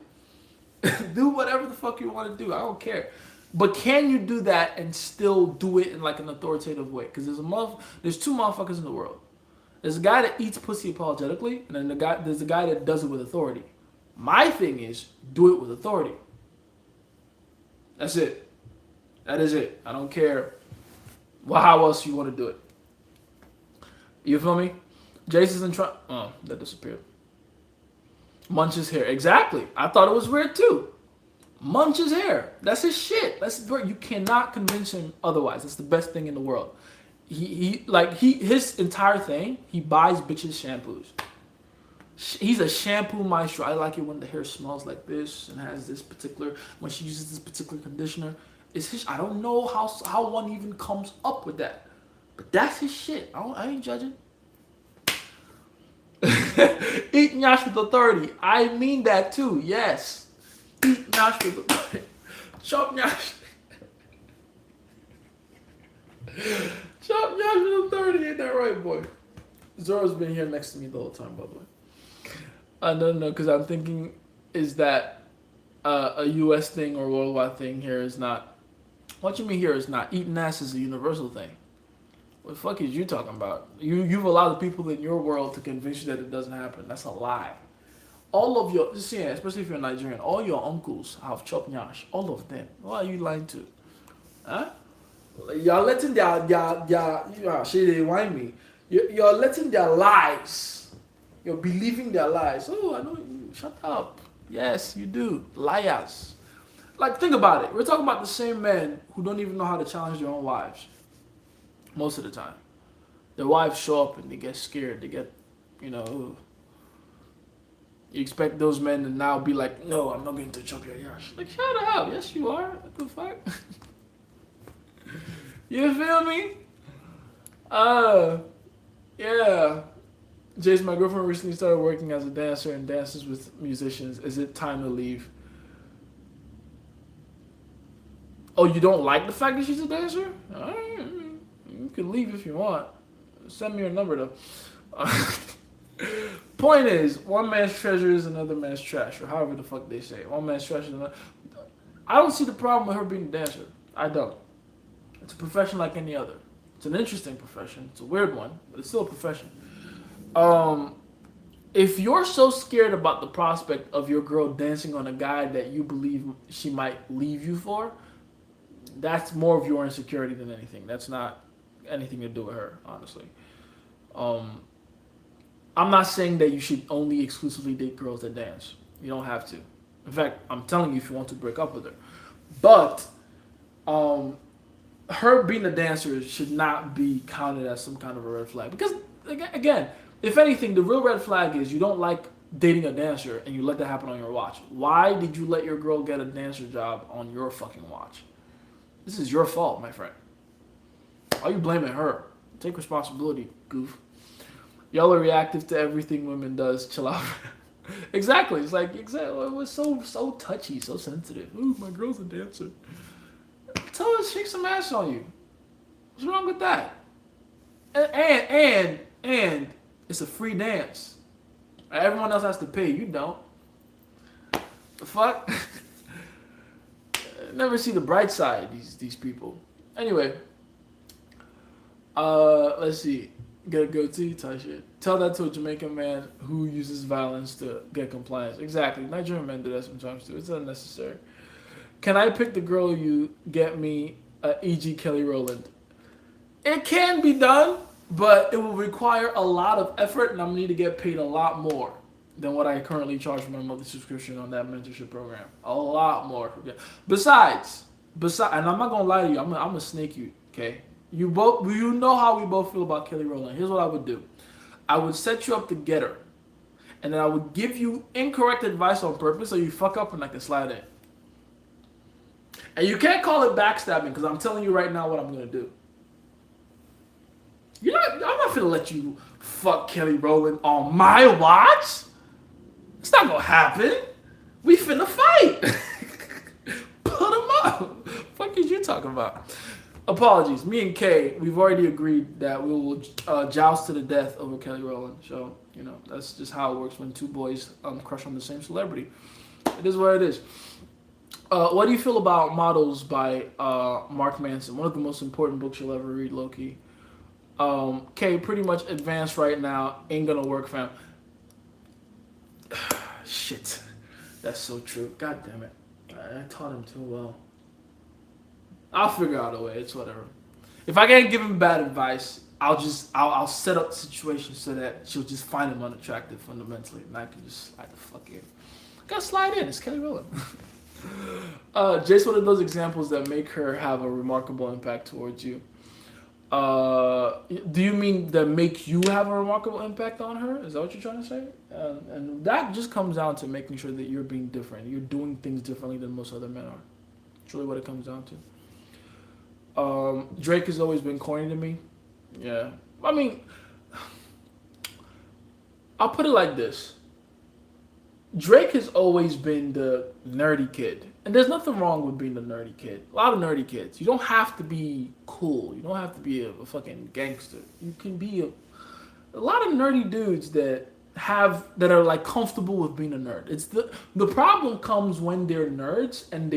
Do whatever the fuck you want to do. I don't care. But can you do that and still do it in like an authoritative way? Because there's two motherfuckers in the world. There's a guy that eats pussy apologetically, and then there's a guy that does it with authority. My thing is, do it with authority. That's it. That is it. I don't care how else you want to do it. You feel me? Jason's in Trump. Oh, that disappeared. Munches hair. Exactly. I thought it was weird too. Munches hair. That's his shit. You cannot convince him otherwise. It's the best thing in the world. His entire thing, he buys bitches shampoos. He's a shampoo maestro. I like it when the hair smells like this and has this particular, when she uses this particular conditioner. I don't know how one even comes up with that. But that's his shit. I ain't judging. Eat Nyash with authority. I mean that too, yes. Eat Nyash with authority. Chop Nyash. Chop Nyash with authority, ain't that right, boy? Zoro's been here next to me the whole time, by the way. No, because I'm thinking, is that a US thing or worldwide thing here is not. What you mean here is not. Eating ass is a universal thing. What the fuck is you talking about? You've allowed the people in your world to convince you that it doesn't happen. That's a lie. All of your, especially if you're Nigerian, all your uncles have chop nyash. All of them. What are you lying to? Huh? You're letting they whine me. You're letting their lies. You're believing their lies. Oh, I know you. Shut up. Yes, you do. Liars. Like, think about it. We're talking about the same men who don't even know how to challenge their own wives. Most of the time. Their wives show up and they get scared. They get, you expect those men to now be like, no, I'm not going to chop your yash. Like, shut up. Yes, you are. What the fuck? You feel me? Yeah. Jace, my girlfriend recently started working as a dancer and dances with musicians. Is it time to leave? Oh, you don't like the fact that she's a dancer? All right. You can leave if you want. Send me your number, though. Point is, one man's treasure is another man's trash, or however the fuck they say it. One man's treasure is another. I don't see the problem with her being a dancer. I don't. It's a profession like any other. It's an interesting profession. It's a weird one, but it's still a profession. If you're so scared about the prospect of your girl dancing on a guy that you believe she might leave you for, that's more of your insecurity than anything. That's not anything to do with her, honestly. I'm not saying that you should only exclusively date girls that dance. You don't have to. In fact, I'm telling you if you want to break up with her. But her being a dancer should not be counted as some kind of a red flag. Because, again, if anything, the real red flag is you don't like dating a dancer and you let that happen on your watch. Why did you let your girl get a dancer job on your fucking watch? This is your fault, my friend. Why are you blaming her? Take responsibility, goof. Y'all are reactive to everything women does. Chill out. Exactly. It's like, it was so touchy, so sensitive. Ooh, my girl's a dancer. Tell her to shake some ass on you. What's wrong with that? And it's a free dance. Everyone else has to pay. You don't. The fuck? Never see the bright side, these people. Anyway. Let's see. Get a goatee type shit. Tell that to a Jamaican man who uses violence to get compliance. Exactly. Nigerian men do that sometimes too. It's unnecessary. Can I pick the girl you get me, e.g. Kelly Rowland? It can be done. but it will require a lot of effort, and I'm gonna need to get paid a lot more than what I currently charge for my monthly subscription on that mentorship program. A lot more. Besides, and I'm not gonna lie to you. I'm gonna snake you. Okay, you know how we both feel about Kelly Rowland. Here's what I would do. I would set you up to get her, and then I would give you incorrect advice on purpose, so you fuck up and I can slide in. And you can't call it backstabbing because I'm telling you right now what I'm gonna do. I'm not gonna let you fuck Kelly Rowland on my watch. It's not gonna happen. We finna fight. Put him up. Fuck is you talking about? Apologies. Me and Kay, we've already agreed that we will joust to the death over Kelly Rowland. So, that's just how it works when two boys crush on the same celebrity. It is what it is. What do you feel about Models by Mark Manson? One of the most important books you'll ever read, low-key. Kay, pretty much advanced right now. Ain't gonna work, fam. Shit. That's so true. God damn it. I taught him too well. I'll figure out a way. It's whatever. If I can't give him bad advice, I'll set up the situation so that she'll just find him unattractive fundamentally, and I can just slide the fuck in. Gotta slide in. It's Kelly Rowland. Jace, one of those examples that make her have a remarkable impact towards you. Do you mean that make you have a remarkable impact on her? Is that what you're trying to say? And that just comes down to making sure that you're being different. You're doing things differently than most other men are. It's really what it comes down to. Drake has always been corny to me. Yeah. I mean, I'll put it like this. Drake has always been the nerdy kid. And there's nothing wrong with being the nerdy kid. A lot of nerdy kids. You don't have to be cool. You don't have to be a fucking gangster. You can be a lot of nerdy dudes that are like comfortable with being a nerd. It's the problem comes when they're nerds and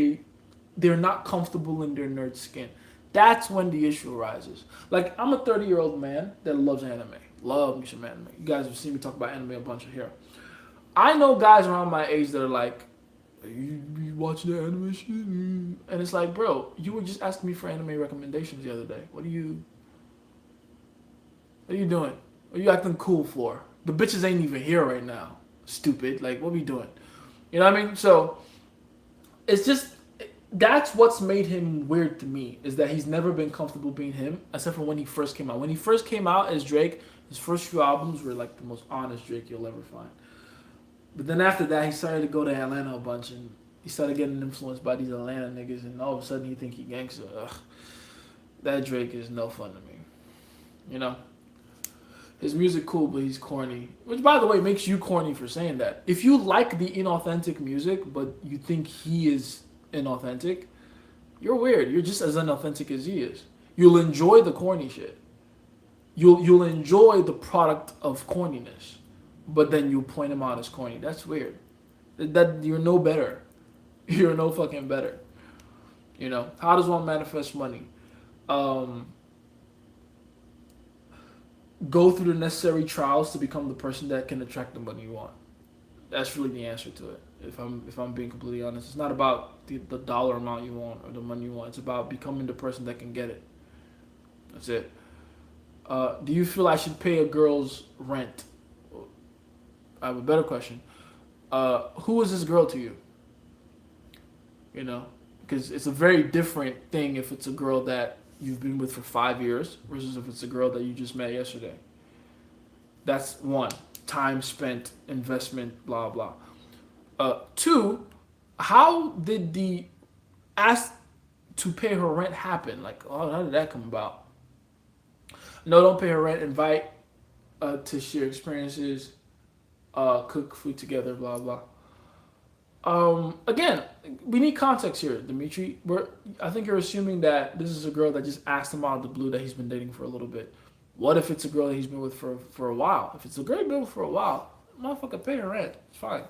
they're not comfortable in their nerd skin. That's when the issue arises. Like, I'm a 30-year-old man that loves anime. Love me some anime. You guys have seen me talk about anime a bunch of here. I know guys around my age that are like, you be watching the anime shit? And it's like, bro, you were just asking me for anime recommendations the other day. What are you doing? What are you acting cool for? The bitches ain't even here right now. Stupid. Like, what are we doing? You know what I mean? So, it's just, that's what's made him weird to me, is that he's never been comfortable being him, except for when he first came out. When he first came out as Drake, his first few albums were like the most honest Drake you'll ever find. But then after that, he started to go to Atlanta a bunch, and he started getting influenced by these Atlanta niggas, and all of a sudden he think he gangster. Ugh. That Drake is no fun to me. You know? His music cool, but he's corny. Which, by the way, makes you corny for saying that. If you like the inauthentic music, but you think he is inauthentic, you're weird. You're just as inauthentic as he is. You'll enjoy the corny shit. You'll enjoy the product of corniness. But then you point him out as corny. That's weird. That you're no better. You're no fucking better. You know, how does one manifest money? Go through the necessary trials to become the person that can attract the money you want. That's really the answer to it. If I'm being completely honest, it's not about the dollar amount you want or the money you want. It's about becoming the person that can get it. That's it. Do you feel I should pay a girl's rent? I have a better question. Who is this girl to you? You know, because it's a very different thing if it's a girl that you've been with for 5 years versus if it's a girl that you just met yesterday. That's one. Time spent, investment, blah, blah. Two, how did the ask to pay her rent happen? Like, how did that come about? No, don't pay her rent. Invite to share experiences. Cook food together, blah blah. Again, we need context here, Dimitri. I think you're assuming that this is a girl that just asked him out of the blue that he's been dating for a little bit. What if it's a girl that he's been with for a while? If it's a girl he's been with for a while, motherfucker, pay her rent. It's fine.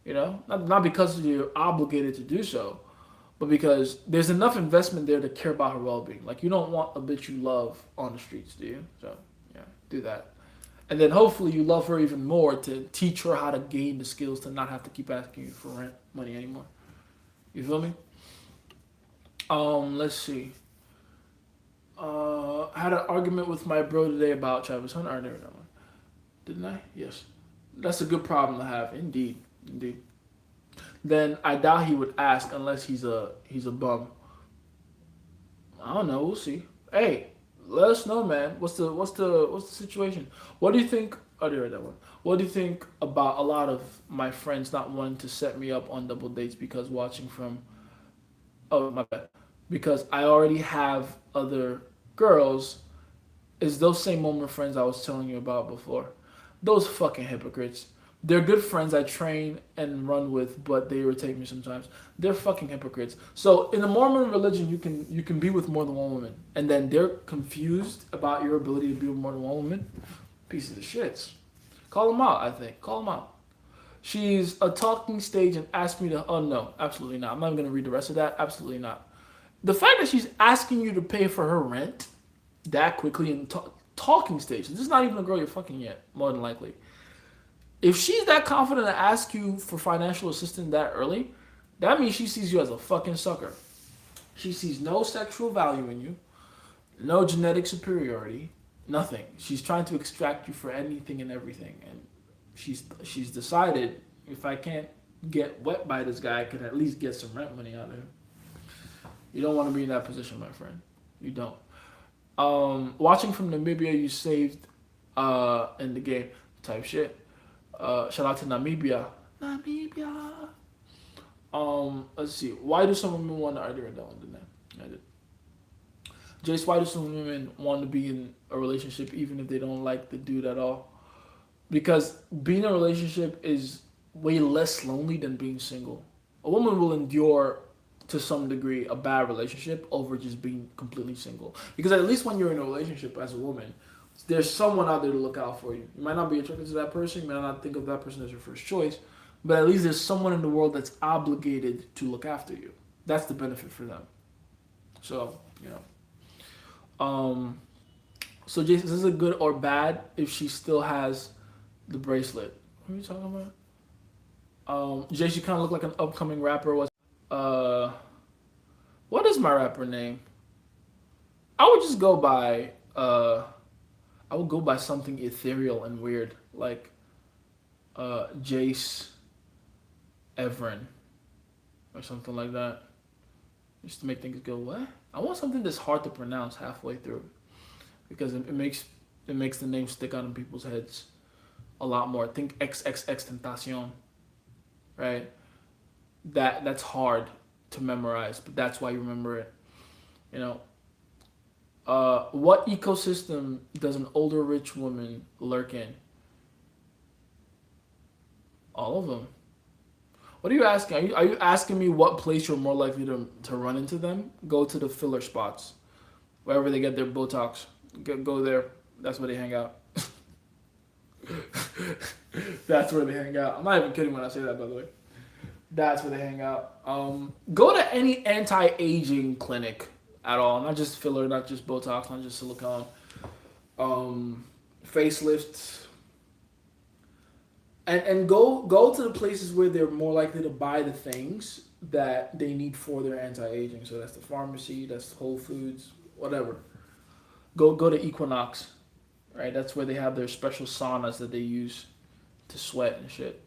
You know, not because you're obligated to do so, but because there's enough investment there to care about her well-being. Like, you don't want a bitch you love on the streets, do you? So yeah, do that. And then hopefully you love her even more to teach her how to gain the skills to not have to keep asking you for rent money anymore. You feel me? Let's see. I had an argument with my bro today about Travis Hunter. I never that one. Didn't I? Yes. That's a good problem to have. Indeed. Indeed. Then I doubt he would ask unless he's a bum. I don't know. We'll see. Hey, let us know, man. What's the situation? What do you think? Oh, there that one. What do you think about a lot of my friends not wanting to set me up on double dates because watching from? Oh, my bad. Because I already have other girls. Is those same moment friends I was telling you about before? Those fucking hypocrites. They're good friends I train and run with, but they irritate me sometimes. They're fucking hypocrites. So in the Mormon religion, you can be with more than one woman, and then they're confused about your ability to be with more than one woman. Pieces of shits. Call them out. I think call them out. She's a talking stage and asked me to. Oh no, absolutely not. I'm not even gonna read the rest of that. Absolutely not. The fact that she's asking you to pay for her rent that quickly in talking stage. This is not even a girl you're fucking yet. More than likely. If she's that confident to ask you for financial assistance that early, that means she sees you as a fucking sucker. She sees no sexual value in you, no genetic superiority, nothing. She's trying to extract you for anything and everything, and she's decided if I can't get wet by this guy, I could at least get some rent money out of him. You don't want to be in that position, my friend. You don't. Watching from Namibia, you saved in the game type shit. Shout out to Namibia. Namibia. Let's see. Why do some women want to argue that one? Didn't I did. Jace, why do some women want to be in a relationship even if they don't like the dude at all? Because being in a relationship is way less lonely than being single. A woman will endure to some degree a bad relationship over just being completely single. Because at least when you're in a relationship as a woman, there's someone out there to look out for you. You might not be attracted to that person, you might not think of that person as your first choice, but at least there's someone in the world that's obligated to look after you. That's the benefit for them. So, you know. So Jason, is it good or bad if she still has the bracelet? What are you talking about? Jace, you kind of look like an upcoming rapper. What is my rapper name? I would just go by I would go by something ethereal and weird, like Jace Everin or something like that. Just to make things go, what? I want something that's hard to pronounce halfway through. Because it makes the name stick out in people's heads a lot more. Think XXX Tentacion. Right? That's hard to memorize, but that's why you remember it. You know, what ecosystem does an older rich woman lurk in? All of them. What are you asking? Are you asking me what place you're more likely to run into them? Go to the filler spots, wherever they get their Botox. Go there. That's where they hang out. That's where they hang out. I'm not even kidding when I say that, by the way. That's where they hang out. Go to any anti-aging clinic at all. Not just filler, not just Botox, not just silicone. Facelifts. And go to the places where they're more likely to buy the things that they need for their anti-aging. So that's the pharmacy, that's Whole Foods, whatever. Go to Equinox, right? That's where they have their special saunas that they use to sweat and shit.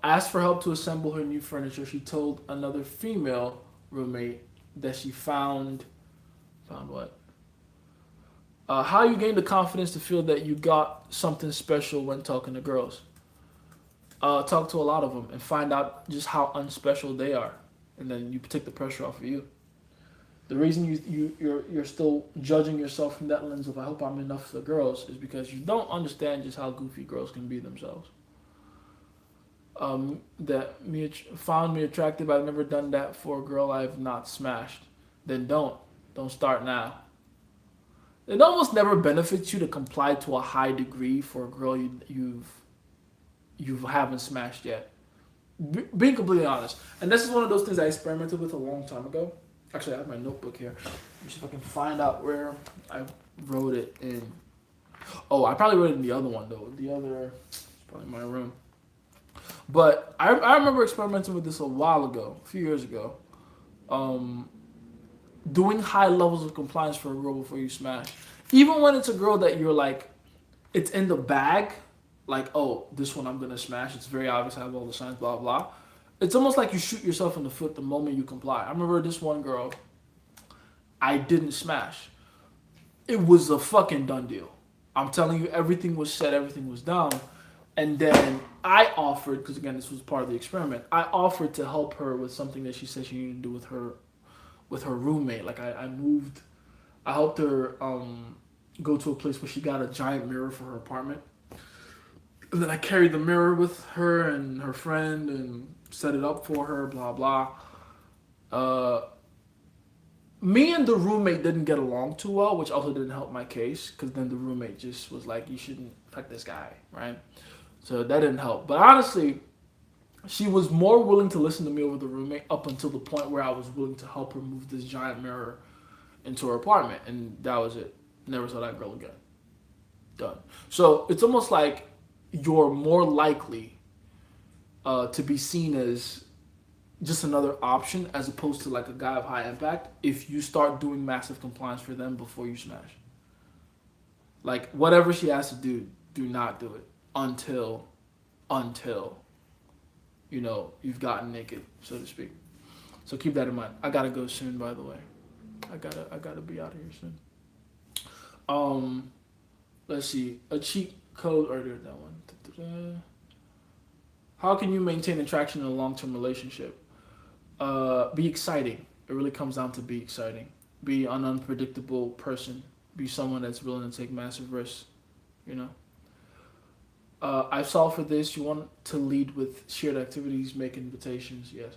Asked for help to assemble her new furniture. She told another female roommate that she found what? How you gain the confidence to feel that you got something special when talking to girls. Talk to a lot of them and find out just how unspecial they are, and then you take the pressure off of you. The reason you're still judging yourself from that lens of I hope I'm enough for girls is because you don't understand just how goofy girls can be themselves. Found me attractive. I've never done that for a girl I've not smashed. Then don't start now. It almost never benefits you to comply to a high degree for a girl you haven't smashed yet. Being completely honest, and this is one of those things I experimented with a long time ago. Actually, I have my notebook here. Let me see if I can find out where I wrote it in. Oh, I probably wrote it in the other one though. The other, it's probably my room. But I remember experimenting with this a while ago, a few years ago. doing high levels of compliance for a girl before you smash. Even when it's a girl that you're like, it's in the bag, like, oh, this one I'm gonna smash. It's very obvious. I have all the signs, blah blah. It's almost like you shoot yourself in the foot the moment you comply. I remember this one girl, I didn't smash. It was a fucking done deal. I'm telling you, everything was set, everything was down. And then I offered, because again, this was part of the experiment. I offered to help her with something that she said she needed to do with her roommate. Like I helped her go to a place where she got a giant mirror for her apartment. And then I carried the mirror with her and her friend and set it up for her. Blah blah. Uh, Me and the roommate didn't get along too well, which also didn't help my case because then the roommate just was like, "You shouldn't fuck this guy," right? So that didn't help. But honestly, she was more willing to listen to me over the roommate up until the point where I was willing to help her move this giant mirror into her apartment, and that was it. Never saw that girl again. Done. So it's almost like you're more likely to be seen as just another option as opposed to like a guy of high impact if you start doing massive compliance for them before you smash. Like whatever she has to do, do not do it until you've gotten naked, so to speak. So keep that in mind. I gotta go soon, by the way. I gotta be out of here soon. Um, let's see. A cheat code or that one. Da-da-da. How can you maintain attraction in a long term relationship? Be exciting. It really comes down to be exciting. Be an unpredictable person. Be someone that's willing to take massive risks. You know. I've solved for this. You want to lead with shared activities, make invitations. Yes.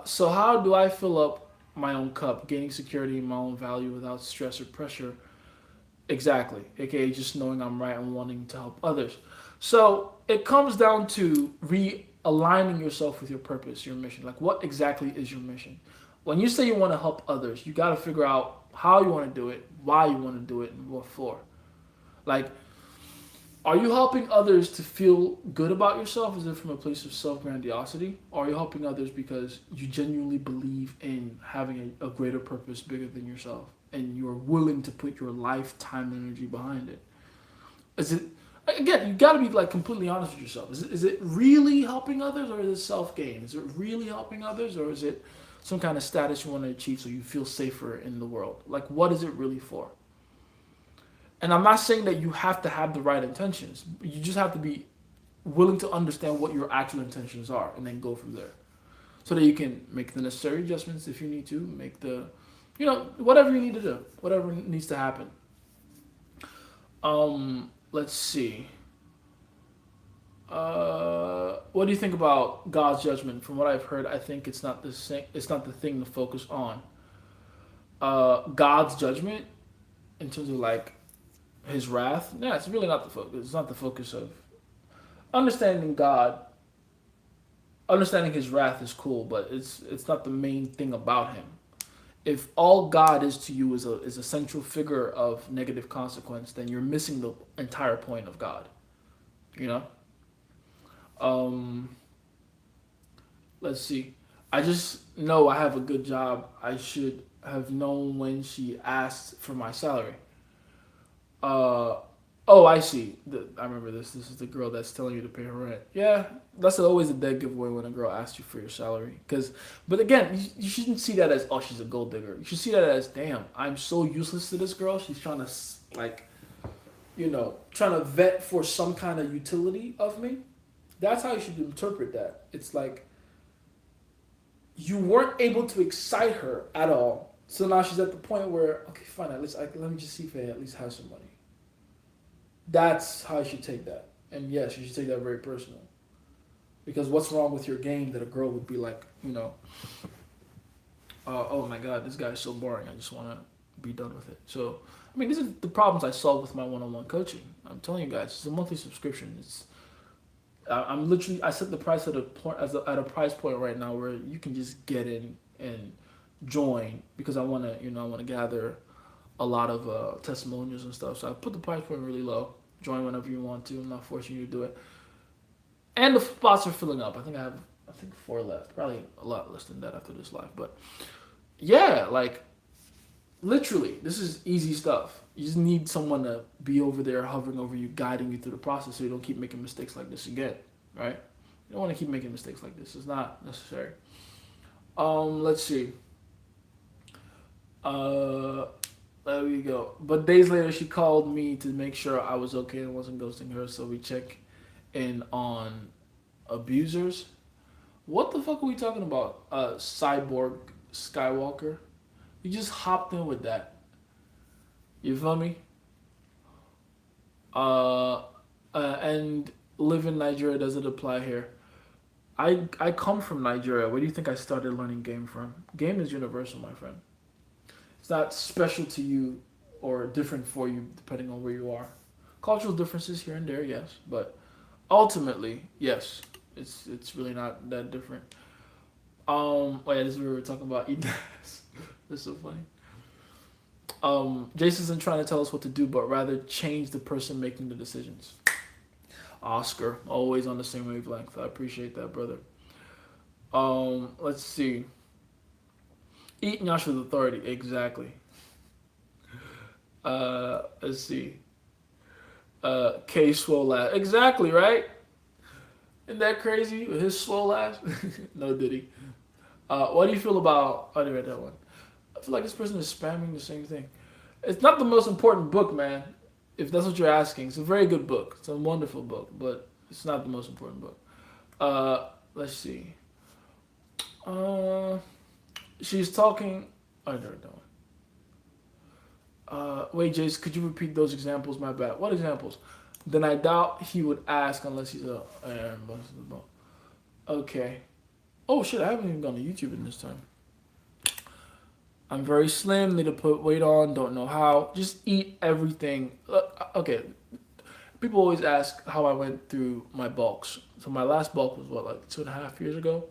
So how do I fill up my own cup, gaining security in my own value without stress or pressure? Exactly. AKA just knowing I'm right and wanting to help others. So it comes down to realigning yourself with your purpose, your mission. Like, what exactly is your mission? When you say you want to help others, you got to figure out how you want to do it, why you want to do it, and what for. Like, are you helping others to feel good about yourself? Is it from a place of self grandiosity? Or are you helping others because you genuinely believe in having a greater purpose bigger than yourself? And you're willing to put your lifetime energy behind it? Is it, again, you got to be like completely honest with yourself. Is it really helping others or is it self gain? Is it really helping others or is it some kind of status you want to achieve so you feel safer in the world? Like, what is it really for? And I'm not saying that you have to have the right intentions. You just have to be willing to understand what your actual intentions are and then go from there. So that you can make the necessary adjustments if you need to, make whatever you need to do, whatever needs to happen. Let's see. What do you think about God's judgment? From what I've heard, I think it's not the same. It's not the thing to focus on. God's judgment, in terms of like His wrath. Yeah, it's really not the focus. It's not the focus of understanding God. Understanding His wrath is cool, but it's not the main thing about Him. If all God is to you is a central figure of negative consequence, then you're missing the entire point of God. You know. Let's see. I just know I have a good job. I should have known when she asked for my salary. Uh, oh, I see. I remember this. This is the girl that's telling you to pay her rent. Yeah, that's always a dead giveaway when a girl asks you for your salary. But again, you shouldn't see that as, oh, she's a gold digger. You should see that as, damn, I'm so useless to this girl. She's trying to like, trying to vet for some kind of utility of me. That's how you should interpret that. It's like you weren't able to excite her at all. So now she's at the point where, okay, fine, at least let me just see if I at least have some money. That's how you should take that. And yes, you should take that very personal. Because what's wrong with your game that a girl would be like, oh my God, this guy's so boring. I just want to be done with it. So, I mean, these are the problems I solve with my one-on-one coaching. I'm telling you guys, it's a monthly subscription. I'm literally, I set the price at a price point right now where you can just get in and join because I want to gather a lot of testimonials and stuff. So I put the price point really low. Join whenever you want to. I'm not forcing you to do it. And the spots are filling up. I have 4 left. Probably a lot less than that after this live. But yeah, like Literally, this is easy stuff. You just need someone to be over there hovering over you, guiding you through the process so you don't keep making mistakes like this again, right? You don't want to keep making mistakes like this. It's not necessary. Let's see. Uh, there we go. But days later, she called me to make sure I was okay and wasn't ghosting her. So we check in on abusers. What the fuck are we talking about? Cyborg Skywalker. You just hopped in with that. You feel me? Uh, and live in Nigeria, does it apply here? I come from Nigeria. Where do you think I started learning game from? Game is universal, my friend. It's not special to you or different for you depending on where you are. Cultural differences here and there, yes, but ultimately, yes, it's really not that different. Oh yeah, this is what we were talking about eating ass. That's so funny. Jason isn't trying to tell us what to do, but rather change the person making the decisions. Oscar, always on the same wavelength. I appreciate that, brother. Let's see. Eat Nyash with authority, exactly. Let's see. K swole ass, exactly right. Isn't that crazy? His swole ass. No Diddy. What do you feel about? Oh, I read that one. I feel like this person is spamming the same thing. It's not the most important book, man. If that's what you're asking, it's a very good book. It's a wonderful book, but it's not the most important book. Let's see. Uh, she's talking. I don't know. Wait, Jace, could you repeat those examples? My bad. What examples? Then I doubt he would ask unless he's a. Okay. Oh shit! I haven't even gone to YouTube in this time. I'm very slim. Need to put weight on. Don't know how. Just eat everything. Okay. People always ask how I went through my bulks. So my last bulk was what, like 2.5 years ago.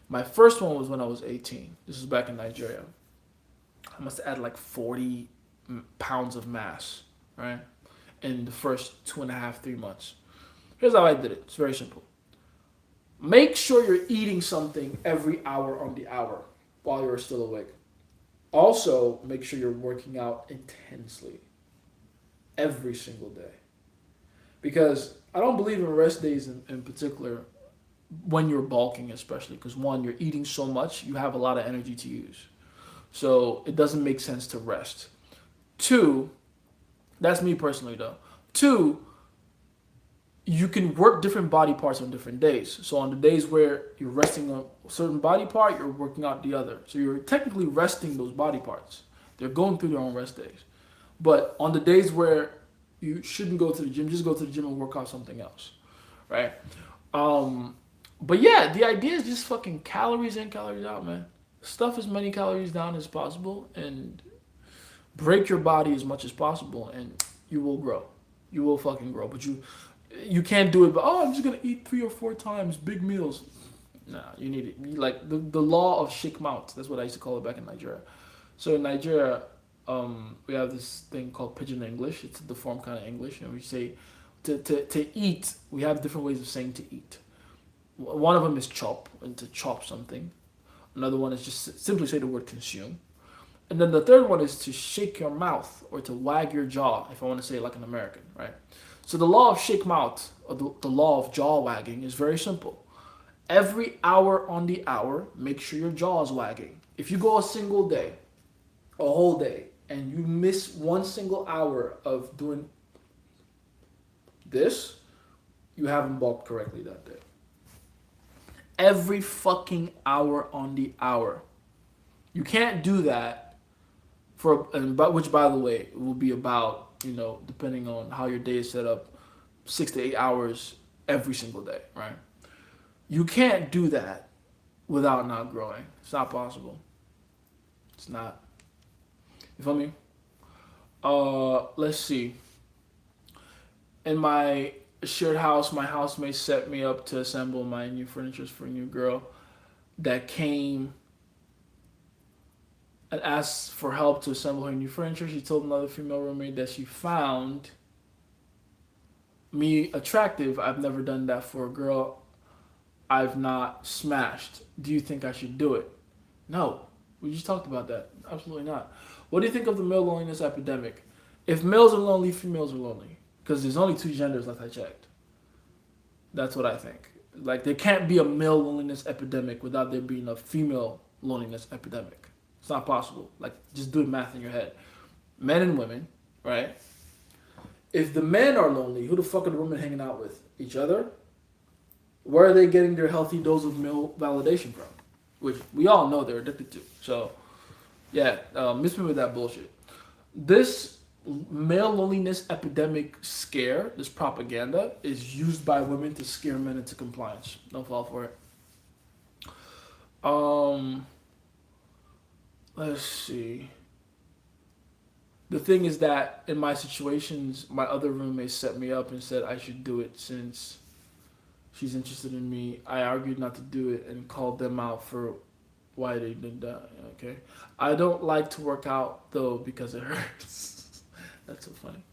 My first one was when I was 18. This was back in Nigeria. I must add like 40 pounds of mass, right? In the first 2.5, 3 months. Here's how I did it. It's very simple. Make sure you're eating something every hour on the hour while you're still awake. Also, make sure you're working out intensely every single day. Because I don't believe in rest days in particular when you're bulking, especially. Because one, you're eating so much, you have a lot of energy to use. So it doesn't make sense to rest. Two, that's me personally though. Two, you can work different body parts on different days. So on the days where you're resting on a certain body part, you're working out the other. So you're technically resting those body parts. They're going through their own rest days. But on the days where you shouldn't go to the gym, just go to the gym and work out something else, right? But yeah, the idea is just fucking calories in, calories out, man. Stuff as many calories down as possible and break your body as much as possible, and you will grow. You will fucking grow. But you can't do it. But I'm just gonna eat 3 or 4 times big meals. Nah, you need it. Like the law of Shikmaut. That's what I used to call it back in Nigeria. So in Nigeria, we have this thing called Pidgin English. It's the form kind of English, and we say to eat. We have different ways of saying to eat. One of them is chop, and to chop something. Another one is just simply say the word consume. And then the third one is to shake your mouth or to wag your jaw, if I want to say it like an American, right? So the law of shake mouth, or the law of jaw wagging, is very simple. Every hour on the hour, make sure your jaw is wagging. If you go a single day, a whole day, and you miss one single hour of doing this, you haven't bulked correctly that day. Every fucking hour on the hour. You can't do that which by the way, it will be about, depending on how your day is set up, 6 to 8 hours every single day, right? You can't do that without not growing. It's not possible. It's not. You feel me? Let's see. In my shared house, my housemate set me up to assemble my new furniture for a new girl that came and asked for help to assemble her new furniture. She told another female roommate that she found me attractive. I've never done that for a girl I've not smashed. Do you think I should do it? No. We just talked about that. Absolutely not. What do you think of the male loneliness epidemic? If males are lonely, females are lonely. Because there's only two genders, like I checked. That's what I think. Like, there can't be a male loneliness epidemic without there being a female loneliness epidemic. It's not possible. Like, just do math in your head. Men and women, right? If the men are lonely, who the fuck are the women hanging out with? Each other? Where are they getting their healthy dose of male validation from? Which we all know they're addicted to. So, yeah, miss me with that bullshit. This male loneliness epidemic scare, this propaganda, is used by women to scare men into compliance. Don't fall for it. Um, let's see. The thing is that in my situations, my other roommate set me up and said I should do it since she's interested in me. I argued not to do it and called them out for why they did that. Okay. I don't like to work out though because it hurts. That's so funny.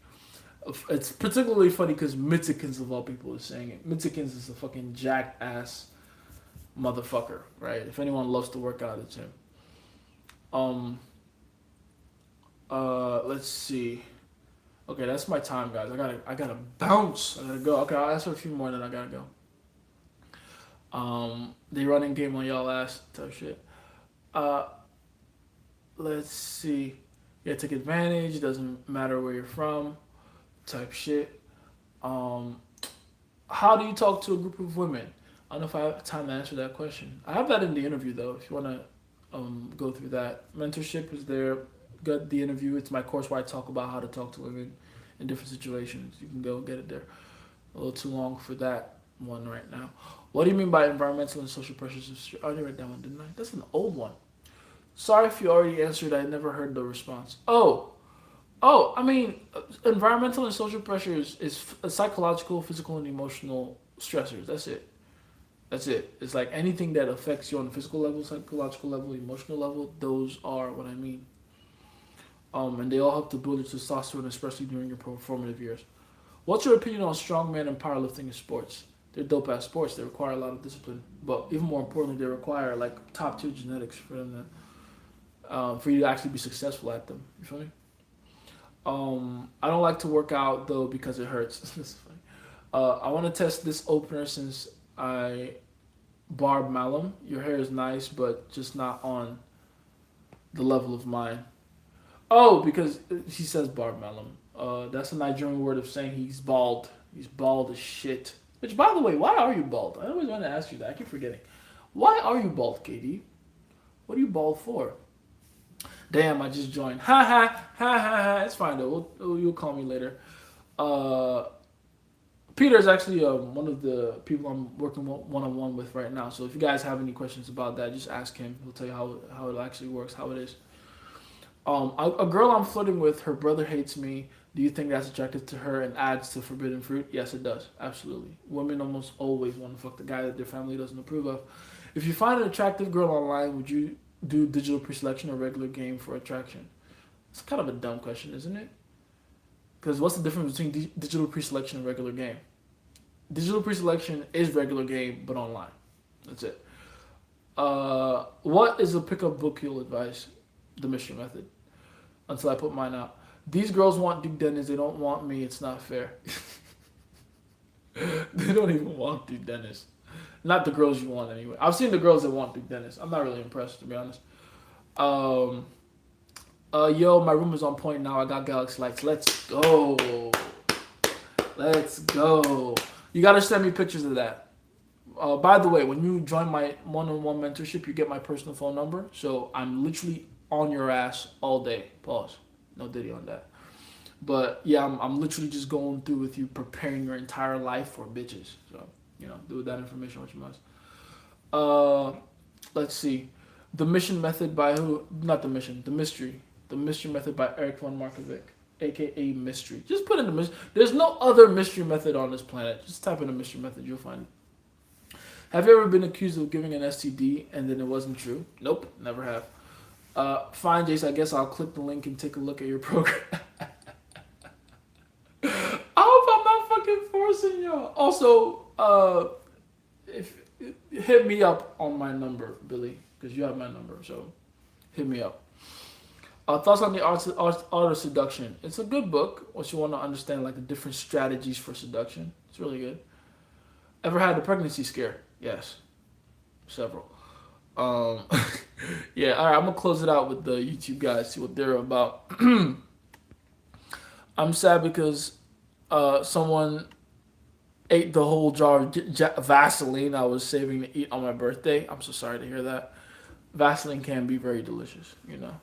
It's particularly funny because Mitzikins of all people is saying it. Mitzikins is a fucking jacked ass motherfucker, right? If anyone loves to work out, it's him. Um. Let's see. Okay, that's my time, guys. I gotta bounce. I gotta go. Okay, I'll ask for a few more, then I gotta go. They running game on y'all ass type shit. Uh, let's see. Yeah, take advantage. Doesn't matter where you're from, type shit. Um, how do you talk to a group of women? I don't know if I have time to answer that question. I have that in the interview though. If you wanna go through that, mentorship is there. Got the interview. It's my course where I talk about how to talk to women in different situations. You can go get it there. A little too long for that one right now. What do you mean by environmental and social pressures? I already read that one, didn't I? That's an old one. Sorry if you already answered. I never heard the response. I mean, environmental and social pressures is psychological, physical, and emotional stressors. That's it. That's it. It's like anything that affects you on the physical level, psychological level, emotional level. Those are what I mean. And they all help to build your testosterone, especially during your formative years. What's your opinion on strongman and powerlifting in sports? They're dope ass sports. They require a lot of discipline, but even more importantly, they require like top tier genetics for them to, for you to actually be successful at them. You feel me? I don't like to work out though because it hurts. This is funny. I want to test this opener since I barb malum. Your hair is nice, but just not on the level of mine. Oh, because he says barb malum. That's a Nigerian word of saying he's bald. He's bald as shit. Which, by the way, why are you bald? I always want to ask you that. I keep forgetting. Why are you bald, KD? What are you bald for? Damn, I just joined. Ha ha ha ha ha. It's fine though. You'll call me later. Peter is actually one of the people I'm working one on one with right now. So if you guys have any questions about that, just ask him. He'll tell you how it actually works, how it is. A girl I'm flirting with, her brother hates me. Do you think that's attractive to her and adds to forbidden fruit? Yes, it does. Absolutely. Women almost always want to fuck the guy that their family doesn't approve of. If you find an attractive girl online, would you do digital pre-selection or regular game for attraction? It's kind of a dumb question, isn't it? Because what's the difference between digital pre-selection and regular game? Digital pre-selection is regular game, but online. That's it. What is a pickup book you'll advise? The Mystery Method. Until I put mine out. These girls want Duke Dennis. They don't want me. It's not fair. They don't even want Duke Dennis. Not the girls you want anyway. I've seen the girls that want Duke Dennis. I'm not really impressed, to be honest. Yo, my room is on point now. I got Galaxy Lights. Let's go. Let's go. You gotta send me pictures of that. By the way, when you join my one-on-one mentorship, you get my personal phone number. So I'm literally on your ass all day. Pause. No diddy on that. But yeah, I'm literally just going through with you, preparing your entire life for bitches. So, do with that information what you must. Let's see. The Mission Method by who? Not the Mission. The Mystery. The Mystery Method by Eric von Markovic, aka Mystery. Just put in the mystery. There's no other mystery method on this planet. Just type in the mystery method, you'll find it. Have you ever been accused of giving an STD and then it wasn't true? Nope, never have. Fine, Jace. I guess I'll click the link and take a look at your program. I hope I'm not fucking forcing y'all. Also, if hit me up on my number, Billy, because you have my number. So hit me up. Thoughts on the art of seduction. It's a good book. Once you want to understand like the different strategies for seduction, it's really good. Ever had a pregnancy scare? Yes, several. Um, yeah. All right. I'm gonna close it out with the YouTube guys. See what they're about. I'm sad because someone ate the whole jar of Vaseline I was saving to eat on my birthday. I'm so sorry to hear that. Vaseline can be very delicious, you know.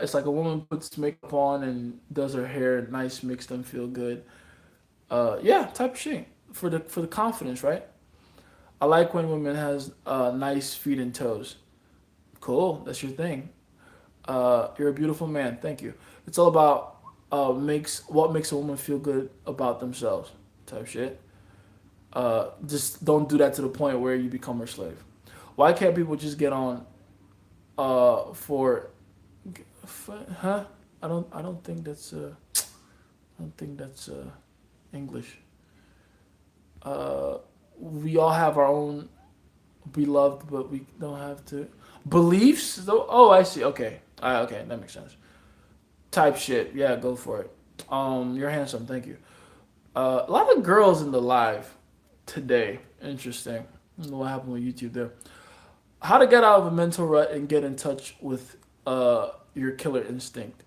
It's like a woman puts makeup on and does her hair nice, makes them feel good. Yeah, type of shit for the confidence, right? I like when women has nice feet and toes. Cool, that's your thing. You're a beautiful man. Thank you. It's all about makes what makes a woman feel good about themselves. Type shit. Just don't do that to the point where you become her slave. Why can't people just get on for huh? I don't think that's I don't think that's English. Uh, we all have our own beloved, but we don't have to beliefs. Though. Oh, I see. Okay. Okay, that makes sense. Type shit. Yeah, go for it. You're handsome. Thank you. A lot of girls in the live today. Interesting. I don't know what happened with YouTube there. How to get out of a mental rut and get in touch with your killer instinct.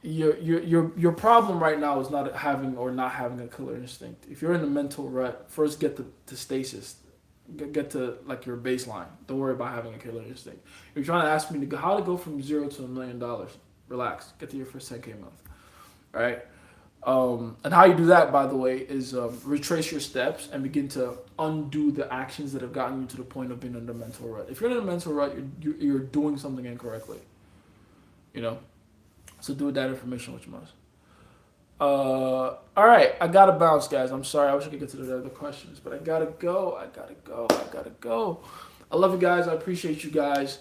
Your problem right now is not having or not having a killer instinct. If you're in a mental rut, first get to stasis. Get to like your baseline. Don't worry about having a killer instinct. If you're trying to ask me to go, how to go from zero to $1 million, relax. Get to your first 10K month. All right. And how you do that, by the way, is retrace your steps and begin to undo the actions that have gotten you to the point of being in a mental rut. If you're in a mental rut, you're doing something incorrectly. You know, so do with that information what you must. All right, I gotta bounce, guys. I'm sorry. I wish I could get to the other questions, but I gotta go. I gotta go. I gotta go. I love you guys. I appreciate you guys.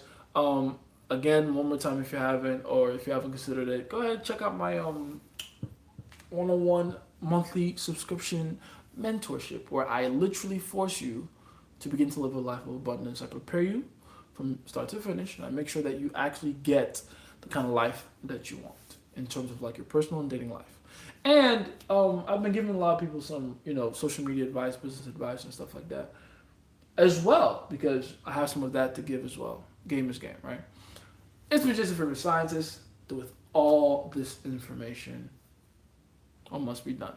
Again, one more time, if you haven't, or if you haven't considered it, go ahead and check out my 101 monthly subscription mentorship, where I literally force you to begin to live a life of abundance. I prepare you from start to finish, and I make sure that you actually get the kind of life that you want in terms of like your personal and dating life. And I've been giving a lot of people some, social media advice, business advice, and stuff like that as well, because I have some of that to give as well. Game is game, right? It's been just a favorite scientist with all this information. All must be done.